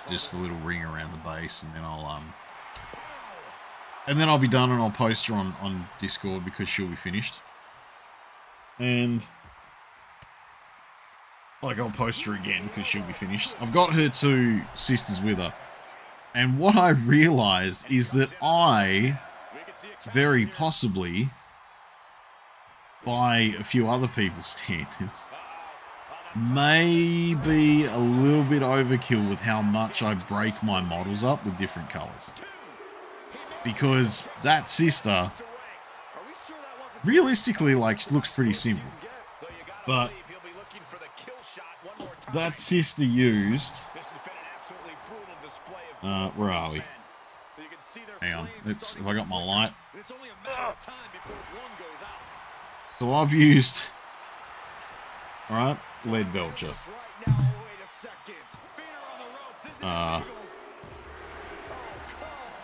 just the little ring around the base, and then I'll be done, and I'll post her on Discord because she'll be finished. And I'll post her again because she'll be finished. I've got her two sisters with her. And what I realized is that I very possibly, by a few other people's standards, may be a little bit overkill with how much I break my models up with different colors. Because that sister, realistically, looks pretty simple. But that sister used... where are we? Hang on. Have I got my light? So I've used... Alright, lead belcher.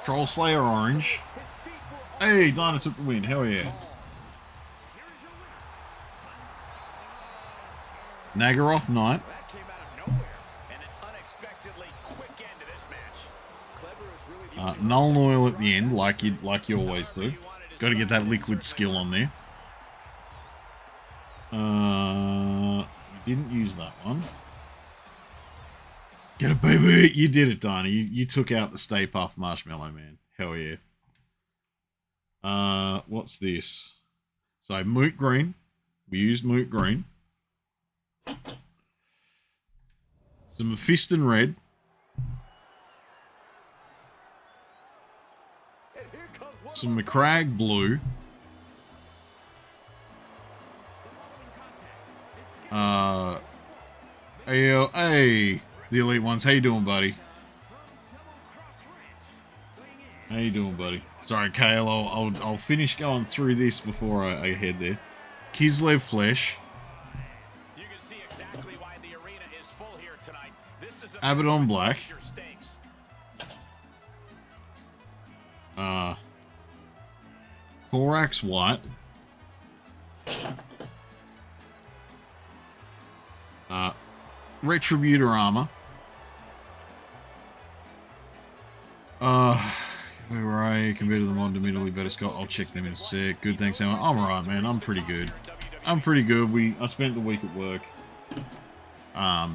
Troll Slayer orange. Hey, Dinah took the win. Hell yeah. Nagaroth Knight. Null oil at the end, like you always do. Got to get that liquid skill on there. You didn't use that one. Get it, baby! You did it, Dinah. You took out the Stay Puft Marshmallow Man. Hell yeah. What's this? So Moot Green. We used Moot Green. Some Mephiston Red. Some McCrag Blue. Hey, the Elite Ones. How you doing, buddy? How you doing, buddy? Sorry, Kale. I'll finish going through this before I head there. Kislev Flesh. You can see exactly why the arena is full here tonight. This is Abaddon Black. Korax White. Retributor Armor. Where are you? Compared to the mod, immediately better Scott. I'll check them in a sec. Good, thanks, Emma. I'm alright, man. I'm pretty good. I spent the week at work. Yeah,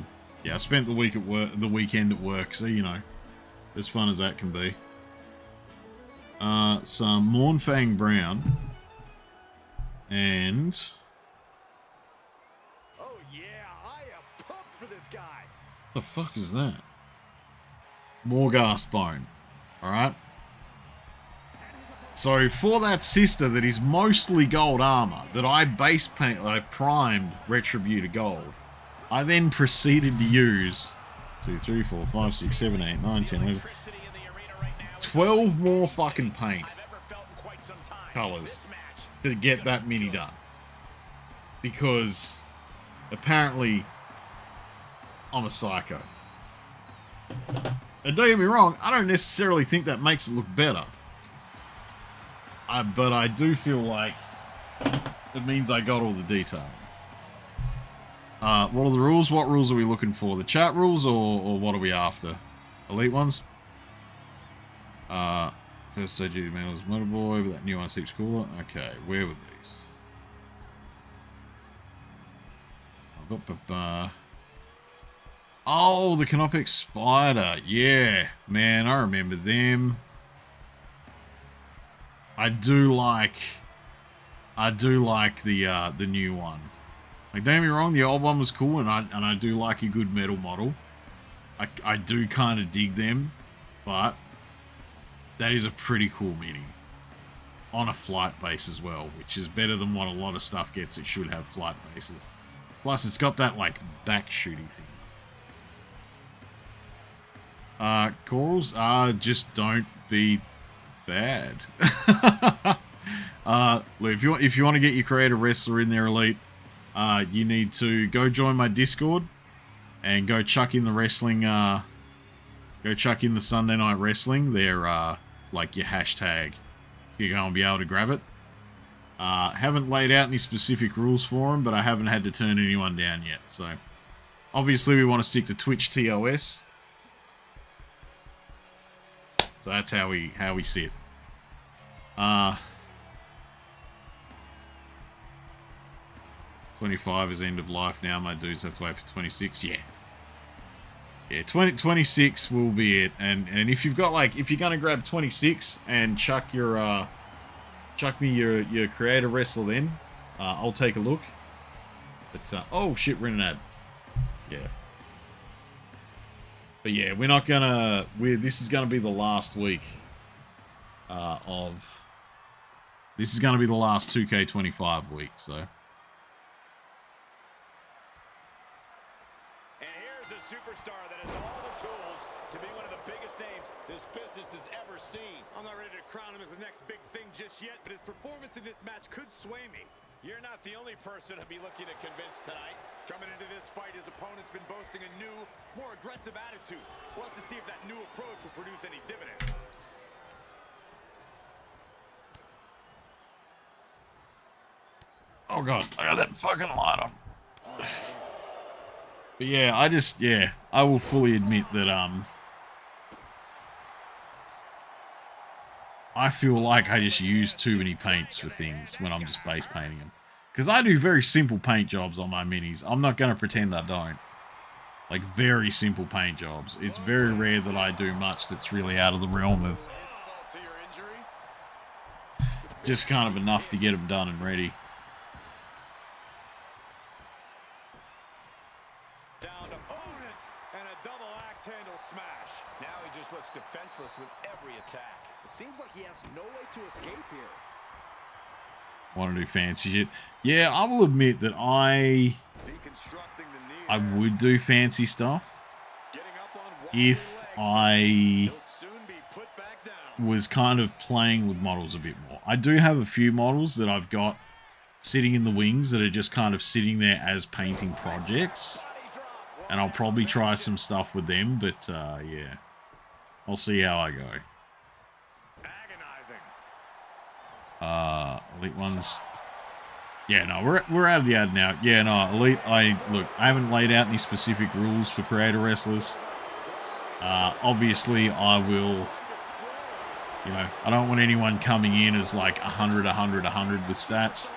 I spent the weekend at work, so you know, as fun as that can be. Some Mornfang Brown. And oh yeah, I am pumped for this guy. What the fuck is that? Morghast Bone. Alright. So for that sister that is mostly gold armor, that I primed Retributor Gold, I then proceeded to use 2, 3, 4, 5, 6, 7, 8, 9, 10, 11, 12 more fucking paint colors to get that mini done. Because apparently I'm a psycho. And don't get me wrong, I don't necessarily think that makes it look better. But I do feel like it means I got all the detail. What are the rules? What rules are we looking for? The chat rules or what are we after? Elite ones? First stage duty man was Motorboy, but that new one seems cooler. Okay, where were these? Oh, the Canopic Spider. Yeah, man, I remember them. I do like the new one. Like, don't get me wrong, the old one was cool, and I do like a good metal model. I do kind of dig them, but that is a pretty cool mini. On a flight base as well, which is better than what a lot of stuff gets. It should have flight bases. Plus, it's got that, like, back shooty thing. Corals, just don't be bad. Look, if you want to get your creative wrestler in there, Elite, you need to go join my Discord and go chuck in the wrestling, go chuck in the Sunday Night Wrestling. They're, like, your hashtag. You're going to be able to grab it. Haven't laid out any specific rules for them, but I haven't had to turn anyone down yet. So, obviously, we want to stick to Twitch TOS. So that's how we sit. 25 is end of life now. My dudes have to wait for 26. Yeah. Yeah, 26 will be it. And if you've got, like, if you're going to grab 26 and chuck your, chuck me your creator wrestler then, I'll take a look. But, oh shit, we're in an ad. Yeah. But yeah, we're not gonna, this is gonna be the last week this is gonna be the last 2K25 week, so. And here's a superstar that has all the tools to be one of the biggest names this business has ever seen. I'm not ready to crown him as the next big thing just yet, but his performance in this match could sway me. You're not the only person to be looking to convince tonight. Coming into this fight, his opponent's been boasting a new, more aggressive attitude. We'll have to see if that new approach will produce any dividends. Oh god, I got that fucking light on. But yeah, I will fully admit that, I feel like I just use too many paints for things when I'm just base painting them. Because I do very simple paint jobs on my minis. I'm not going to pretend I don't. Like, very simple paint jobs. It's very rare that I do much that's really out of the realm of just kind of enough to get them done and ready. Down to opponent and a double axe handle smash. Now he just looks defenseless with every attack. It seems like he has no way to escape here. Want to do fancy shit? Yeah, I will admit that I would do fancy stuff if I was kind of playing with models a bit more. I do have a few models that I've got sitting in the wings that are just kind of sitting there as painting projects, and I'll probably try some stuff with them, but yeah, I'll see how I go. Elite ones. Yeah, no, we're out of the ad now. Yeah, no, Elite, I haven't laid out any specific rules for creator wrestlers. Obviously, I will, you know, I don't want anyone coming in as like 100, 100, 100 with stats.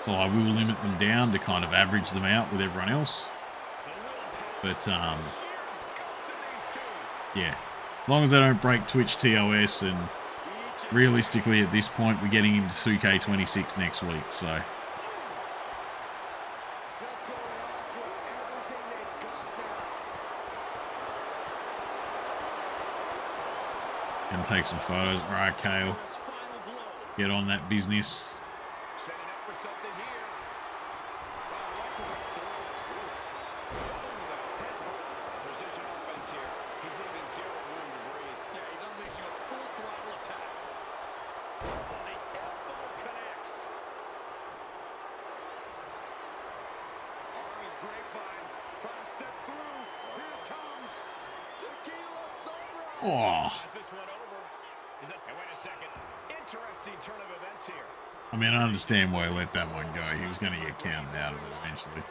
So I will limit them down to kind of average them out with everyone else. But, yeah, as long as I don't break Twitch TOS, and realistically at this point we're getting into 2K26 next week, so. Gonna take some photos. Alright, Kale. Get on that business. Setting up for something here. Precision offense here. He's leaving zero room to breathe. Yeah, he's unleashing a full throttle attack. The elbow connects. Arm is grapevine. Trying to step through. Here it comes. Tequila sunrise. Oh. Is this one over? Is it? And wait a second. Interesting turn of events here. I mean, I understand why he let that one go. He was going to get counted out of it eventually.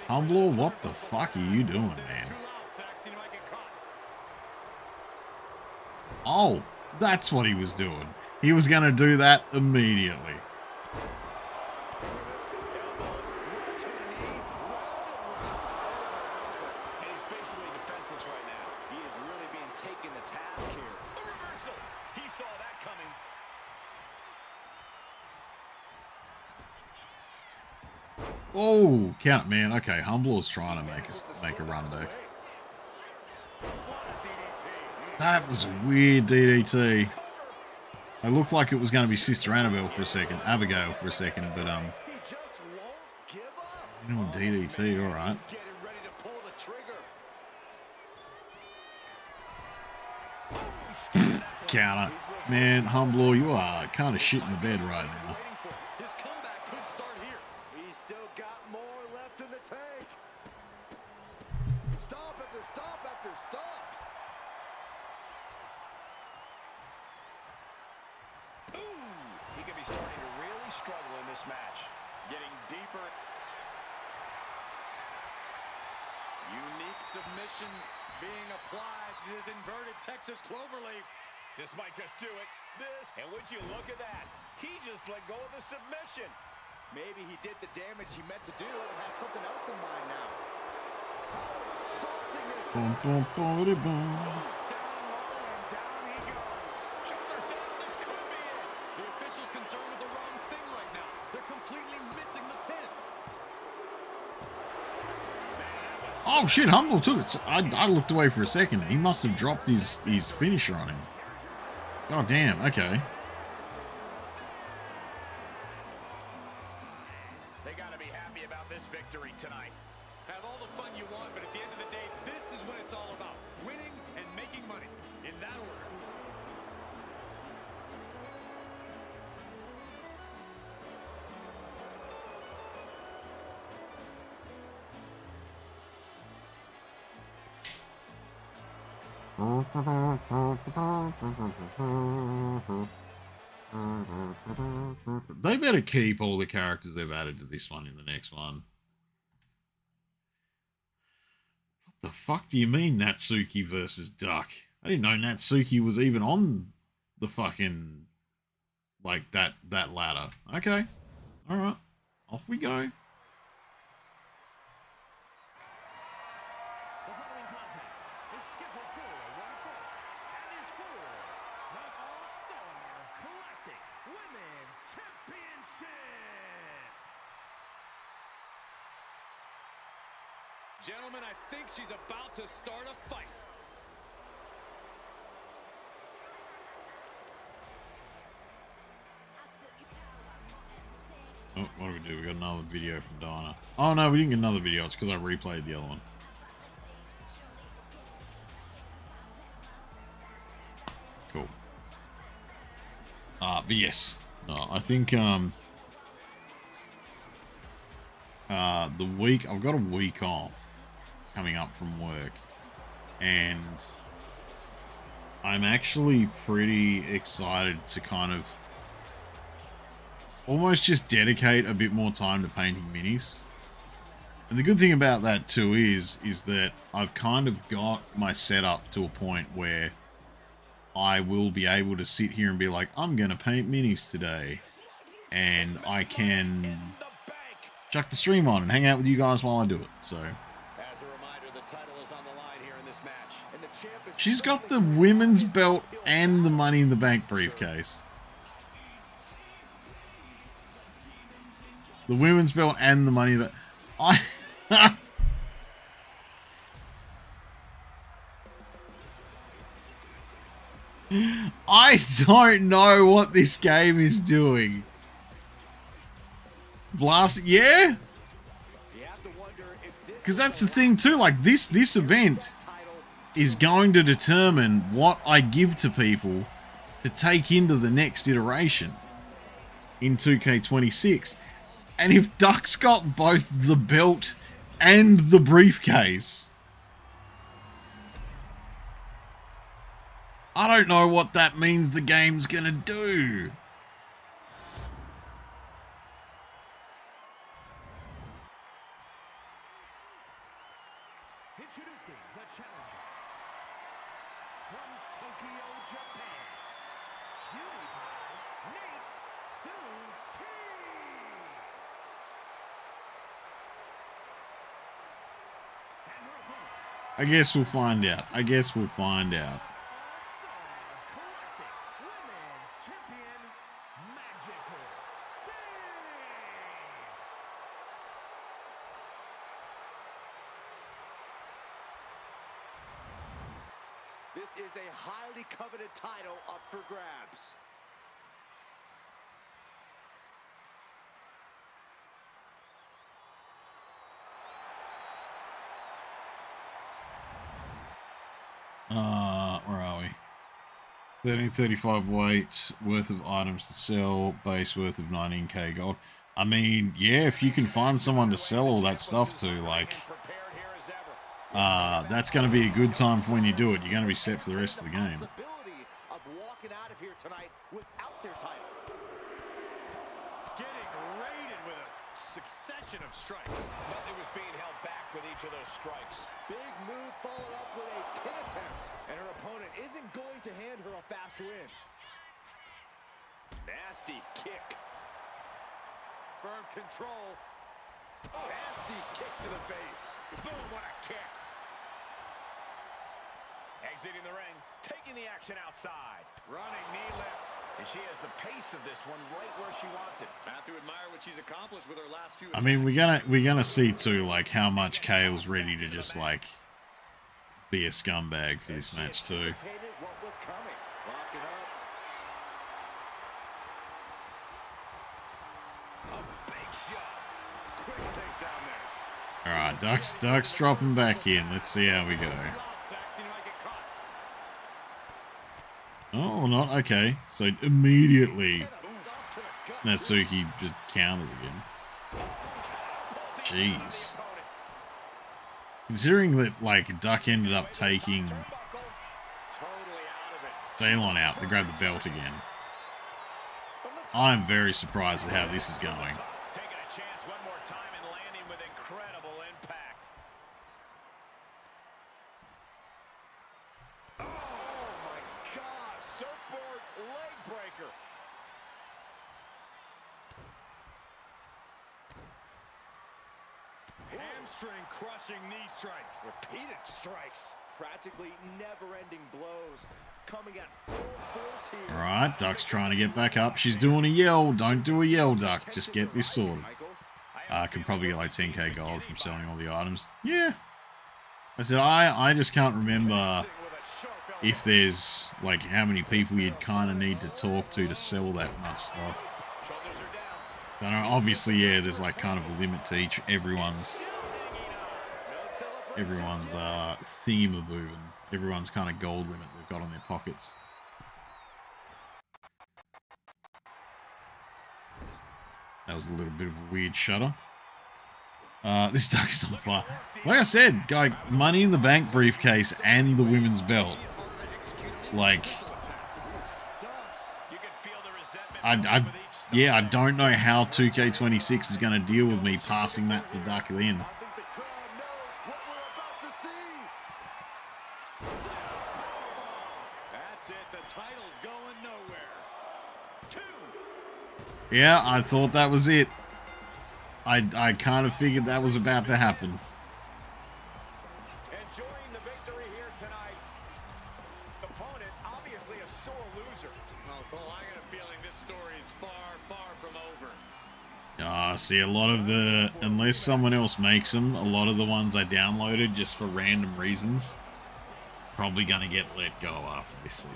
Humbler, what the fuck are you doing, man? Oh, that's what he was doing. He was going to do that immediately. Oh, count, man. Okay, Humblaw's trying to make a run though. That was a weird DDT. It looked like it was going to be Sister Abigail for a second, but He just won't give up. you know, DDT, all right. He's getting ready to pull the trigger. Counter, man. Humblaw, you are kind of shit in the bed right now. His comeback could start here. He's still got more left in the tank. Stop after stop after stop. He could be starting to really struggle in this match. Getting deeper. Unique submission being applied. This inverted Texas cloverleaf. This might just do it. This, and would you look at that? He just let go of the submission. Maybe he did the damage he meant to do and has something else in mind now. How insulting is Boom, boom, boom, boom. Down low and down he goes. Shoulders down, this could be it. The official's concerned with the wrong thing right now. They're completely missing the pin. Oh shit, Humble took it. I looked away for a second. He must have dropped his finisher on him. Oh damn, okay. They got to be happy about this victory tonight. Have all the fun you want, but at the end of the day, this is what it's all about. Winning and making money. In that order. They better keep all the characters they've added to this one in the next one. What the fuck do you mean Natsuki versus Duck? I didn't know Natsuki was even on the fucking, like, that ladder. Okay. Alright. Off we go. The following contest is scheduled for one fall and is for the All-Star Classic Women's Championship. Gentlemen, I think she's about to start a fight. Oh, what do we do? We got another video from Donna. Oh no, we didn't get another video. It's because I replayed the other one. Cool. But yes. No, I think the week I've got a week off coming up from work, and I'm actually pretty excited to kind of almost just dedicate a bit more time to painting minis. And the good thing about that too is that I've kind of got my setup to a point where I will be able to sit here and be like, I'm going to paint minis today. And I can chuck the stream on and hang out with you guys while I do it. So As a reminder, the title is on the line here in this match. and the champ is she's got the women's belt and the Money in the Bank briefcase. The women's belt and the money that I I don't know what this game is doing. Blast, yeah? You have to wonder if this Because that's the thing too, like this event title is going to determine what I give to people to take into the next iteration in 2K26. And if Duck's got both the belt and the briefcase, I don't know what that means the game's gonna do. Introducing the challenger from Tokyo, Japan, Cutie Pie, Nate Suzuki. And her opponent, I guess we'll find out. I guess we'll find out. All-Star Classic Women's Champion, Magical Day. This is a highly coveted title up for grabs. Where are we? 1335 weight worth of items to sell, base worth of 19k gold. I mean, yeah, if you can find someone to sell all that stuff to, like, that's going to be a good time for when you do it. You're going to be set for the rest of the game. Of walking out of here tonight without their title. Getting raided with a succession of strikes. Nothing was being held back with each of those strikes. Big move followed up with a pin attempt. And her opponent isn't going to hand her a fast win. Nasty kick. Firm control. Nasty kick to the face. Boom, what a kick. Exiting the ring, taking the action outside. Running knee lift. And she has the pace of this one right where she wants it. I have to admire what she's accomplished with her last few I mean, we're gonna see too, like, how much Kale's ready to just, like, be a scumbag for this match too. What was coming? Lock it up. A big shot. Quick takedown there. All right, Duck's dropping back in. Let's see how we go. Oh, not okay. So immediately Natsuki just counters again. Jeez. Considering that, like, Duck ended up taking Ceylon out to grab the belt again, I'm very surprised at how this is going. Taking a chance one more time and landing with incredible impact. Oh my God! Surfboard leg breaker. Hamstring crushing knee strikes. Repeated strikes. Practically never-ending blows. Coming at full force here. All right, Duck's trying to get back up. She's doing a yell. Don't do a yell, Duck. Just get this sorted. I could probably get like 10k gold from selling all the items. Yeah. I said, I just can't remember if there's, like, how many people you'd kind of need to talk to sell that much stuff. I know, obviously, yeah, there's, like, kind of a limit to everyone's thingamaboo and everyone's kind of gold limit they've got on their pockets. That was a little bit of a weird shudder. This Duck's on fire. Like I said, like, Money in the Bank briefcase and the women's belt. Like, yeah, I don't know how 2K26 is going to deal with me passing that to Duck then. That's it. The title's going nowhere. Yeah, I thought that was it. I kind of figured that was about to happen. Enjoying the victory here tonight. Opponent, obviously a sore loser. Well, Cole, I got a feeling this story is far, far from over. See, a lot of the, unless someone else makes them, a lot of the ones I downloaded just for random reasons, probably going to get let go after this season.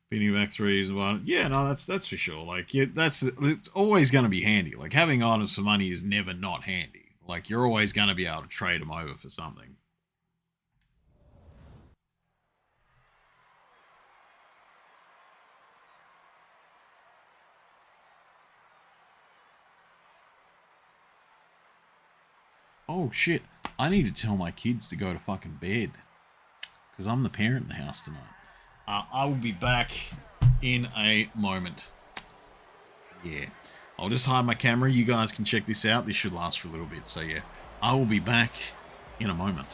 Beating back threes, one, yeah, no, that's for sure. Like, yeah, it's always going to be handy. Like, having items for money is never not handy. Like, you're always going to be able to trade them over for something. Oh shit! I need to tell my kids to go to fucking bed because I'm the parent in the house tonight. I will be back in a moment. Yeah. I'll just hide my camera. You guys can check this out. This should last for a little bit. So, yeah. I will be back in a moment.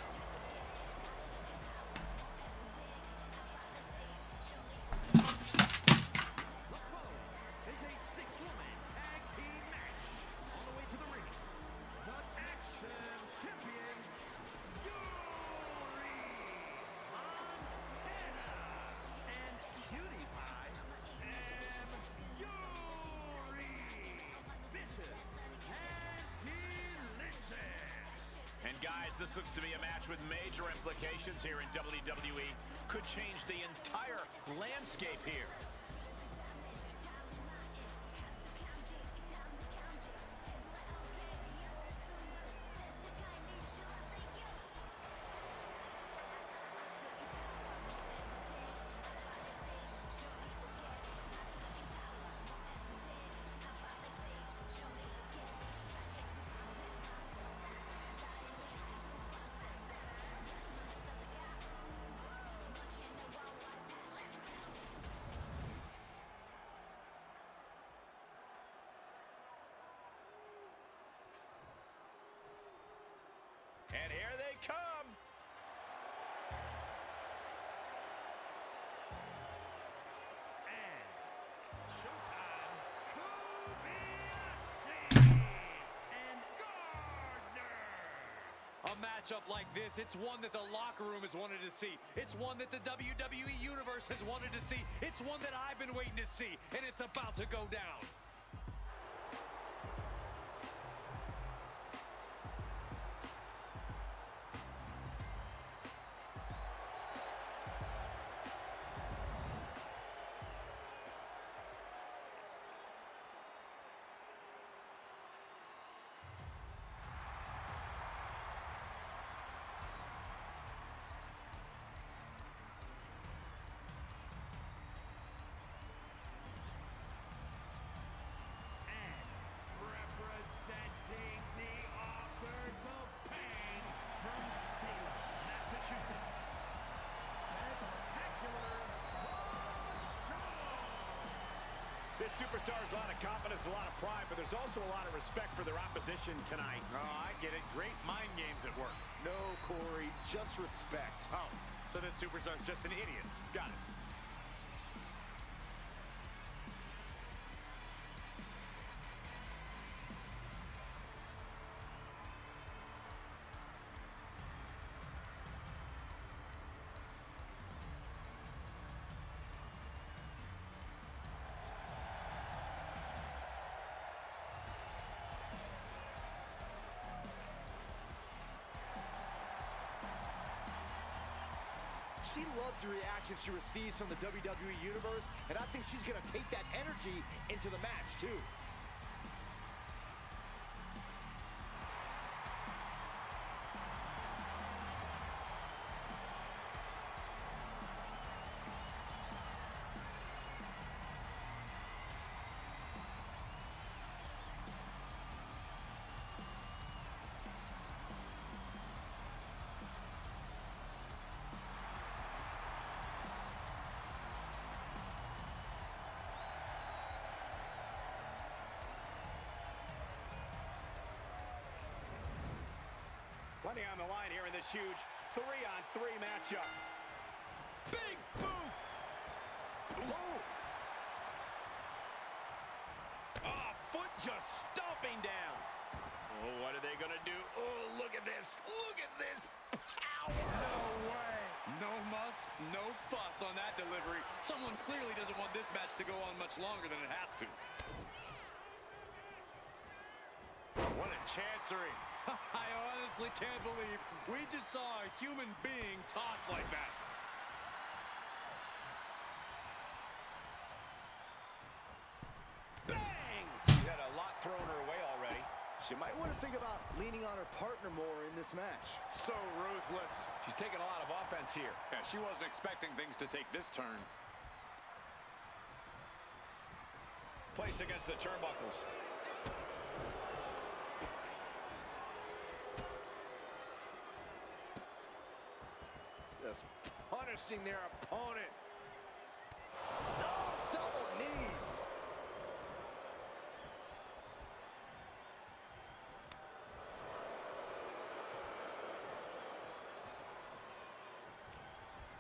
Guys, this looks to be a match with major implications here in WWE. Could change the entire landscape here. And here they come. And showtime, Kobayashi and Gardner. A matchup like this, it's one that the locker room has wanted to see. It's one that the WWE Universe has wanted to see. It's one that I've been waiting to see, and it's about to go down. And representing the authors of pain from Salem, Massachusetts, Spectacular This superstar has a lot of confidence, a lot of pride, but there's also a lot of respect for their opposition tonight. Oh, I get it. Great mind games at work. No, Corey, just respect. Oh, so this superstar's just an idiot. Got it. She loves the reaction she receives from the WWE Universe, and I think she's going to take that energy into the match, too. Plenty on the line here in this huge 3-on-3 matchup. Big boot! Oh! Oh, foot just stomping down. Oh, what are they going to do? Oh, look at this. Look at this power. No way. No muss, no fuss on that delivery. Someone clearly doesn't want this match to go on much longer than it has to. What a chancery. I honestly can't believe we just saw a human being tossed like that. Bang! She had a lot thrown her way already. She might want to think about leaning on her partner more in this match. So ruthless. She's taking a lot of offense here. Yeah, she wasn't expecting things to take this turn. Placed against the turnbuckles. Just punishing their opponent. No, double knees.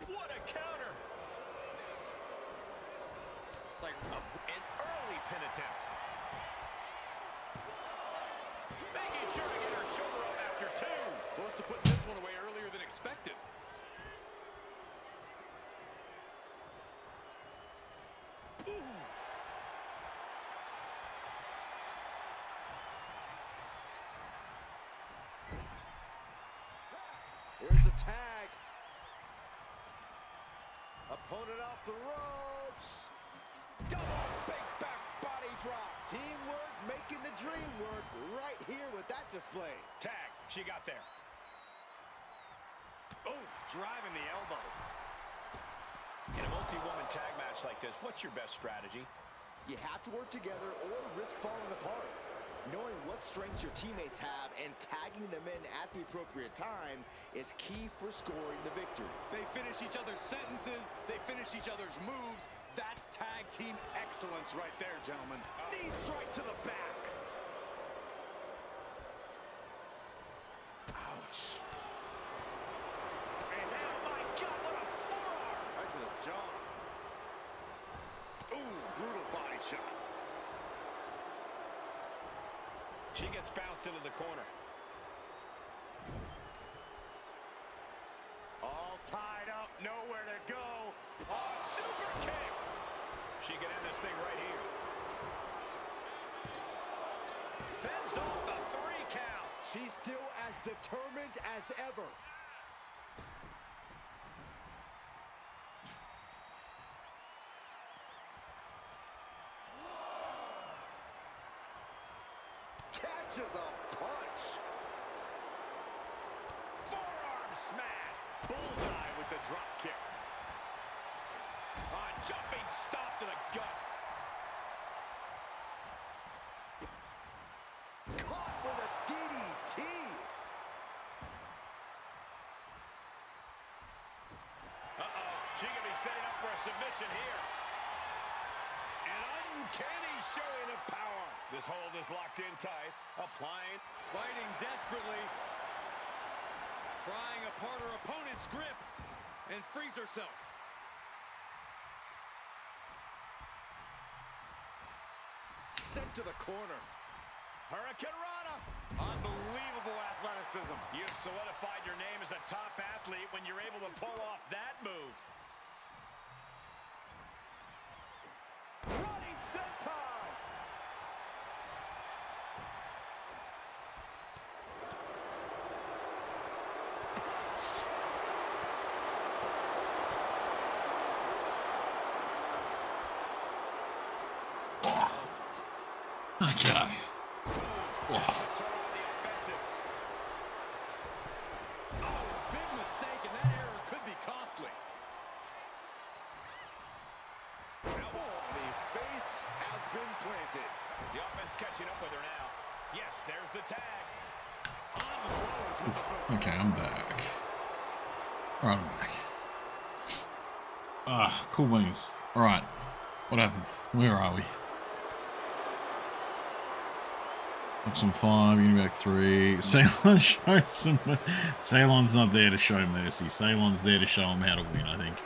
What a counter! Like an early pin attempt. Making sure to get her shoulder up after two. Close to putting this one away earlier than expected. Here's the tag. Opponent off the ropes. Double big back body drop. Teamwork making the dream work right here with that display. Tag. She got there. Oh, driving the elbow. In a multi-woman tag match like this, what's your best strategy? You have to work together or risk falling apart. Knowing what strengths your teammates have and tagging them in at the appropriate time is key for scoring the victory. They finish each other's sentences. They finish each other's moves. That's tag team excellence right there, gentlemen. Knee strike to the back. Ouch. And oh my God, what a forearm! Right to the jaw. Ooh, brutal body shot. She gets bounced into the corner. All tied up, nowhere to go. Oh, super kick! She can end this thing right here. Fends off the 3 count. She's still as determined as ever. Catches a punch. Forearm smash. Bullseye with the drop kick. A jumping stop to the gut. Caught with a DDT. Uh-oh. She can be setting up for a submission here. An uncanny showing of power. This hold is locked in tight. Applying. Fighting desperately. Prying apart her opponent's grip. And frees herself. Sent to the corner. Hurricane Rana. Unbelievable athleticism. You've solidified your name as a top athlete when you're able to pull off that move. Running senton. Okay. Puts her on the offensive. Oh, big mistake, and that error could be costly. The face has been planted. The offense catching up with her now. Yes, there's the tag. Okay, I'm back. Alright, I'm back. Ah, cool wings. Alright. What happened? Where are we? Option 5, Univac 3. Ceylon shows some. Ceylon's not there to show mercy. Ceylon's there to show him how to win, I think.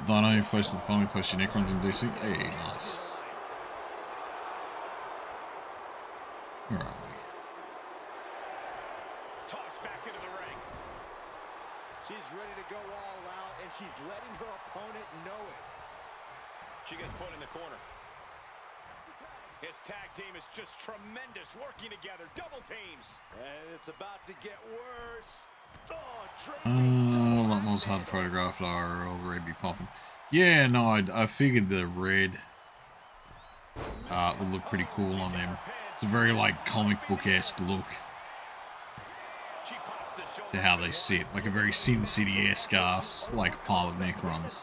Dino first the following question. Necrons in DC. Hey, nice. Where are we? Tossed back into the ring. She's ready to go all out, and she's letting her opponent know it. She gets put in the corner. His tag team is just tremendous, working together, double teams. And it's about to get worse. A lot more hard to photograph. The red be popping. Yeah, no, I figured the red would look pretty cool on them. It's a very like comic book-esque look to how they sit, like a very Sin City-esque ass like pile of Necrons.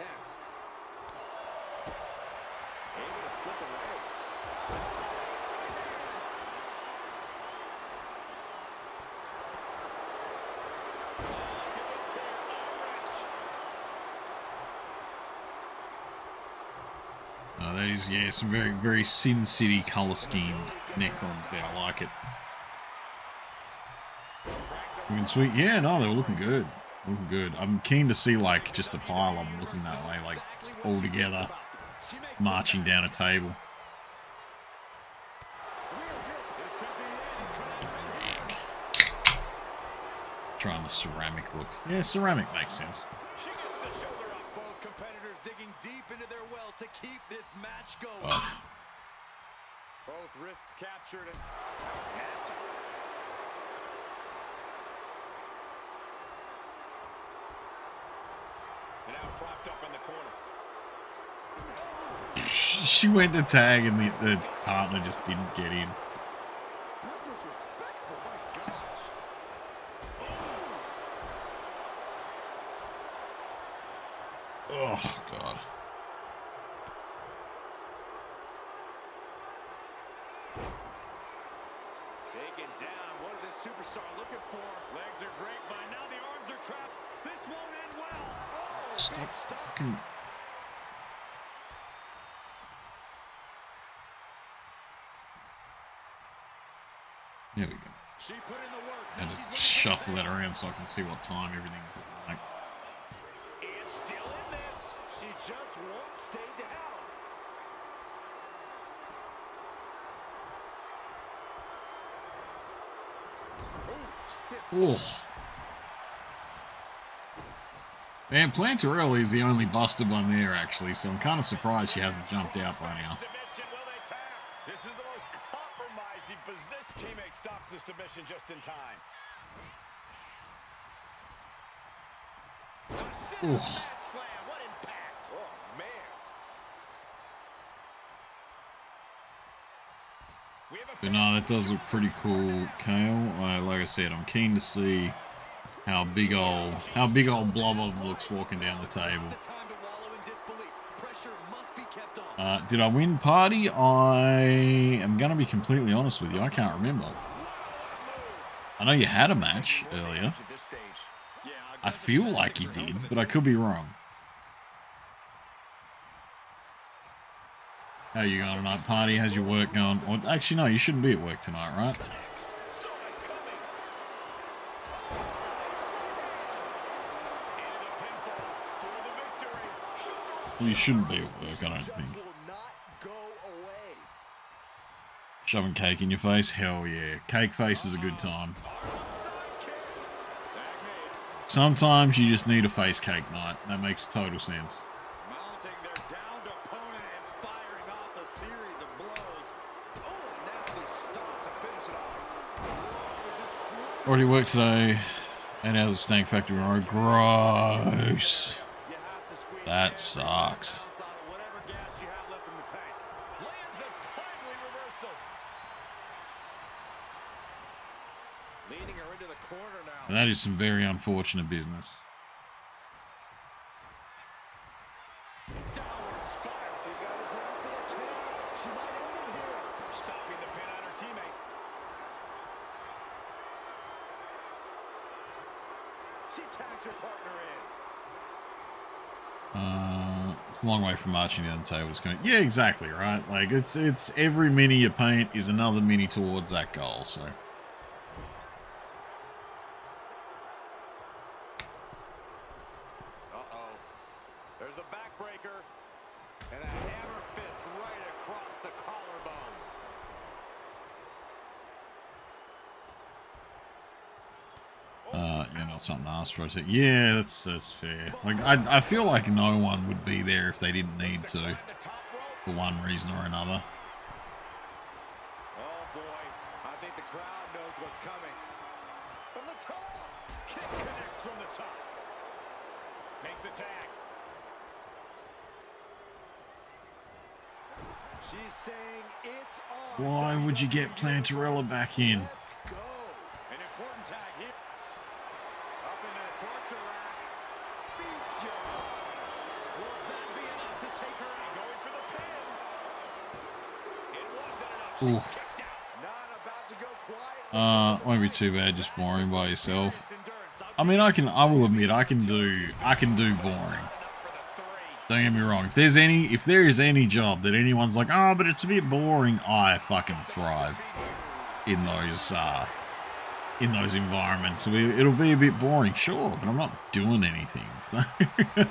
That is, yeah, some very, very Sin City colour scheme Necrons there. I like it. Looking sweet. Yeah, no, they were looking good. Looking good. I'm keen to see, like, just a pile of them looking that way, like, all together, marching down a table. Trying the ceramic look. Yeah, ceramic makes sense. She gets the shoulder up. Both competitors digging deep into their well to keep this match going. Oh. Both wrists captured. And wrapped up in the corner. She went to tag and the partner just didn't get in. How disrespectful, my gosh. Oh, God. Taken down. What is this superstar looking for? Legs are grapevine. Now the arms are trapped. This won't end well. Oh, Stop fucking... There we go. She put in the work. And just shuffle that around so I can see what time everything's looking like. And still in this. She just won't stay down. Ooh, stiff. Oh. Man, Plantarella is the only busted one there, actually, so I'm kind of surprised she hasn't jumped out by now. Submission, will they tap? This is the most compromising position. Teammate stops the submission just in time. Ooh. Slam, what impact? Oh, man. We have a But no, that does look pretty cool, Kale. Like I said, I'm keen to see how big old Blobber looks walking down the table. Did I win party? I am going to be completely honest with you. I can't remember. I know you had a match earlier. I feel like you did, but I could be wrong. How are you going tonight, party? How's your work going? Well, actually, no, you shouldn't be at work tonight, right? Well, you shouldn't be at work, I don't think. Shoving cake in your face? Hell yeah. Cake face is a good time. Sometimes you just need a face cake night. That makes total sense. Mounting their downed opponent and firing off a series of blows. Oh, nasty stop to finish it off. Already worked today. 8 hours of stank factory tomorrow. Gross. That sucks. Whatever gas you have left in the tank. Lands a timely reversal. Leading her into the corner now. And that is some very unfortunate business. Downward spiral. She's got her down for the kill. She might end it here. Stopping the pin on her teammate. She tags her partner in. It's a long way from marching down the table. Yeah, exactly, right? Like, it's every mini you paint is another mini towards that goal, so. Uh-oh. There's the backbreaker. And a hammer fist right across the collarbone. You know, something to ask for. Yeah, that's fair. Like, I feel like no one would be there if they didn't need to, for one reason or another. Oh boy, I think the crowd knows what's coming. From the top. Kick connects from the top. Makes the tag. She's saying it's on. Why would you get Plantarella back in? Let's go. An important tag here. Up into the torture rack. Beast Jones. Will that be enough to take her out? Going for the pin. It wasn't enough. Ooh. She kicked out. Not about to go quiet. Won't be too bad, just boring by yourself. I mean, I will admit, I can do boring. Don't get me wrong. If there is any job that anyone's like, oh, but it's a bit boring, I fucking thrive in those environments. So it'll be a bit boring, sure, but I'm not doing anything. So. Take down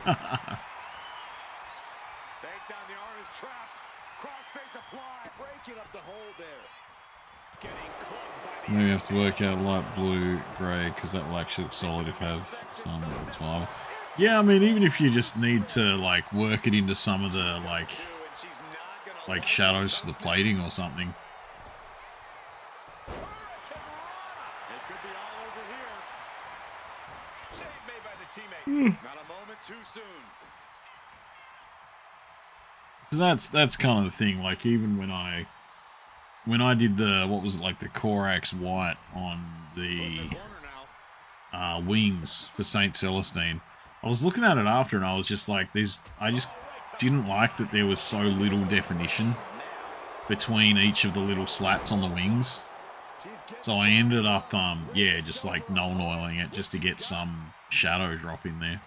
the arm is trapped. Crossface apply. Breaking up the hole there. Getting clubbed by the Maybe have to work out light blue, grey, because that will actually look solid if you have some. That's fine. Yeah, I mean, even if you just need to, like, work it into some of the, like shadows for the plating or something. It could be all over here. save made by the teammate. Not a moment too soon. That's kind of the thing. Like even when I did the, what was it, like the Corax White on the wings for Saint Celestine, I was looking at it after and I was just like, I just didn't like that there was so little definition between each of the little slats on the wings. So I ended up, yeah, just like null oiling it just to get some shadow drop in there.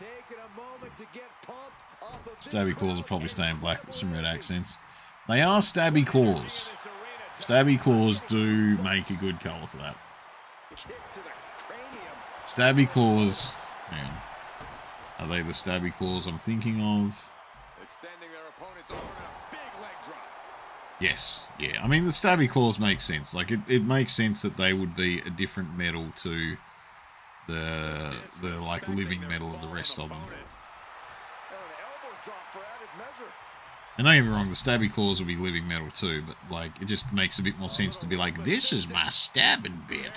Stabby claws will probably stay in black with some red accents. They are stabby claws. Stabby claws do make a good color for that. Stabby claws, man. Are they the stabby claws I'm thinking of? Extending their opponent's arm in a big leg drop. Yes, yeah. I mean, the stabby claws make sense. Like, it makes sense that they would be a different metal to the like living metal of the rest of them. And don't get me wrong, the stabby claws will be living metal too, but like it just makes a bit more sense to be like, this is my stabbing bit.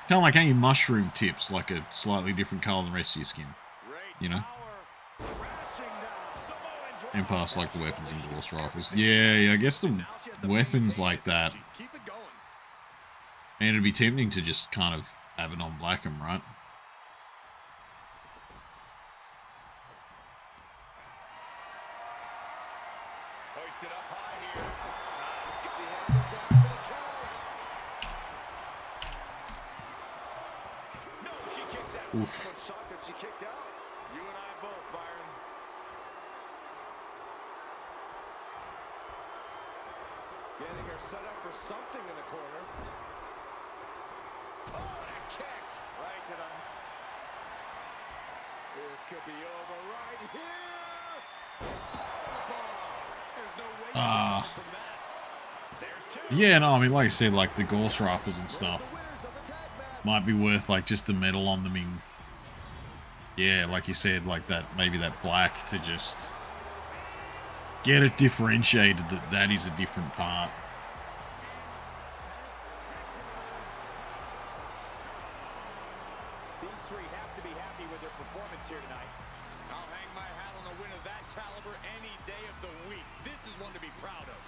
Kind of like any mushroom tips, like a slightly different color than the rest of your skin, you know. And past like the weapons and Gauss rifles. Yeah, I guess the weapons like that. And it'd be tempting to just kind of have it on black 'em, right? I'm shocked that she kicked out. You and I both, Byron. Getting her set up for something in the corner. Oh, that kick. Right to the... This could be over right here. There's no way from that. Yeah, no, I mean, like I said, like the Gauss rifles and stuff might be worth like just the metal on them in, yeah, like you said, like that, maybe that black, to just get it differentiated that that is a different part. These three have to be happy with their performance here tonight. I'll hang my hat on a win of that caliber any day of the week. This is one to be proud of.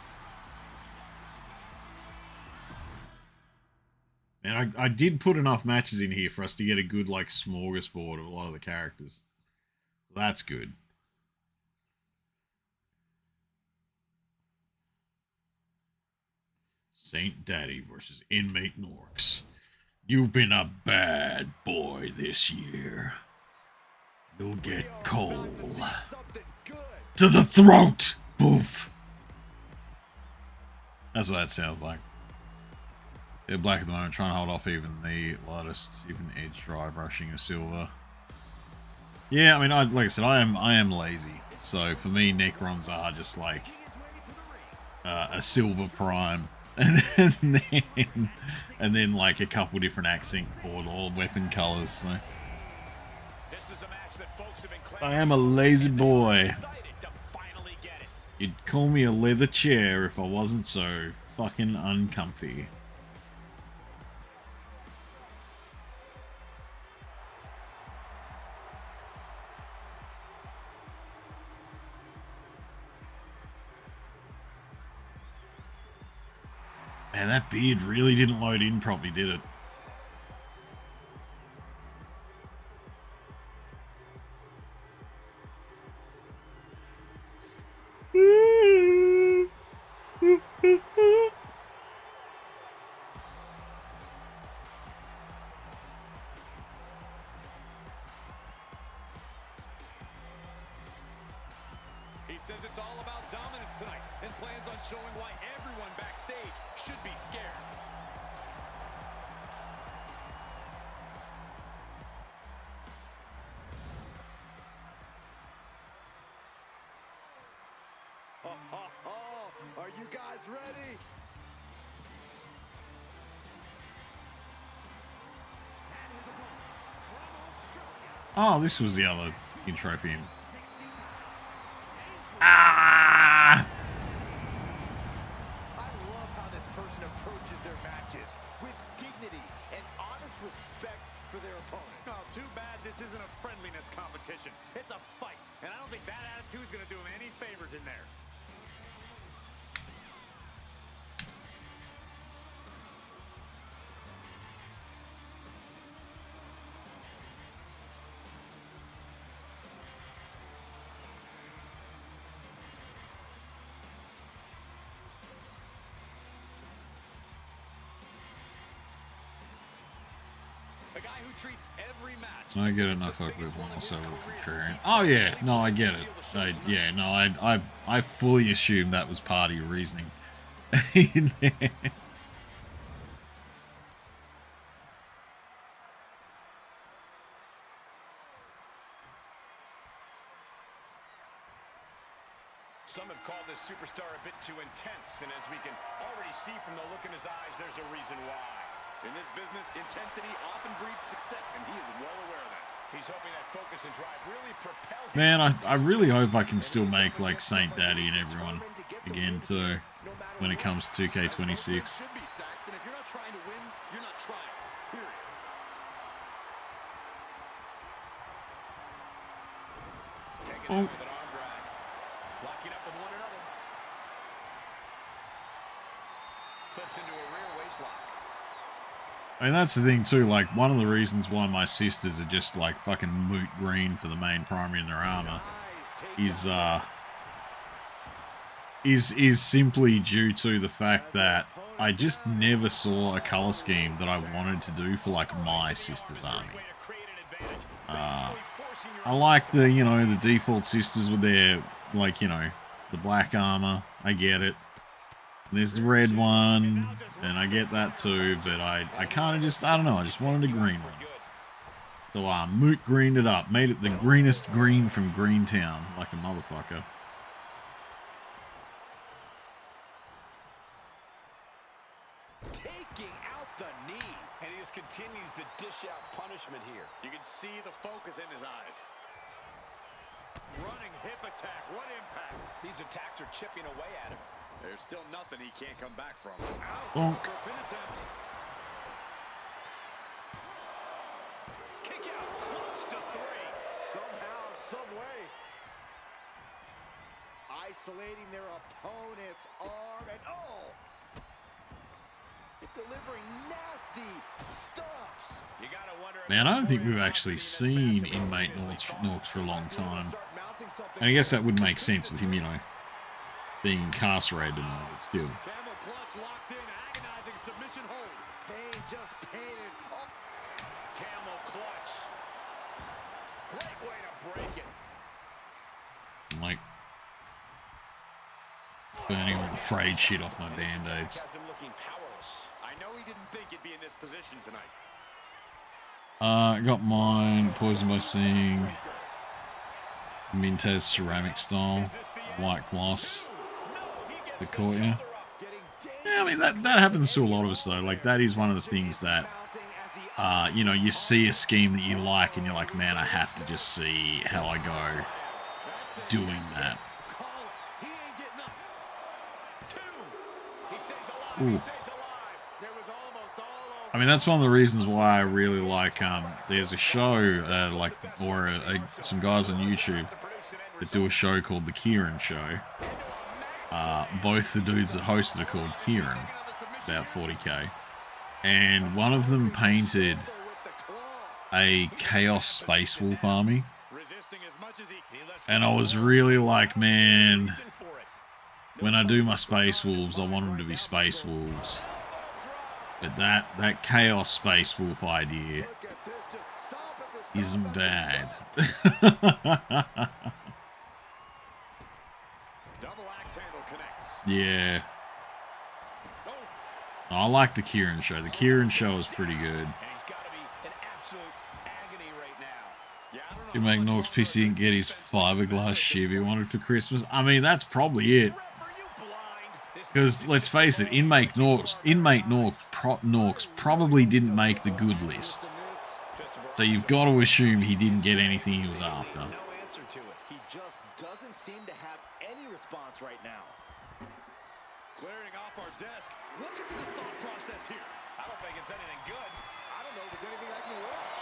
And I did put enough matches in here for us to get a good, like, smorgasbord of a lot of the characters. So that's good. Saint Daddy versus Inmate Norks. You've been a bad boy this year. You'll get coal to the throat. Boof. That's what that sounds like. They're black at the moment, trying to hold off even the lightest, even edge dry brushing of silver. Yeah, I mean, like I said, I am lazy. So for me, Necrons are just like a silver prime, and then like a couple different accent or weapon colors. So I am a lazy boy. You'd call me a leather chair if I wasn't so fucking uncomfy. Man, that beard really didn't load in properly, did it? He says it's all about dominance tonight and plans on showing why everyone backstage should be scared. Are you guys ready? Oh, this was the other intro for him. Ah! I love how this person approaches their matches with dignity and honest respect for their opponent. Oh, too bad this isn't a friendliness competition. It's a fight. And I don't think that attitude is going to do him any favors in there. A guy who treats every match. I get enough up with myself contrarian. Oh yeah, no, I get it. I fully assumed that was part of your reasoning. In there. Some have called this superstar a bit too intense, and as we can already see from the look in his eyes, there's a reason why. In this business, intensity often breeds success, and he is well aware of that. He's hoping that focus and drive really propel him. Man, I really hope I can still make like Saint Daddy and everyone again too when it comes to 2K26. Should be Saxton. If you're not trying to win, you're not trying. Period. Taking Oh. it with an arm drag. Locking up with one another. Flips into a rear waist lock. I mean, that's the thing too, like, one of the reasons why my sisters are just, like, fucking moot green for the main primary in their armor is simply due to the fact that I just never saw a color scheme that I wanted to do for, like, my sister's army. I like the, you know, the default sisters with their, like, you know, the black armor. I get it. There's the red one, and I get that too, but I kind of just, I don't know, I just wanted a green one. So I moot greened it up, made it the greenest green from Greentown, like a motherfucker. Taking out the knee. And he just continues to dish out punishment here. You can see the focus in his eyes. Running hip attack. What impact. These attacks are chipping away at him. There's still nothing he can't come back from. Bonk. For a pin attempt. Kick out. Close to three. Somehow, some way. Isolating their opponent's arm and delivering nasty stumps. You gotta wonder. Man, I don't think we've actually seen inmate Norks for a long time. And I guess that would make sense with him, you know, being incarcerated and all, but still. Camel clutch locked in. Agonizing submission hold. Pain just painted. Oh. Camel clutch. Great way to break it. I'm like burning all the frayed shit off my band-aids. Has him looking powerless. I know he didn't think he'd be in this position tonight. Got mine poisoned by seeing Mintez ceramic style, white gloss. The caught you. Yeah, I mean that happens to a lot of us though. Like that is one of the things that you know, you see a scheme that you like and you're like, man, I have to just see how I go doing that. Ooh. I mean, that's one of the reasons why I really like, there's a show, some guys on YouTube that do a show called The Kieran Show. Both the dudes that hosted it called Kieran, about 40k. And one of them painted a Chaos Space Wolf army. And I was really like, man, when I do my Space Wolves, I want them to be Space Wolves. But that Chaos Space Wolf idea isn't bad. Yeah. I like the Kieran Show. The Kieran Show is pretty good. You make Norks PC and get his fiberglass shiv he wanted for Christmas. I mean, that's probably it. Because let's face it, inmate Norks probably didn't make the good list. So you've got to assume he didn't get anything he was after. No answer to it. He just doesn't seem to have any response right now. Clearing off our desk. What could be the thought process here? I don't think it's anything good. I don't know if there's anything I can watch.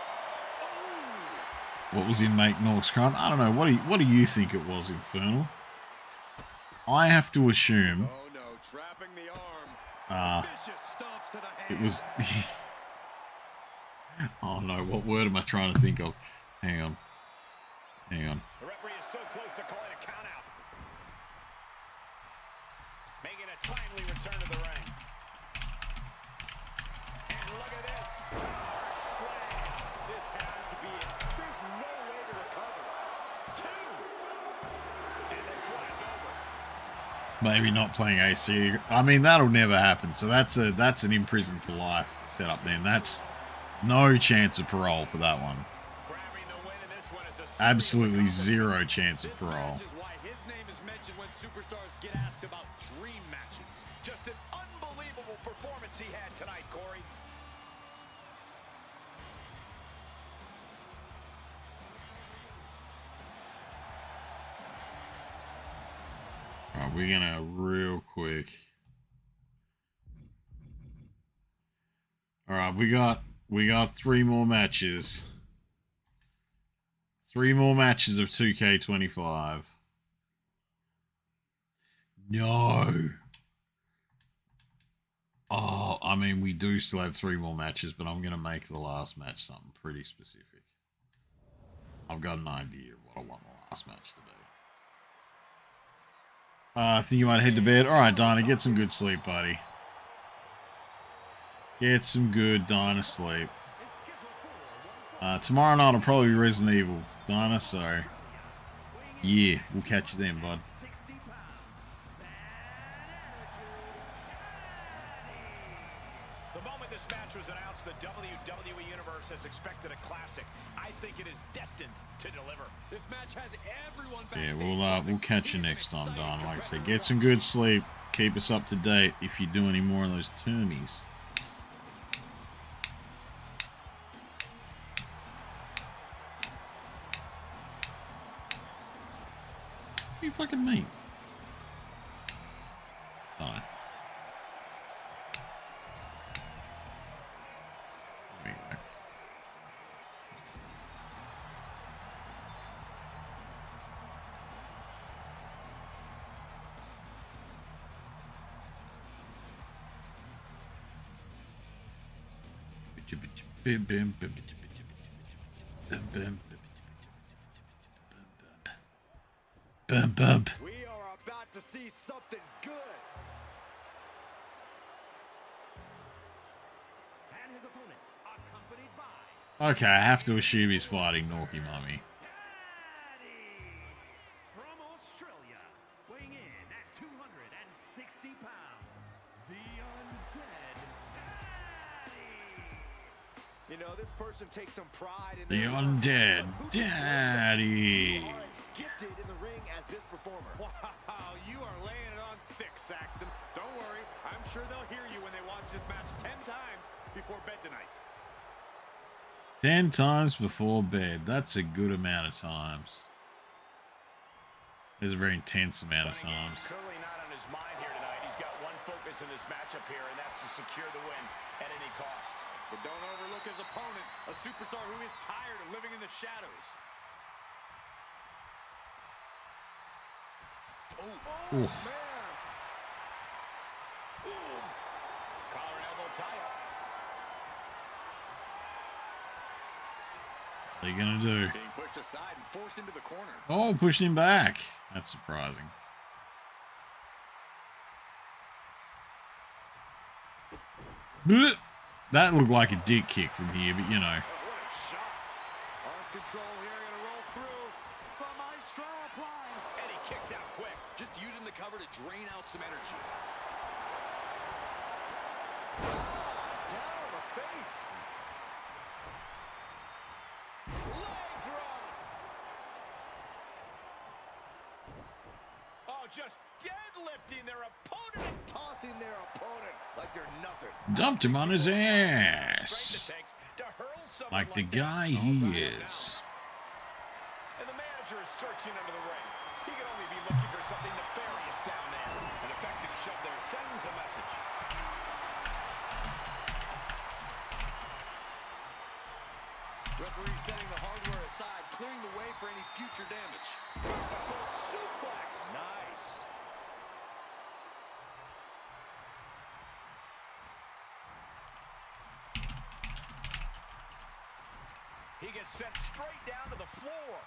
Oh! what was in Make Norks Crunch? I don't know. What do you think it was, Infernal? I have to assume. Oh no, trapping the arm. Vicious stomps to the hand. It was. Oh no, what word am I trying to think of? Hang on. Hang on. The referee is so close to calling a count out. Making a timely return to the ring. And look at this. Slam. This has to be it. There's no way to recover. 2. And this one is over. Maybe not playing AC. I mean, that'll never happen. So that's an imprisoned for life setup then. That's no chance of parole for that one. Grabbing the win in this one is a Absolutely zero chance of parole. This is why his name is mentioned when superstars get asked about dream matches. just an unbelievable performance he had tonight, Corey. All right, we're gonna real quick. All right, we got 3 more matches. 3 more matches of 2K25. No. Oh, I mean, we do still have 3 more matches, but I'm gonna make the last match something pretty specific. I've got an idea of what I want the last match to be. I think you might head to bed. All right, Dinah, get some good sleep, buddy. Get some good Dinah sleep. Tomorrow night will probably be Resident Evil, Dinah, so yeah, we'll catch you then, bud. The moment this match was announced, the WWE Universe has expected a classic. I think it is destined to deliver. This match has everyone Yeah, we'll catch you next time, Don. Like I said, get some good sleep. Keep us up to date if you do any more of those termies. What do you fucking mean? Fine. There we go. Bump. We are about to see something good. And his opponent, accompanied by Okay, I have to assume he's fighting Norky Mummy. Daddy from Australia, weighing in at 260 pounds, the Undead Daddy. You know, this person takes some pride in The their Undead work. Daddy. You are as gifted in the ring as this performer. Wow, you are laying it on thick, Saxton. Don't worry, I'm sure they'll hear you when they watch this match 10 times before bed tonight. 10 times before bed. That's a good amount of times. It's a very intense amount of Fighting times. game's clearly not on his mind here tonight. He's got one focus in this matchup here, and that's to secure the win at any cost. But don't overlook his opponent, a superstar who is tired of living in the shadows. Oh, Ooh. man. Collar and elbow tie-up. What are you gonna do? Being pushed aside and forced into the corner. Oh, pushing him back. That's surprising. Blech. That looked like a dick kick from here, but you know. What a shot. Arm control here, gonna roll through. The maestro applied. And he kicks out quick. Just using the cover to drain out some energy. Down on the face. Leg drop. Oh, just deadlifting their opponent. Tossing their opponent like they're nothing. Dumped him on his ass. Strength it takes to hurl someone Like the that. guy he is. And the manager is searching under the ring. He can only be looking for something nefarious down there. An effective shove there sends a message. Referee setting the hardware aside, clearing the way for any future damage. Vertical suplex. Nice. He gets sent straight down to the floor.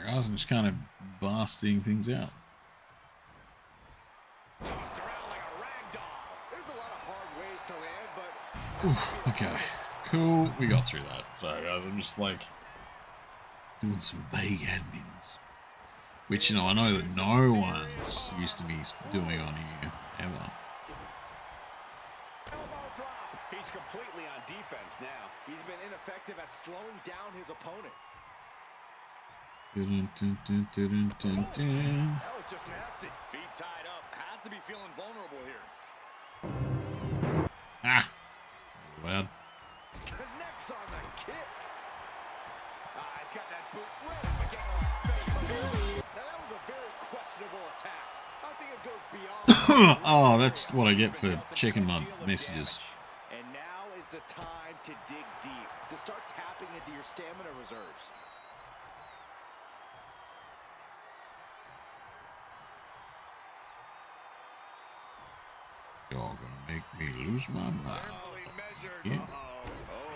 I was just kind of busting things out. Tossed around like a rag doll. There's a lot of hard ways to land, but Oof, okay, cool. We got through that. Sorry, guys. I'm just like doing some vague admins, which I know that no one's used to me doing on here ever. Elbow drop. He's completely on defense now. he's been ineffective at slowing down his opponent. Dun, dun, dun, dun, dun, dun. That was just nasty. Feet tied up. Has to be feeling vulnerable here. Ah, loud. Connects on the kick. He's got that boot right up against his face. Now that was a very questionable attack. I think it goes beyond. Oh, that's what I get for checking my messages. And now is the time to dig deep, to start tapping into your stamina reserves. You're gonna make me lose my mind. Carefully measured. Yeah. Uh-oh.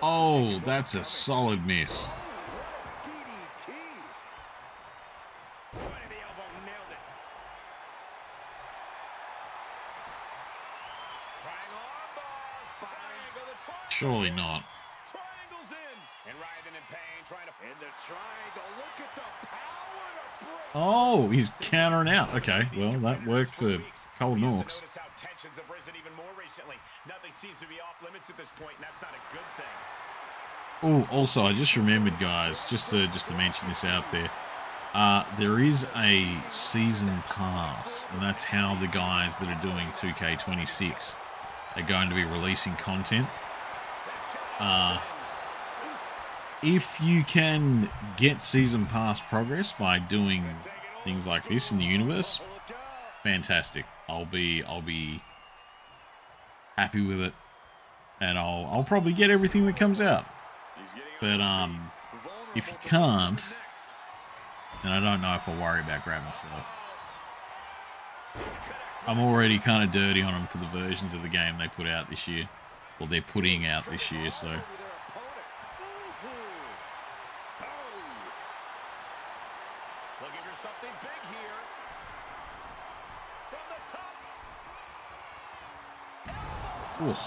Oh, that's a solid miss. What a DDT. Right in the elbow, nailed it. Triangle armbar. Triangle, the triangle. Surely not. Triangle's in. And writhing in pain, trying to... In the triangle. Look at the power to break. Oh, he's countering out. Okay, well, that worked for Cold Norks. Notice how tensions have risen even more recently. Nothing seems to be off limits at this point, and that's not a good thing. Oh, also, I just remembered, guys, just to mention this out there. There is a season pass, and that's how the guys that are doing 2K26 are going to be releasing content. If you can get season pass progress by doing things like this in the universe, fantastic. I'll be happy with it, and I'll probably get everything that comes out. But if you can't, then I don't know if I'll worry about grabbing stuff. I'm already kind of dirty on them for the versions of the game they put out this year, or they're putting out this year, so. Looking for something big here. From the top. Oof.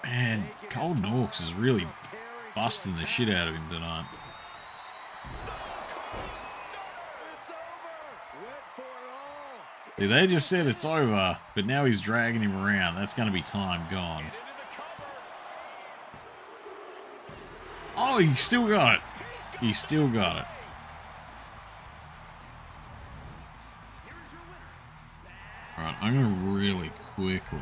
Man, Cold Norks is really busting the shit out of him tonight. See, they just said it's over, but now he's dragging him around. That's going to be time gone. Oh, he still got it. He still got it. Alright, I'm going to really quickly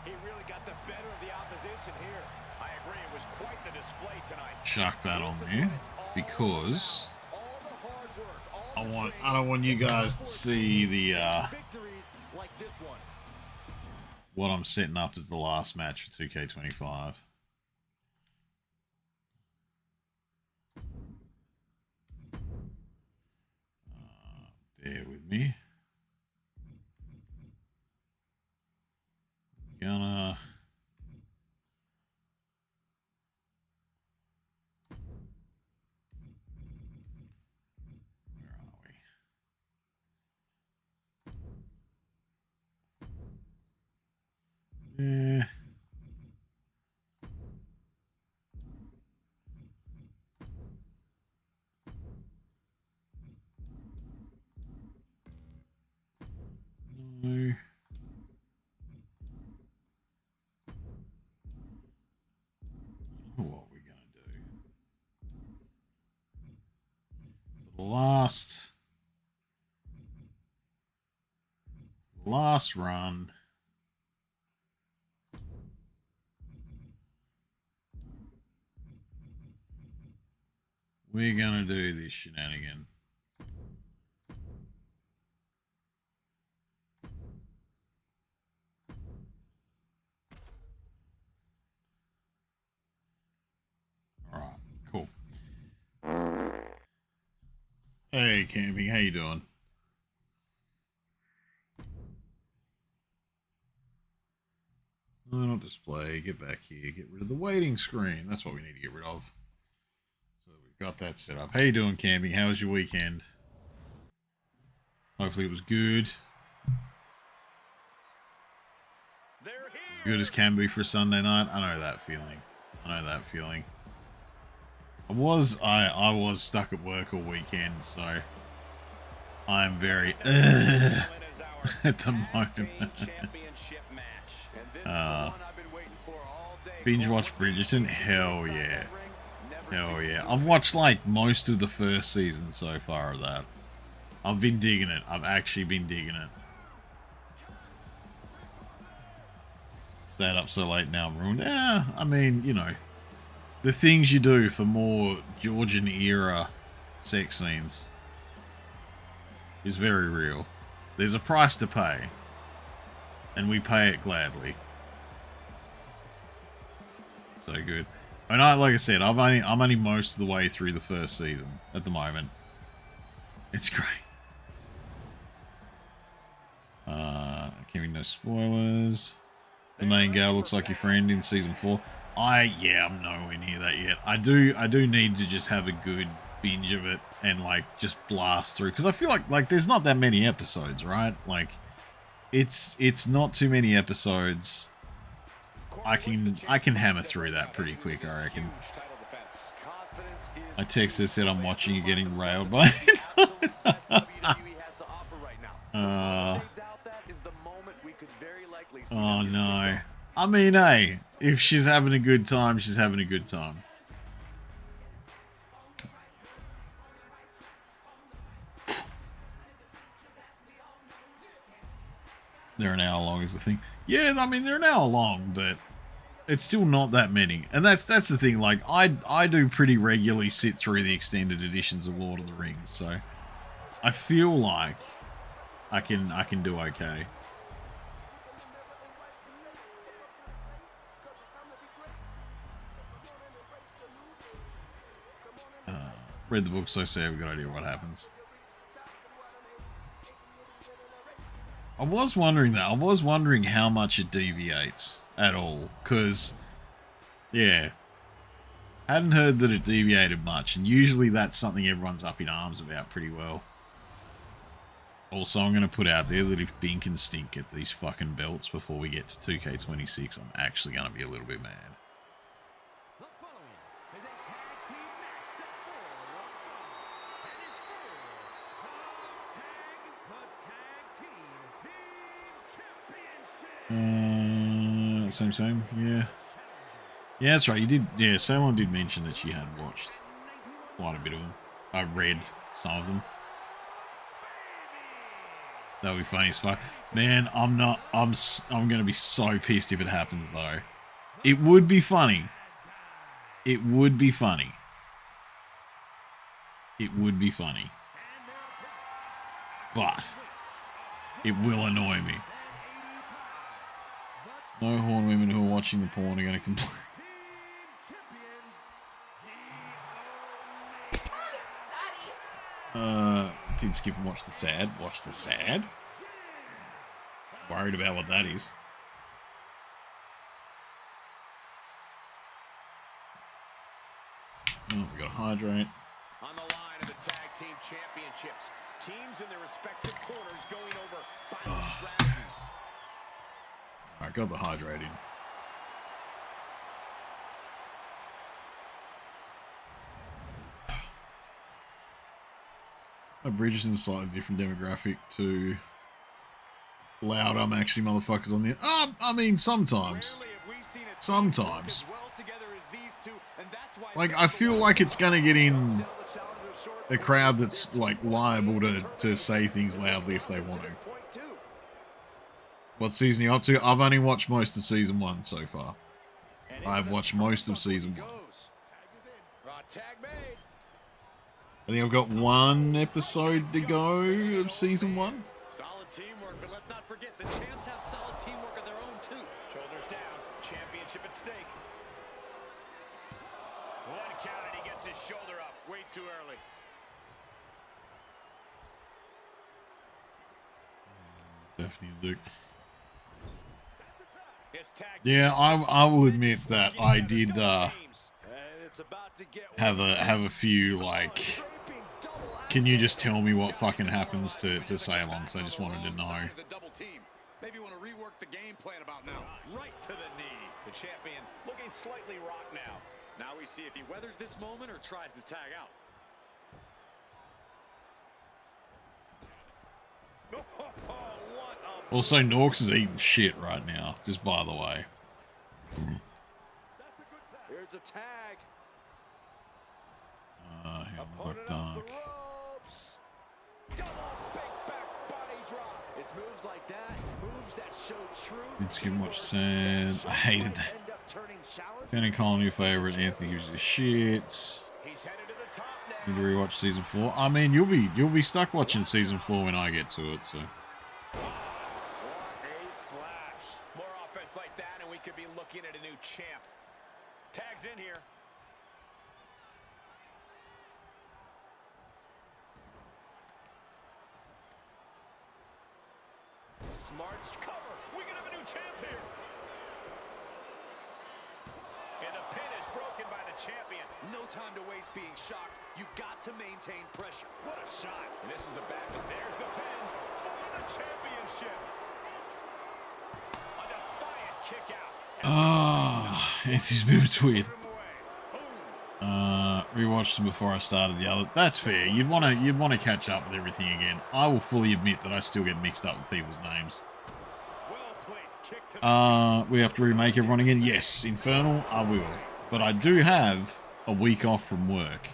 He really got the better of the opposition here. I agree, it was quite the display tonight. chuck that on there because I don't want you guys to see the what I'm setting up as the last match for 2K25. Bear with me. Gonna where are we? No. What we gonna do? For the last run. We're gonna do this shenanigan. Alright, cool. Hey, Camping, how you doing? Not display, get back here, get rid of the waiting screen. That's what we need to get rid of. So we've got that set up. How you doing, Camping? How was your weekend? Hopefully it was good. Good as can be for Sunday night. I know that feeling. I know that feeling. I was stuck at work all weekend, so I'm very at the moment. Binge watch Bridgerton? Hell yeah. Hell yeah. I've watched like most of the first season so far of that. I've been digging it. I've actually been digging it. Stayed up so late now I'm ruined. Yeah, I mean, you know, the things you do for more Georgian era sex scenes is very real. There's a price to pay, and we pay it gladly. So good. And like I said, I'm only most of the way through the first season at the moment. It's great. Giving no spoilers. The main gal looks like your friend in season 4. I'm nowhere near that yet. I do need to just have a good binge of it and like just blast through, because I feel like there's not that many episodes, right? Like it's not too many episodes. I can hammer through that pretty quick, I reckon. I texted, said I'm watching you getting railed by oh no. I mean, hey, if she's having a good time, she's having a good time. They're an hour long is the thing. Yeah, I mean, they're an hour long, but it's still not that many. And that's the thing, like, I do pretty regularly sit through the extended editions of Lord of the Rings, so I feel like I can do okay. Read the book, so I have a good idea what happens. I was wondering that. I was wondering how much it deviates at all. Because, yeah. Hadn't heard that it deviated much. And usually that's something everyone's up in arms about pretty well. Also, I'm going to put out there that if Bink and Stink get these fucking belts before we get to 2K26, I'm actually going to be a little bit mad. Same. Yeah. Yeah, that's right. You did. Yeah, someone did mention that she had watched quite a bit of them. I read some of them. That would be funny as fuck. Man, I'm going to be so pissed if it happens, though. It would be funny. It would be funny. It would be funny. But it will annoy me. No horn women who are watching the porn are going to complain. Did skip and watch the sad. Watch the sad? Worried about what that is. Oh, we got to hydrate. On the line of the tag team championships, teams in their respective corners going over final strategies. I got the hydrating. Bridgerton's slightly different demographic to loud. I'm actually motherfuckers on the. I mean, sometimes. Sometimes. Like, I feel like it's gonna get in a crowd that's like liable to say things loudly if they want to. What season are you up to? I've only watched most of season 1 so far. I've watched most of season 1. I think I've got one episode to go of season 1. Solid teamwork, but let's not forget the champs have solid teamwork of their own too. Shoulders down, championship at stake. One count and he gets his shoulder up way too early. Definitely Luke. His tag Yeah, I will admit that I did And it's about to get have a few like, can you just tell me what fucking happens to say along? Because I just wanted to know. The double team. Maybe you want to rework the game plan about now. Right to the knee. The champion looking slightly rocked now. Now we see if he weathers this moment or tries to tag out. Also, Norks is eating shit right now, just by the way. Here's a tag. Look dark. Ropes. Double big back body drop. It's moves like that, moves that show truth. Didn't skip much said. I hated that. End up turning challenge. Penny calling your favorite. Anthony gives you the shits. He's headed to the top now. Need to rewatch season 4. I mean, you'll be stuck watching season 4 when I get to it. So. What a splash. More offense like that and we could be looking at a new champ. Tags in here. Smart Cover. We can have a new champ here. And the pin is broken by the champion. No time to waste being shocked. You've got to maintain pressure. What a shot. And this is the back. There's the pin for the championship. A defiant kick out. Ah, Anthony's movement's weird. Rewatched them before I started the other. That's fair. You'd want to catch up with everything again. I will fully admit that I still get mixed up with people's names. We have to remake everyone again. Yes, Infernal, I will. But I do have a week off from work.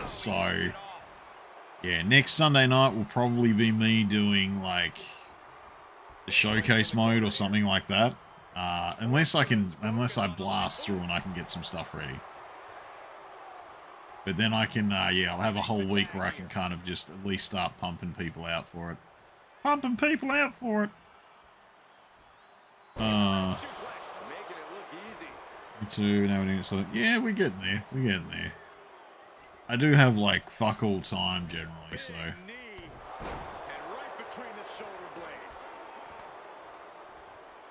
So yeah, next Sunday night will probably be me doing like the showcase mode or something like that. Unless I blast through and I can get some stuff ready. But then I can, yeah, I'll have a whole week where I can kind of just at least start pumping people out for it. Pumping people out for it. Two, now we're doing it, so yeah, we're getting there. We're getting there. I do have like fuck all time generally, so.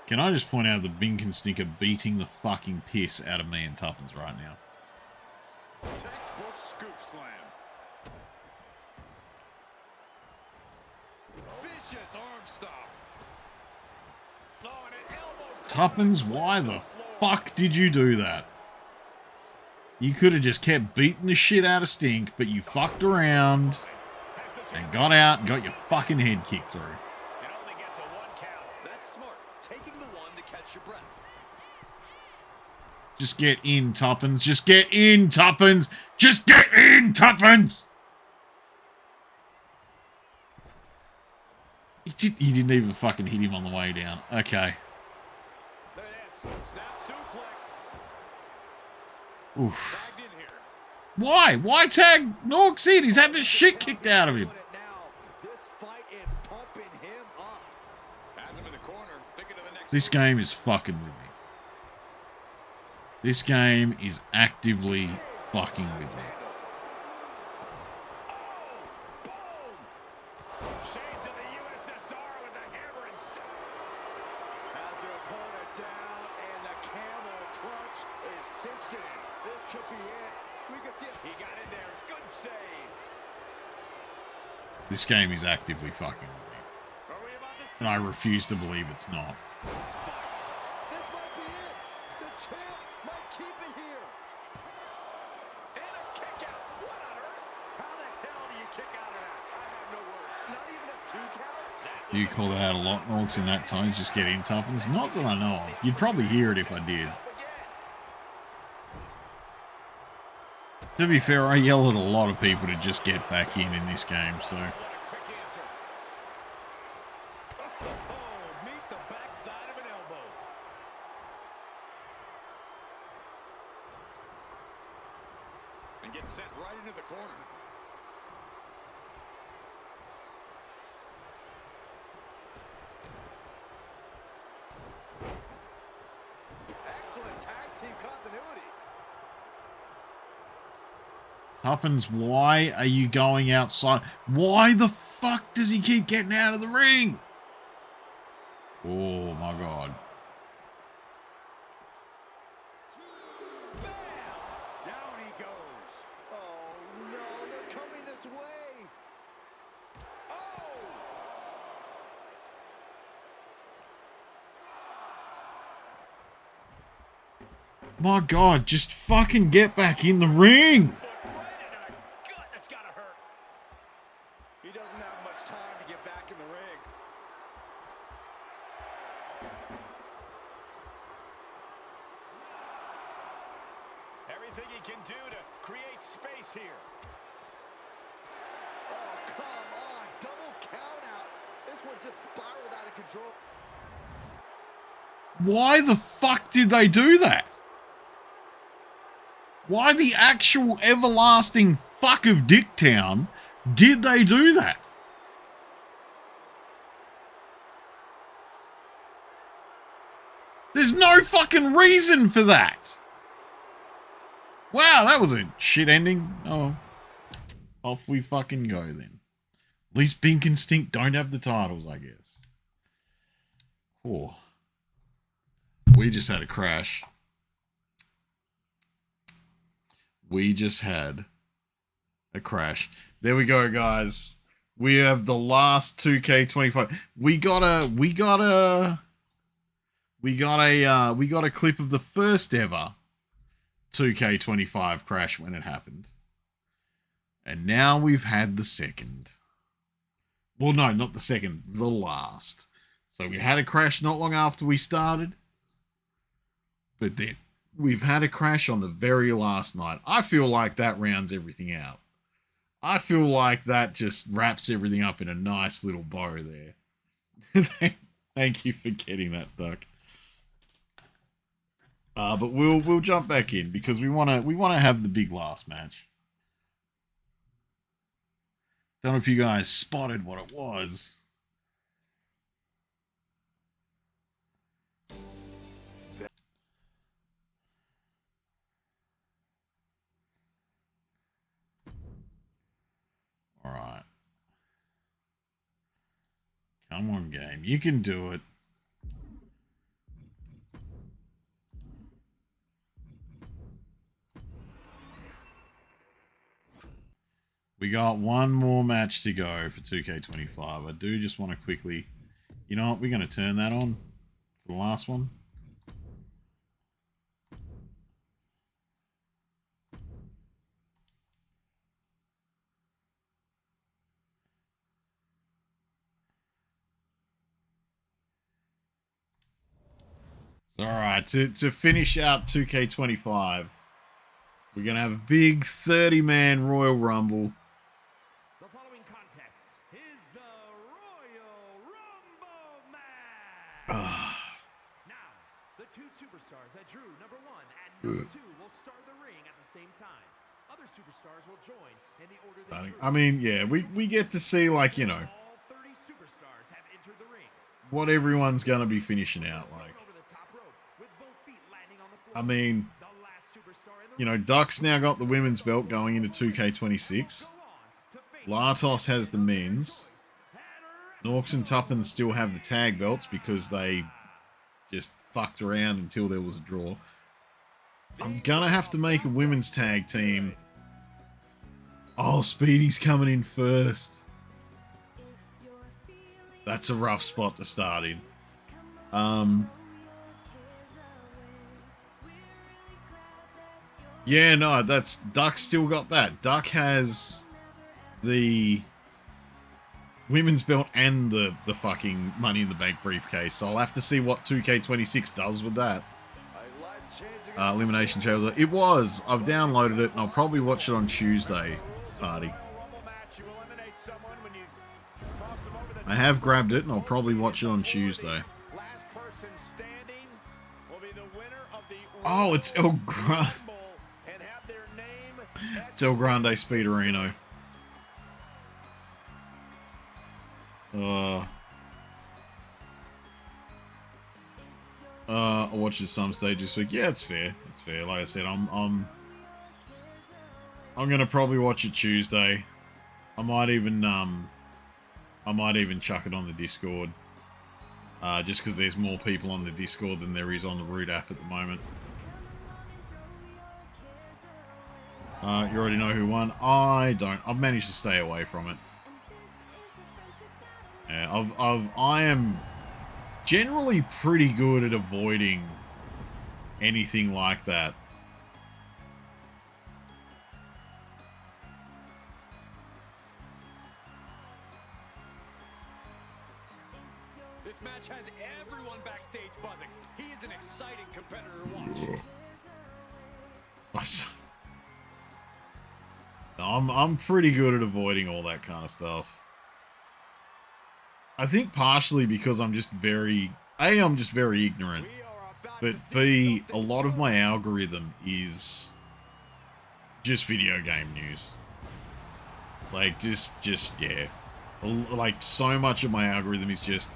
Can I just point out the Bink and Stinker beating the fucking piss out of me and Tuppence right now? Textbook scoop slam. Vicious arm stop. Oh, and an elbow. Tuppence, why the fuck did you do that? You could have just kept beating the shit out of Stink, but you fucked around and got out and got your fucking head kicked through. That's smart. Taking the one to catch your breath. Just get in, Tuppence. Just get in, Tuppence. Just get in, Tuppence. He didn't even fucking hit him on the way down. Okay. There it is. Snap suplex. Oof. Tagged in here. Why? Why tag Norks in? He's had the shit kicked out of him. This fight is pumping him up. Has him in the corner. Thinking of the next. This game is fucking with me. This game is actively fucking with me. Shades of the USSR with the hammer and Has their opponent down, and the camel crunch is cinched in. This could be it. We could see it. he got in there. Good save. This game is actively fucking with me. Are we about to see? And I refuse to believe it's not. This might be it. The champ might keep it here. And a kick out. What on earth? How the hell do you kick out of that? I have no words. Not even a 2 count? You call that out a lot, Norks, in that tone. Just get in, Tuppence. Not that I know of. You'd probably hear it if I did. To be fair, I yell at a lot of people to just get back in this game, so. What a quick answer. Oh, meet the backside of an elbow. and gets sent right into the corner. Excellent tag team continuity. Tuppence, why are you going outside? Why the fuck does he keep getting out of the ring? Oh my God. Bam! Down he goes. Oh no, they're coming this way. Oh! My God, just fucking get back in the ring. That's gotta hurt. He doesn't have much time to get back in the ring. Everything he can do to create space here. Oh, come on. Double count out. This one just spiraled out of control. Why the fuck did they do that? Why the actual everlasting fuck of Dicktown did they do that? There's no fucking reason for that. Wow, that was a shit ending. Oh, off we fucking go then. At least Bink and Stink don't have the titles, I guess. Oh. We just had a crash. We just had a crash. There we go, guys. We have the last 2K25. We got a clip of the first ever 2K25 crash when it happened. And now we've had the second. Well, no, not the second, the last. So we had a crash not long after we started. But then we've had a crash on the very last night. I feel like that rounds everything out. I feel like that just wraps everything up in a nice little bow there. Thank you for getting that, Duck. But we'll jump back in because we wanna have the big last match. Don't know if you guys spotted what it was. All right. Come on, game. You can do it. We got one more match to go for 2K25. I do just want to quickly... You know what? We're going to turn that on for the last one. So, all right. To finish out 2K25, we're going to have a big 30-man Royal Rumble. The following contest is the Royal Rumble match. Now, the two superstars that drew number 1 and number 2 will start the ring at the same time. Other superstars will join in the order they drew. I mean, yeah, we get to see, like, you know, All 30 superstars have entered the ring. what everyone's going to be finishing out like. Over the top rope with both feet landing on the floor. I mean, The last superstar in the you know, ring Duck's now got the women's belt going into 2K26. Latos has the men's. Norks and Tuppence still have the tag belts because they just fucked around until there was a draw. I'm gonna have to make a women's tag team. Oh, Speedy's coming in first. That's a rough spot to start in. Yeah, no, that's Duck still got that. Duck has the women's belt and the fucking Money in the Bank briefcase. So I'll have to see what 2K26 does with that. Elimination Chamber. It was. I've downloaded it and I'll probably watch it on Tuesday, party. I have grabbed it and I'll probably watch it on Tuesday. Oh, it's El Gran. It's El Grande Speederino. I watched it some stage this week. Yeah, it's fair. It's fair. Like I said, I'm gonna probably watch it Tuesday. I might even chuck it on the Discord. Just because there's more people on the Discord than there is on the Root app at the moment. You already know who won. I don't. I've managed to stay away from it. Yeah, I am generally pretty good at avoiding anything like that. This match has everyone backstage buzzing. He is an exciting competitor to watch. I'm pretty good at avoiding all that kind of stuff. I think partially because I'm just very ignorant. But B, a lot of my algorithm is just video game news. Like, just yeah. Like, so much of my algorithm is just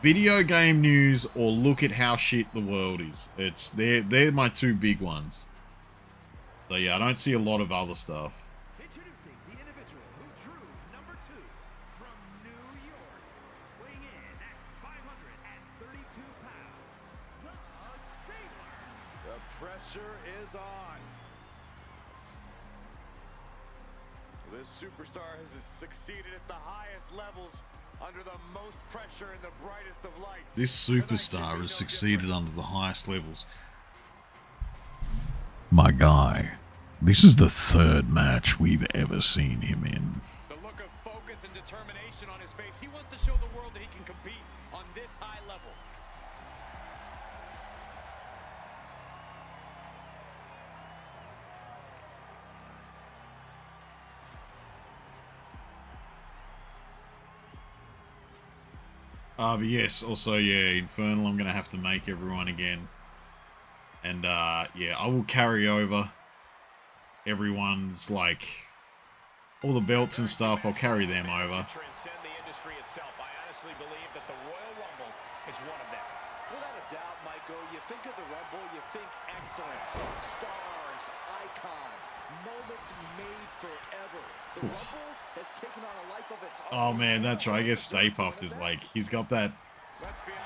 video game news or look at how shit the world is. They're my two big ones. So yeah, I don't see a lot of other stuff. Introducing the individual who drew number 2 from New York, weighing in at 532 pounds, the Sailor. The pressure is on. This superstar has succeeded at the highest levels under the most pressure in the brightest of lights. This superstar has succeeded under the highest levels. My guy, this is the third match we've ever seen him in. The look of focus and determination on his face. He wants to show the world that he can compete on this high level. But yes, also, yeah, Infernal, I'm going to have to make everyone again. And, yeah, I will carry over everyone's, like, all the belts and stuff. I'll carry them over. Transcend the industry itself. I honestly believe that the Royal Rumble is one of them. Without a doubt, Michael, you think of the Rumble, you think excellence, stars, icons, moments made forever. The Rumble has taken on a life of its own. Oh, man, that's right. I guess Stay Puft is, like, he's got that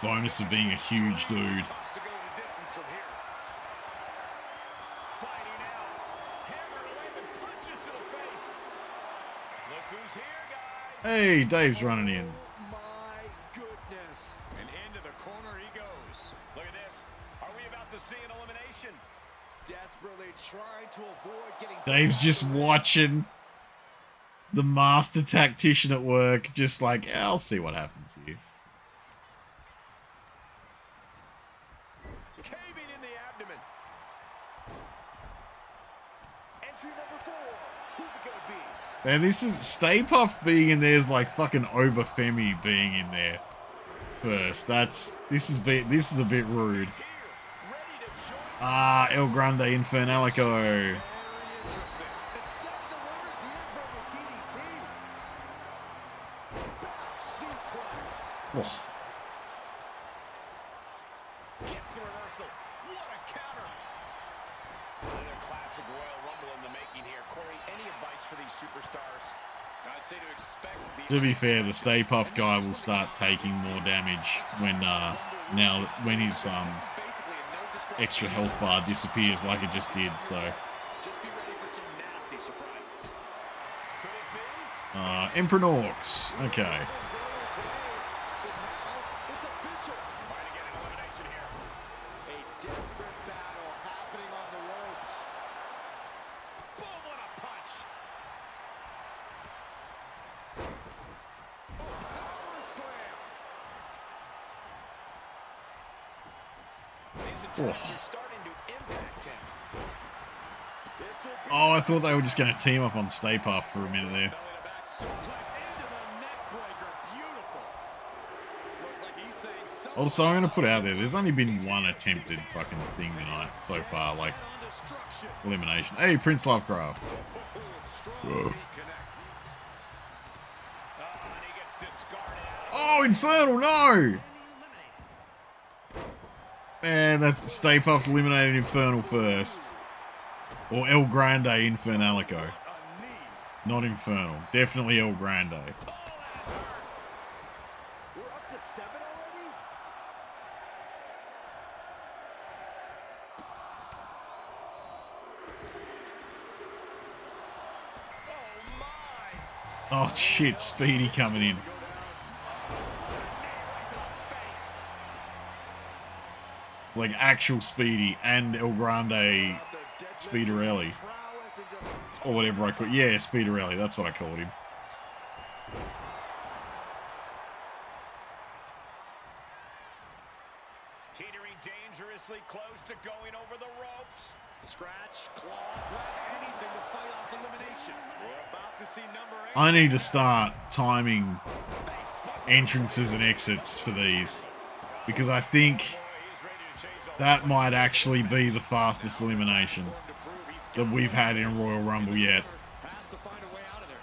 bonus of being a huge dude. Hey, Dave's running in. My goodness. And into the corner he goes. Look at this. Are we about to see an elimination? Desperately trying to avoid getting... Dave's just watching the master tactician at work, just like, I'll see what happens here. Caving in the abdomen. Entry number 4. Who's it going to be? Man, this is Stay Puft being in there is like fucking Obafemi being in there first. This is a bit rude. Ah, El Grande Infernalico. Oh. Gets the reversal. What a counter. Another classic Royal Rumble in the making here. Corey, any advice for these superstars? I'd say to expect To be fair, the Stay Puft guy will start taking more damage when when his extra health bar disappears like it just did. So just be ready for some nasty surprises. Could it be? Emperor Norks. Okay. It's official. Trying to get an elimination here. A desperate battle happening on the ropes. Boom, what a punch. Power slam. These attacks are starting to impact him. This will be Oh, I thought they were just going to team up on Stay Puft for a minute there. Belly to back suplex into the neck breaker. Beautiful. Looks like he's saying something. Also, I'm going to put out there, there's only been one attempted fucking thing tonight so far, like On destruction. elimination. Hey, Prince Lovecraft. And he gets discarded. Oh, Infernal, no! Man, that's Stay Puft eliminated Infernal first. Or El Grande Infernalico. Not Infernal. Definitely El Grande. We're up to 7 already? Oh shit, Speedy coming in. Like actual Speedy and El Grande Speederelli. Or whatever I call it. Yeah, Speederelli, that's what I called him. Teetering dangerously close to going over the ropes. Scratch, claw, grab anything to fight off elimination. We're about to see number 8. I need to start timing entrances and exits for these. Because I think that might actually be the fastest elimination that we've had in a Royal Rumble yet. Has to find a way out of there.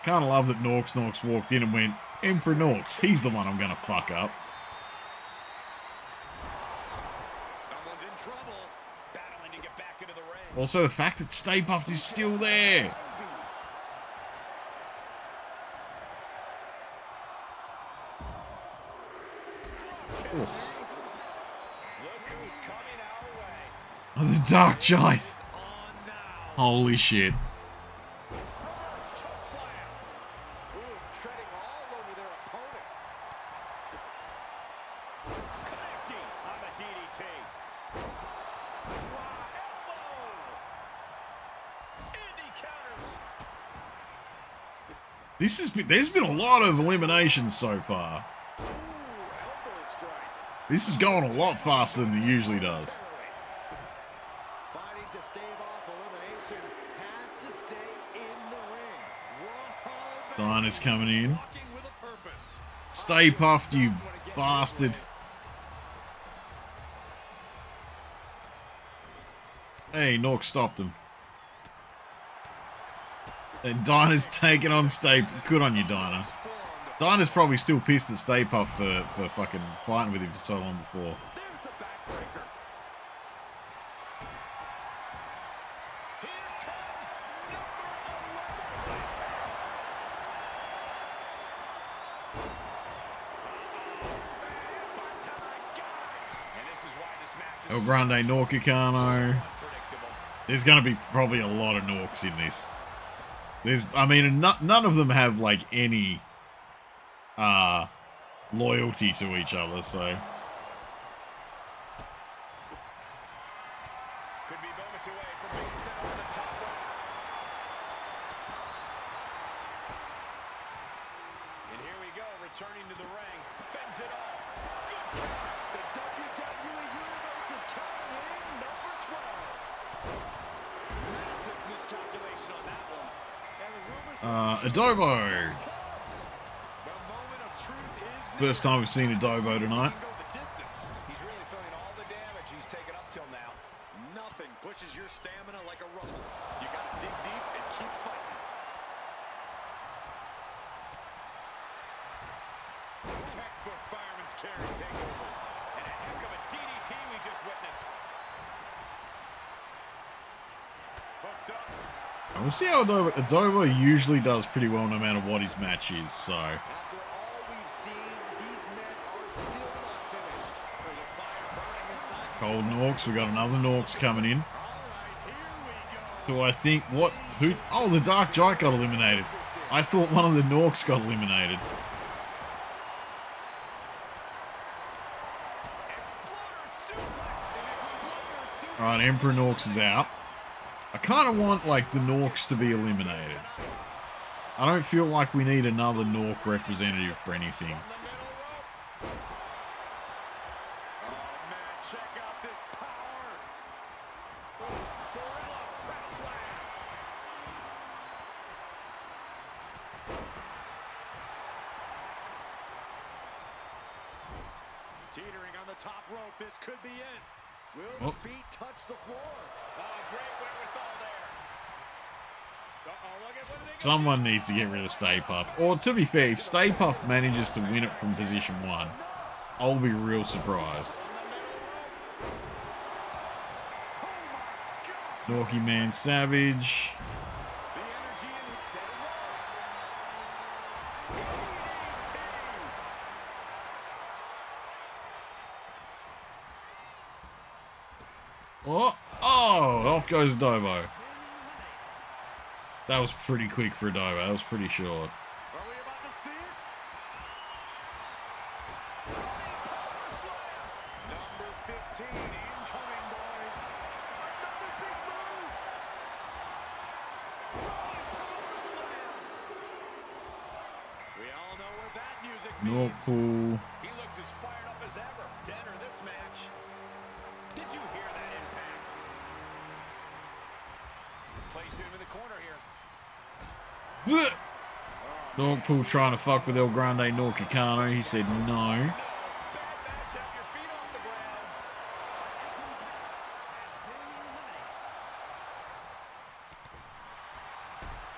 Kind of love that NorksNorks walked in and went, Emperor Norks, he's the one I'm going to fuck up. Someone's in trouble. Battling to get back into the ring. Also, the fact that Stay Puft is still there. Oh. Oh, the Dark Giant. Holy shit. Treading all over their opponent. Connecting on the DDT. Elbow. Indy counters. There's been a lot of eliminations so far. This is going a lot faster than it usually does. Fighting to stave off elimination has to stay in the ring. Dinah's coming in. Stay Puft, you bastard. Hey, Nork stopped him. And Dinah's taking on Stay. Good on you, Dinah. Dinah's probably still pissed at Stay Puft for fucking fighting with him for so long before. There's the backbreaker. Here comes number 11. El Grande Norkicano. There's going to be probably a lot of Norks in this. None of them have like any loyalty to each other, so. Could be moments away from being sent over the top rope. And here we go, returning to the ring. Fends it off. Good count. The WWE Universe is counting in number 12. Massive miscalculation on that one. And the rumors Adobo. First time we've seen Adobo tonight. He's really feeling all the damage he's taken up till now. Nothing pushes your stamina like a rumble. You gotta dig deep and keep fighting. Textbook fireman's carry takeover. And a heck of a DDT we just witnessed. Hooked up. And we'll see how Adobo usually does pretty well no matter what his match is, so. After all we've seen, these men are still not finished. There's a fire burning inside. Cold Norks, we got another Norks coming in. All right, here we go. So I think oh, the Dark Giant got eliminated. I thought one of the Norks got eliminated. Alright, Emperor Norks is out. I kind of want, like, the Norks to be eliminated. I don't feel like we need another Nork representative for anything. Teetering on the top rope. This could be it. Will the feet touch the floor? Oh, great wherewithal there. Uh-oh, look at what they Someone needs to get rid of Stay Puft. Or to be fair, if Stay Puft manages to win it from position 1, I'll be real surprised. Norky Man Savage. The energy in his setting Oh, off goes Dobo. That was pretty quick for a Dobo. That was pretty short. Are we about to see it? Power slam. Number 15 incoming, boys. Another big move. Rolling power slam. We all know what that music Nork means. Pool. He looks as fired up as ever to enter this match. Did you hear that impact? Placing him in the corner here. Nork Pool trying to fuck with El Grande Norcacano. He said no. Bad match, have your feet off the ground.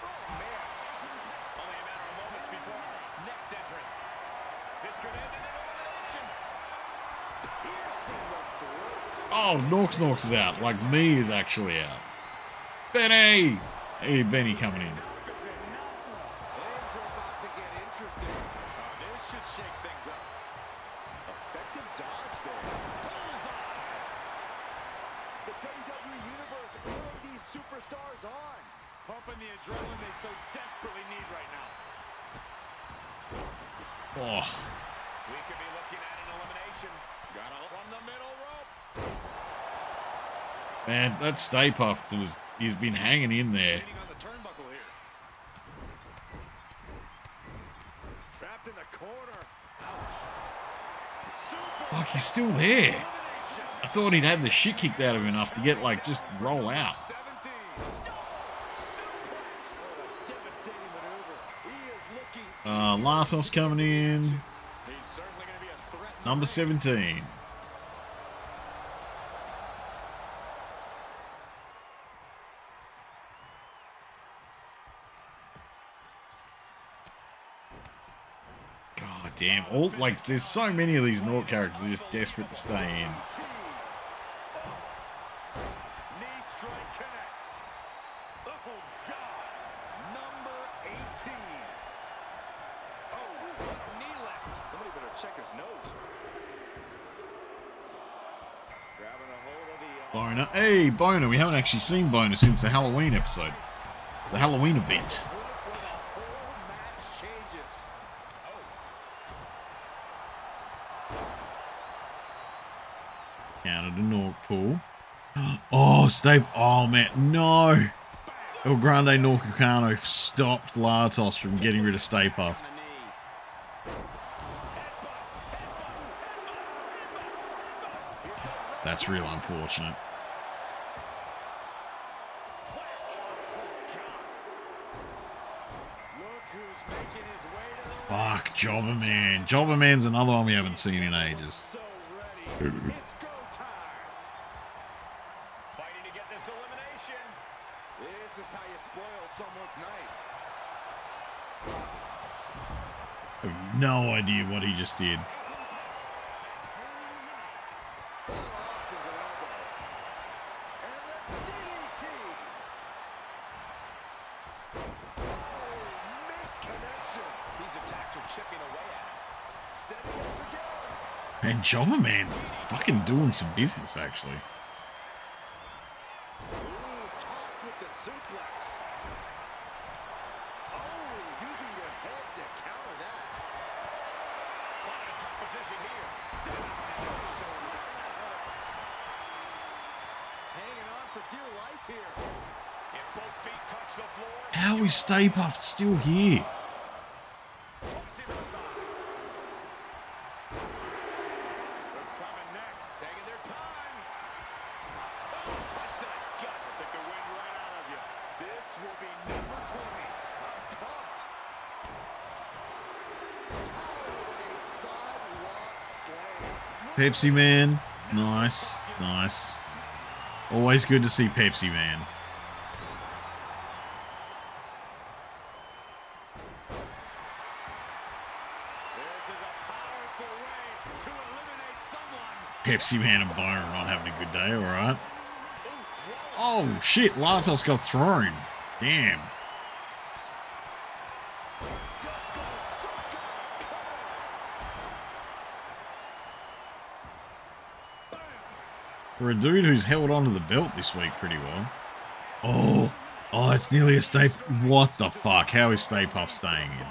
Oh, man. Only a matter of moments before our next entrant. This could end in an elimination. Piercing the throat. Oh, NorksNorks is out. Like, me is actually out. Benny! Hey, Benny coming in. Things are about to get interesting. This should shake things up. Effective dodge there. Bullseye. The WWE Universe really these superstars on. Pumping the adrenaline they so desperately need right now. Oh, We could be looking at an elimination. Got up from the middle rope. man, that Stay Puft he's been hanging in there. Leaning on the turnbuckle here. Trapped in the corner. Fuck, he's still there. I thought he'd had the shit kicked out of him enough to get, like, just roll out. 17. Suplex. Devastating maneuver. He is looking. Latos coming in. He's certainly going to be a threat. Number 17. God damn. Like, there's so many of these Nork characters that are just desperate to stay in. Knee strike connects. Oh, God. Number 18. Oh, what knee left. Somebody better check his nose. Grabbing a hold of the... Boner. Hey, Boner. We haven't actually seen Boner since the Halloween episode. The Halloween event. where the whole match changes. Counter to Nork Pool. Oh, stay. Oh, man. No. El Grande Norcacano stopped Latos from getting rid of Stay Puft. That's real unfortunate. Look who's making his way to the Fuck, Jobber Man. Jobber Man's another one we haven't seen in ages. so ready. It's go time. Fighting to get this elimination. This is how you spoil someone's night. I have no idea what he just did. Fell off his elbow. And the DDT. Oh, missed connection. These attacks are chipping away at him. Setting up again. Man, Jobber Man's fucking doing some business, actually. Ooh, tossed with the suplex. Oh, using your head to counter that. Caught in a tough position here. Hanging on for dear life here. If both feet touch the floor, How is Stay Puft still here? toss him to the side. What's coming next? Taking their time. Oh, punch to the gut. Took the wind right out of you. This will be number 20. I'm pumped. Oh, a sidewalk slam. Pepsi Man. Nice. Nice. Always good to see Pepsi Man. Pepsi Man and Byron not having a good day, alright. Oh shit, Latos got thrown. Damn. For a dude who's held onto the belt this week pretty well. Oh, it's nearly a stay. What the fuck? How is Stay Puft staying in?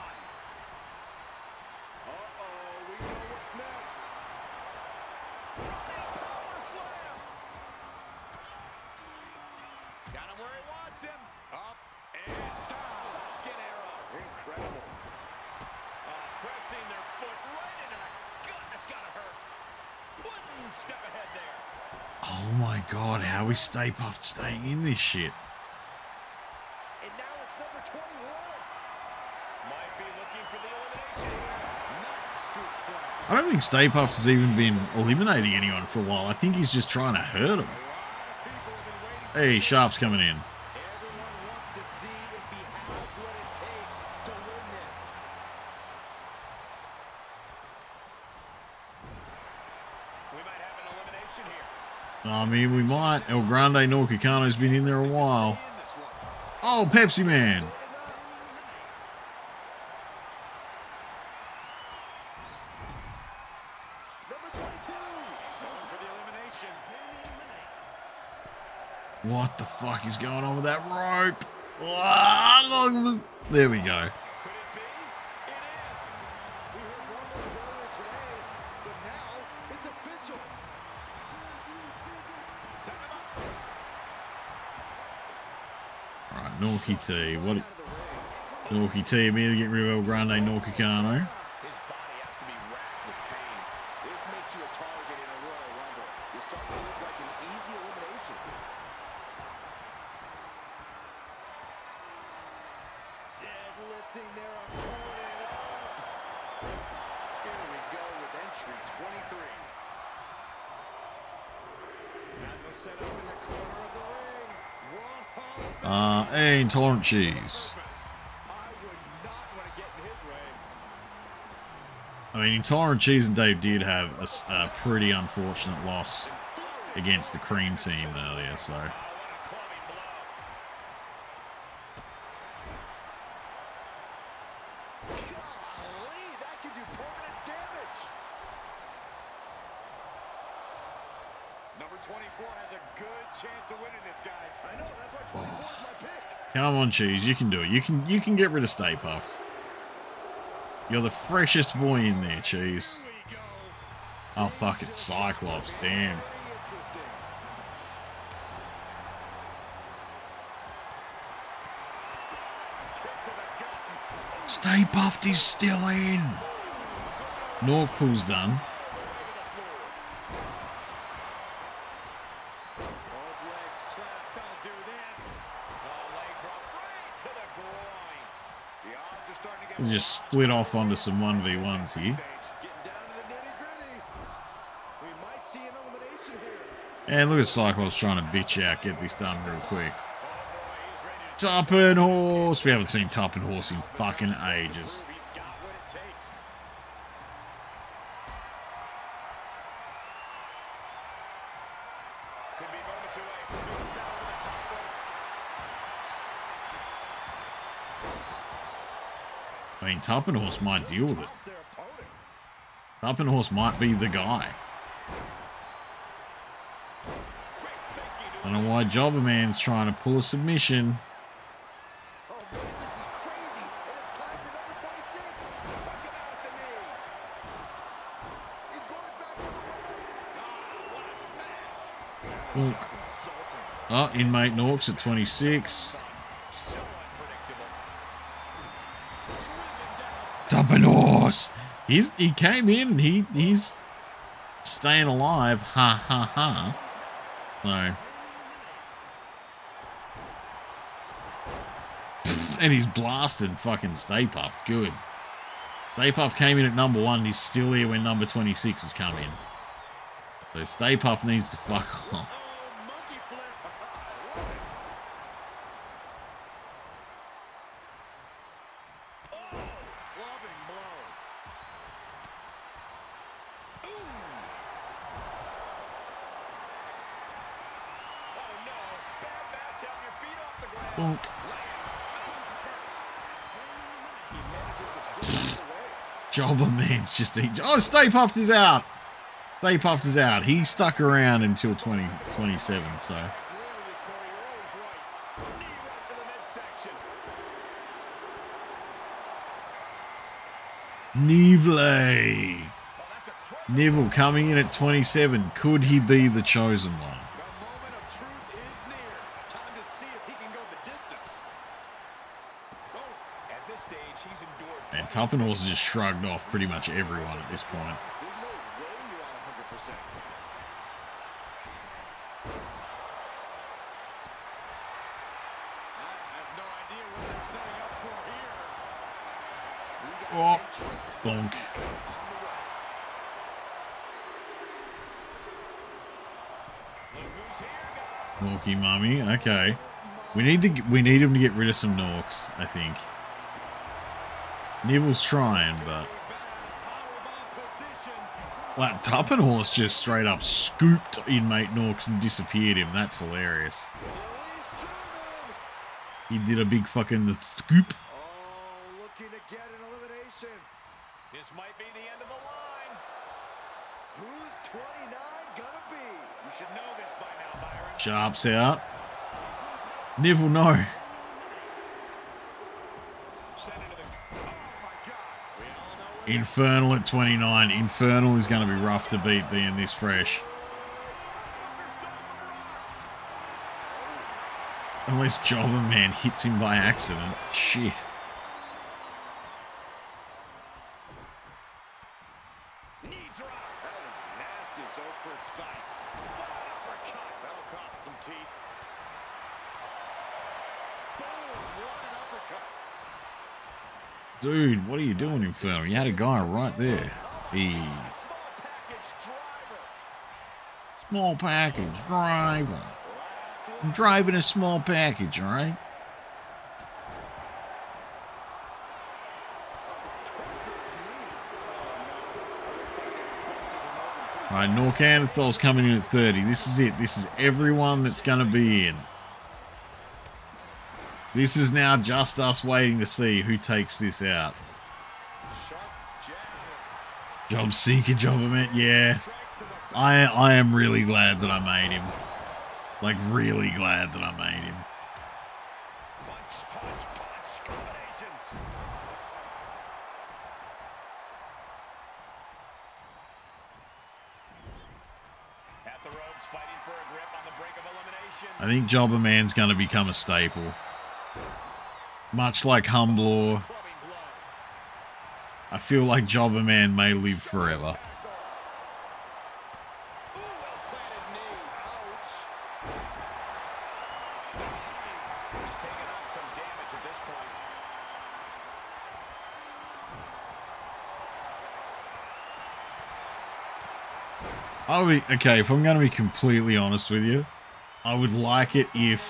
Oh my god, how is Stay Puft staying in this shit? And now it's number 21. Might be looking for the elimination. Nice scoop slam. I don't think Stay Puft has even been eliminating anyone for a while. I think he's just trying to hurt him. Hey, Sharp's coming in. Everyone wants to see if he has what it takes to win this. We might have an elimination here. I mean, we might. El Grande Norcacano's been in there a while. Oh, Pepsi Man. Number 22. Going for the elimination. What the fuck is going on with that rope? Ah, there we go. Could it be? It is. We heard rumors earlier today, but now it's official. Set him up. Alright, Norky T. What? Norky T immediately getting rid of El Grande Norcacano. His body has to be racked with pain. This makes you a target in a Royal Rumble. You're starting to look like an easy elimination. Deadlifting their opponent up. Here we go with entry 23. Has set up in the corner of the ring. Whoa! Hey, Intolerant Cheese. I would not want to get in his way. I mean, Intolerant Cheese and Dave did have a pretty unfortunate loss against the Cream team earlier, so. Golly, that could do permanent damage. Number 24 has a good chance of winning this, guys. I know, that's why 24 is my pick. Come on, Cheese, you can do it. You can get rid of Stay Puft. You're the freshest boy in there, Cheese. Oh fuck, it's Cyclops, damn. Very interesting. Stay Puft is still in. North Pool's done. Both legs trapped, don't do this. Leg drop right to the groin. The odds are starting to get We'll just split off onto some 1v1s here. Getting down to the nitty-gritty. We might see an elimination here. And look at Cyclops trying to bitch out, get this done real quick. Tuppen Horse. We haven't seen Tuppen Horse in fucking ages. He's got what it takes. Could be moments away from doing so on the top rope. I mean, Tuppen Horse might deal with it. Stops their opponent. Tuppen Horse might be the guy. I don't know why Jobberman's trying to pull a submission. Oh man, this is crazy. And it's time for number 26. Took him out at the knee. He's going back to the ring. What a smash. Oh, Insulting. inmate Norks at 26. So unpredictable. Tuppen Horse. He came in and he's staying alive. Ha ha ha. So. And he's blasted fucking Stay Puft. Good. Stay Puft came in at number 1 and he's still here when number 26 has come in. So Stay Puft needs to fuck off. Oh, monkey flip. I love it. Oh, clubbing blow. Ooh. Oh no, bad match out your feet off the ground. Bonk. Lands face first. He manages to slip away. Jobber Man's just eating. Oh, Stay Puft is out. Stay Puft is out. He stuck around until 2027, so. Corey, you're always right. Knee right to the midsection. Neville. Oh, that's a crutch. Neville coming in at 27. Could he be the chosen one? The moment of truth is near. Time to see if he can go the distance. Oh, At this stage, he's endured. And Tuppenhorse has just shrugged off pretty much everyone at this point. there's no way you're on 100%. I have no idea what they're setting up for here. We got Oh, entrant bonk. on the way. Look who's here, guys. Norky mummy. Okay. We need him to get rid of some Norks, I think. Neville's trying, but Powerbomb position. like Tuppenhorse just straight up scooped inmate Norks and disappeared him. That's hilarious. Release German. He did a big fucking scoop. Oh, looking to get an elimination. This might be the end of the line. Who's 29 gonna be? You should know this by now, Byron. Sharps out. Neville, no. Send it to the. Oh my God. We all know where Infernal at 29. Infernal is going to be rough to beat being this fresh. Unless Jobber Man hits him by accident. Shit. knee drop. That was nasty. So precise. What an uppercut. That'll cost some teeth. Boom! What an uppercut. Dude, what are you doing, Infernal? You had a guy right there. Hey. Small package driver. Small package driver. Last I'm one. driving a small package, alright? Treacherous knee. Alright, Norkanathol's coming in at 30. This is it. This is everyone that's going to be in. This is now just us waiting to see who takes this out. Sharp jab. Job seeker, Jobberman. Yeah. Strikes to the I am really glad that I made him. Like, really glad that I made him. punch, punch, punch combinations. At the ropes, fighting for a grip on the brink of elimination. I think Jobberman's going to become a staple. Much like Humblor, Clubbing blow. I feel like Jobberman may live forever. Ooh, well-planted knee. Ouch. He's taking on some damage at this point. Okay, if I'm going to be completely honest with you, I would like it if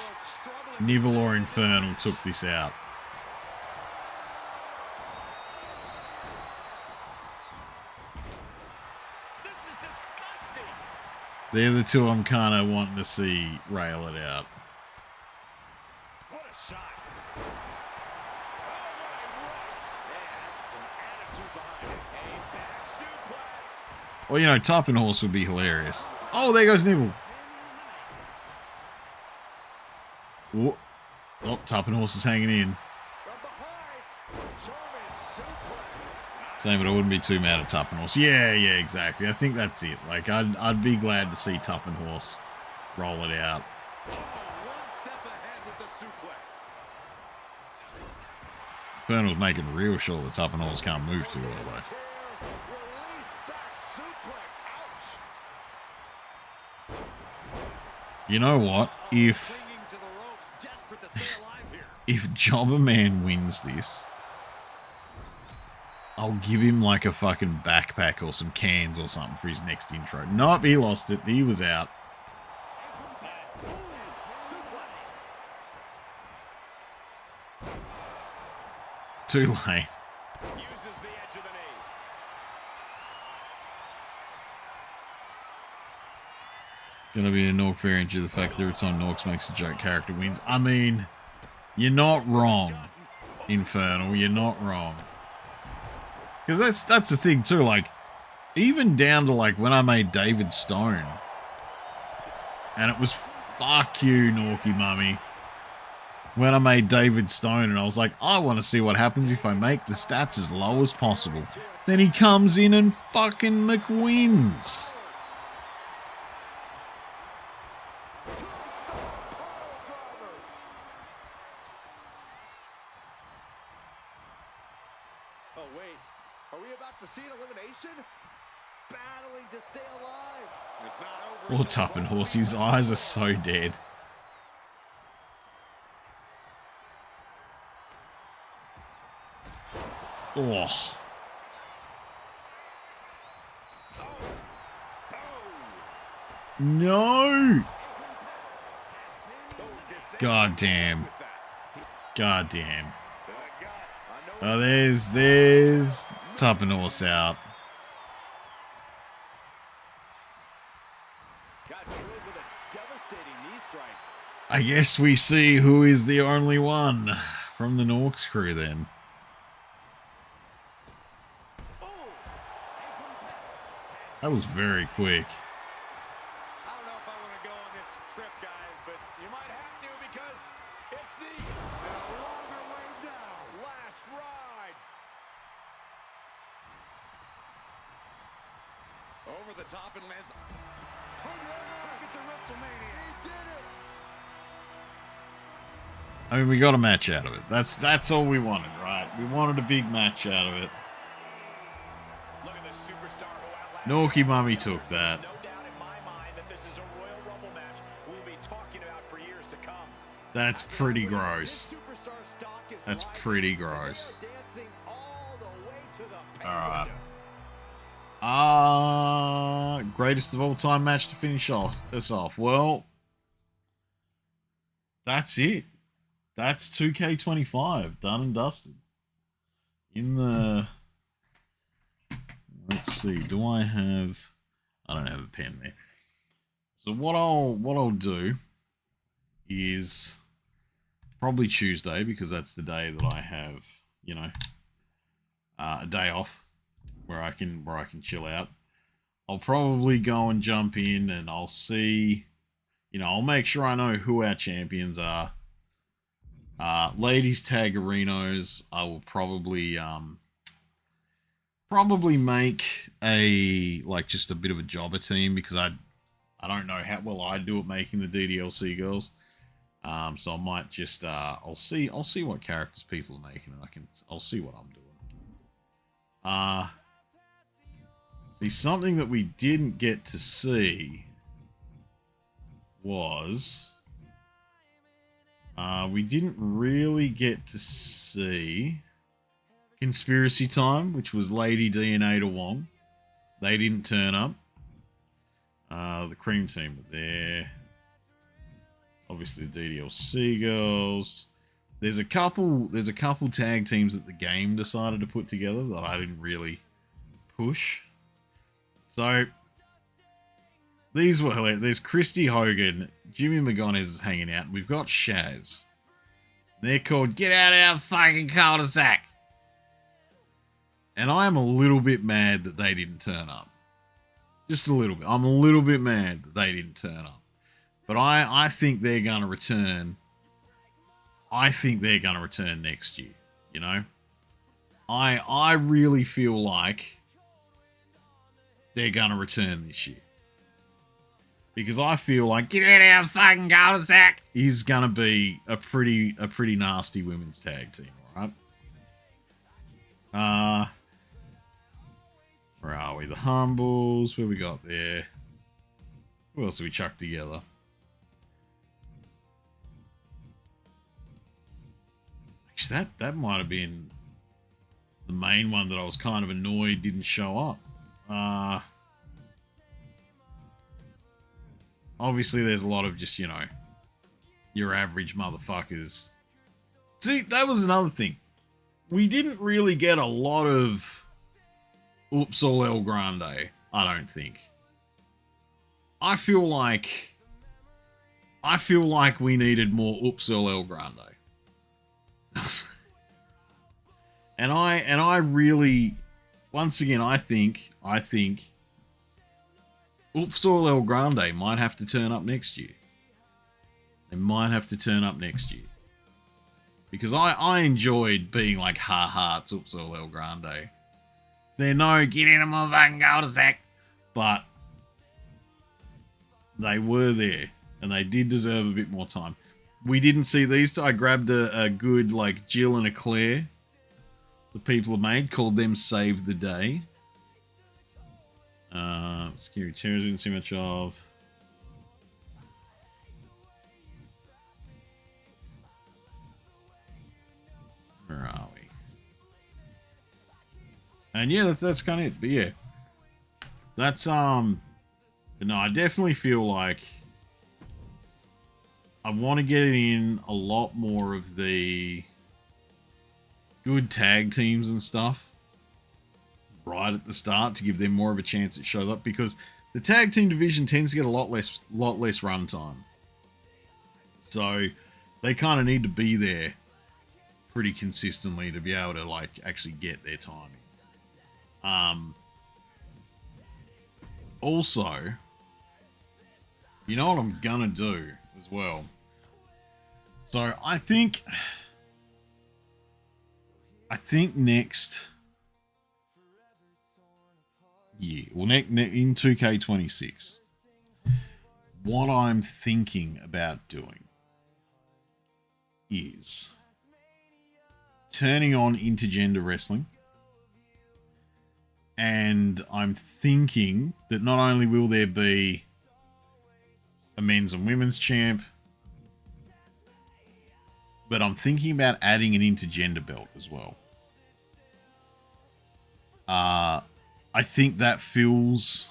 Neville or Infernal took this out. This is disgusting. They're the two I'm kind of wanting to see rail it out. What a shot. Oh, what a right. And some attitude behind it. A back suplex. Well, you know, Tuppenhorse would be hilarious. Oh, there goes Neville. Oh, Tuppenhorse is hanging in. From behind. German suplex. Same, but I wouldn't be too mad at Tuppenhorse. Yeah, exactly. I think that's it. Like, I'd be glad to see Tuppenhorse roll it out. Oh, one step ahead with the suplex. Infernal's making real sure that Tuppenhorse can't move too well, though. Chair, release back suplex. Ouch. You know what? If Clinging to the ropes, desperate to stay alive here. Jobberman wins this, I'll give him like a fucking backpack or some cans or something for his next intro. Nope, he lost it. He was out. Too late. Uses the edge of the knee. Gonna be a Nork variant due to the fact that every time Norks makes a joke, character wins. I mean, you're not wrong, Infernal. You're not wrong. Because that's the thing too. Like, even down to like when I made David Stone, and it was fuck you, Norky Mummy. When I made David Stone, and I was like, I want to see what happens if I make the stats as low as possible. Then he comes in and fucking McWins. Oh, wait. Are we about to see an elimination? Battling to stay alive. It's not over. Poor Tough and Horse, his eyes are so dead. Oh. No. God damn. God damn. Oh, there's Tough and Horse out. Got drilled with a devastating knee strike. I guess we see who is the only one from the Norks crew then. That was very quick. I don't know if I want to go on this trip, guys, but you might have to because it's the longer way down. Last ride. Over the top and lands. I mean, we got a match out of it. That's all we wanted, right? We wanted a big match out of it. Look at the superstar who outlasted. Norky Mummy took that. No doubt in my mind that this is a Royal Rumble match we'll be talking about for years to come. That's pretty gross. That's pretty gross. Alright. Greatest of all time match to finish us off. Well, that's it. That's 2K25. Done and dusted. In the... Let's see. Do I have... I don't have a pen there. So what I'll do is probably Tuesday, because that's the day that I have, you know, a day off where I can chill out. I'll probably go and jump in and I'll see, you know, I'll make sure I know who our champions are. Ladies tag arenos, I will probably make a, like, just a bit of a jobber team, because I don't know how well I do at making the DDLC girls. So I might just I'll see what characters people are making, and I'll see what I'm doing. See, something that we didn't get to see was we didn't really get to see Conspiracy Time, which was Lady D and Ada Wong. They didn't turn up. The Cream Team were there. Obviously the DDLC girls. There's a couple tag teams that the game decided to put together that I didn't really push. So these were hilarious. There's Christy Hogan, Jimmy McGonagall is hanging out, and we've got Shaz. They're called Get Out of Our Fucking Cul-de-sac. And I am a little bit mad that they didn't turn up. Just a little bit. I'm a little bit mad that they didn't turn up. But I think they're going to return. I think they're going to return next year, you know? I really feel like they're going to return this year. Because I feel like Get Out of Our Fucking Cul-de-sac is going to be a pretty nasty women's tag team, alright? Where are we? The Humbles. Where we got there? Who else have we chucked together? Actually, that might have been the main one that I was kind of annoyed didn't show up. Obviously, there's a lot of just, you know, your average motherfuckers. See, that was another thing. We didn't really get a lot of Oops All El Grande, I don't think. I feel like we needed more Oops All El Grande. and I really, once again, I think Oops All El Grande might have to turn up next year. They might have to turn up next year. Because I enjoyed being like, ha, it's Oops All El Grande. They're no, get in a motherfucking cul-de-sac. But they were there. And they did deserve a bit more time. We didn't see these two. I grabbed a good, like, Jill and a Claire. The people have made. Called them Save the Day. Scary Terrors we didn't see much of. Where are we? And yeah, that's kind of it. But yeah, that's but no, I definitely feel like I want to get in a lot more of the good tag teams and stuff right at the start to give them more of a chance it shows up, because the tag team division tends to get a lot less run time. So they kind of need to be there pretty consistently to be able to like actually get their timing. Also, you know what I'm gonna do as well? So I think next year, well, in 2K26, what I'm thinking about doing is turning on intergender wrestling. And I'm thinking that not only will there be a men's and women's champ, but I'm thinking about adding an intergender belt as well. I think that fills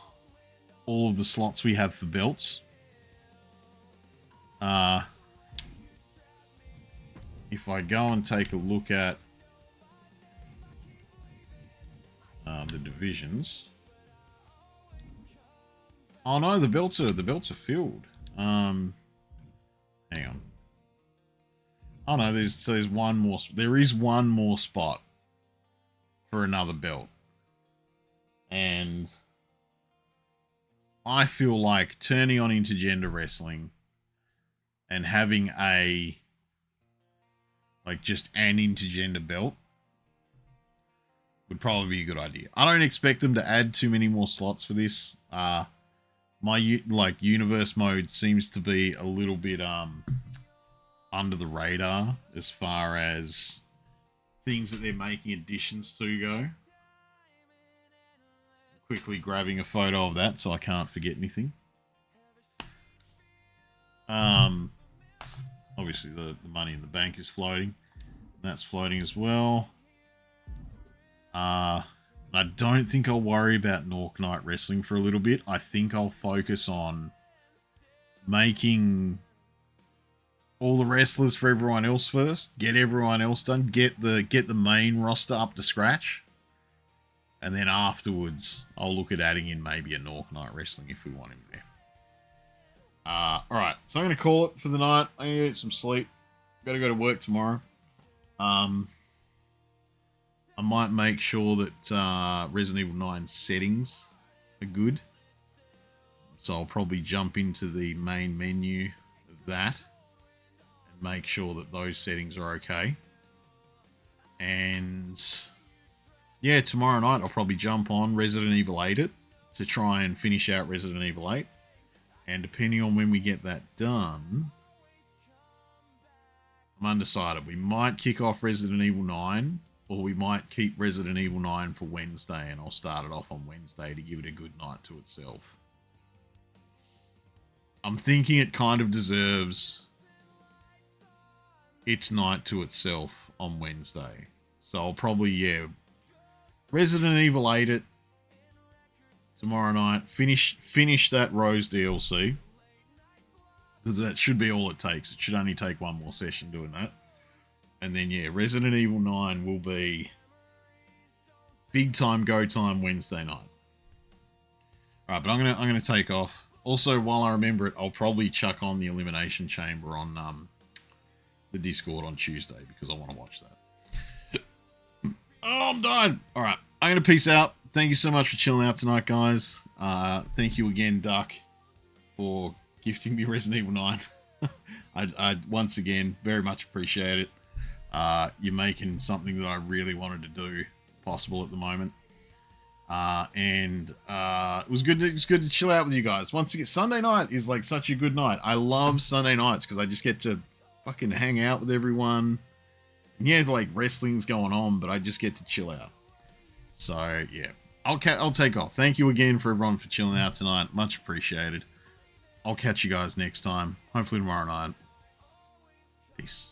all of the slots we have for belts. If I go and take a look at the divisions. Oh no, the belts are filled. Hang on. Oh no, there's one more. There is one more spot for another belt, and I feel like turning on intergender wrestling and having just an intergender belt would probably be a good idea. I don't expect them to add too many more slots for this. My universe mode seems to be a little bit under the radar as far as things that they're making additions to go. Quickly grabbing a photo of that so I can't forget anything. Obviously the money in the bank is floating. That's floating as well. I don't think I'll worry about Nork Night Wrestling for a little bit. I think I'll focus on making all the wrestlers for everyone else first. Get everyone else done. Get the main roster up to scratch. And then afterwards, I'll look at adding in maybe a Nork Night Wrestling if we want him there. Alright, so I'm going to call it for the night. I'm going to get some sleep. Got to go to work tomorrow. I might make sure that Resident Evil 9 settings are good. So I'll probably jump into the main menu of that and make sure that those settings are okay. And yeah, tomorrow night I'll probably jump on Resident Evil 8 it to try and finish out Resident Evil 8. And depending on when we get that done, I'm undecided. We might kick off Resident Evil 9, or we might keep Resident Evil 9 for Wednesday, and I'll start it off on Wednesday to give it a good night to itself. I'm thinking it kind of deserves its night to itself on Wednesday. So I'll probably, Resident Evil 8 it tomorrow night. Finish that Rose DLC. Because that should be all it takes. It should only take one more session doing that. And then, yeah, Resident Evil 9 will be big time, go time Wednesday night. Alright, but I'm gonna take off. Also, while I remember it, I'll probably chuck on the Elimination Chamber on the Discord on Tuesday because I want to watch that. Oh, I'm done. Alright, I'm gonna peace out. Thank you so much for chilling out tonight, guys. Thank you again, Duck, for gifting me Resident Evil 9. I once again very much appreciate it. You're making something that I really wanted to do possible at the moment. And it was good to chill out with you guys. Once again, Sunday night is like such a good night. I love Sunday nights because I just get to fucking hang out with everyone. And yeah, like wrestling's going on, but I just get to chill out. So yeah, I'll take off. Thank you again for everyone for chilling out tonight. Much appreciated. I'll catch you guys next time. Hopefully tomorrow night. Peace.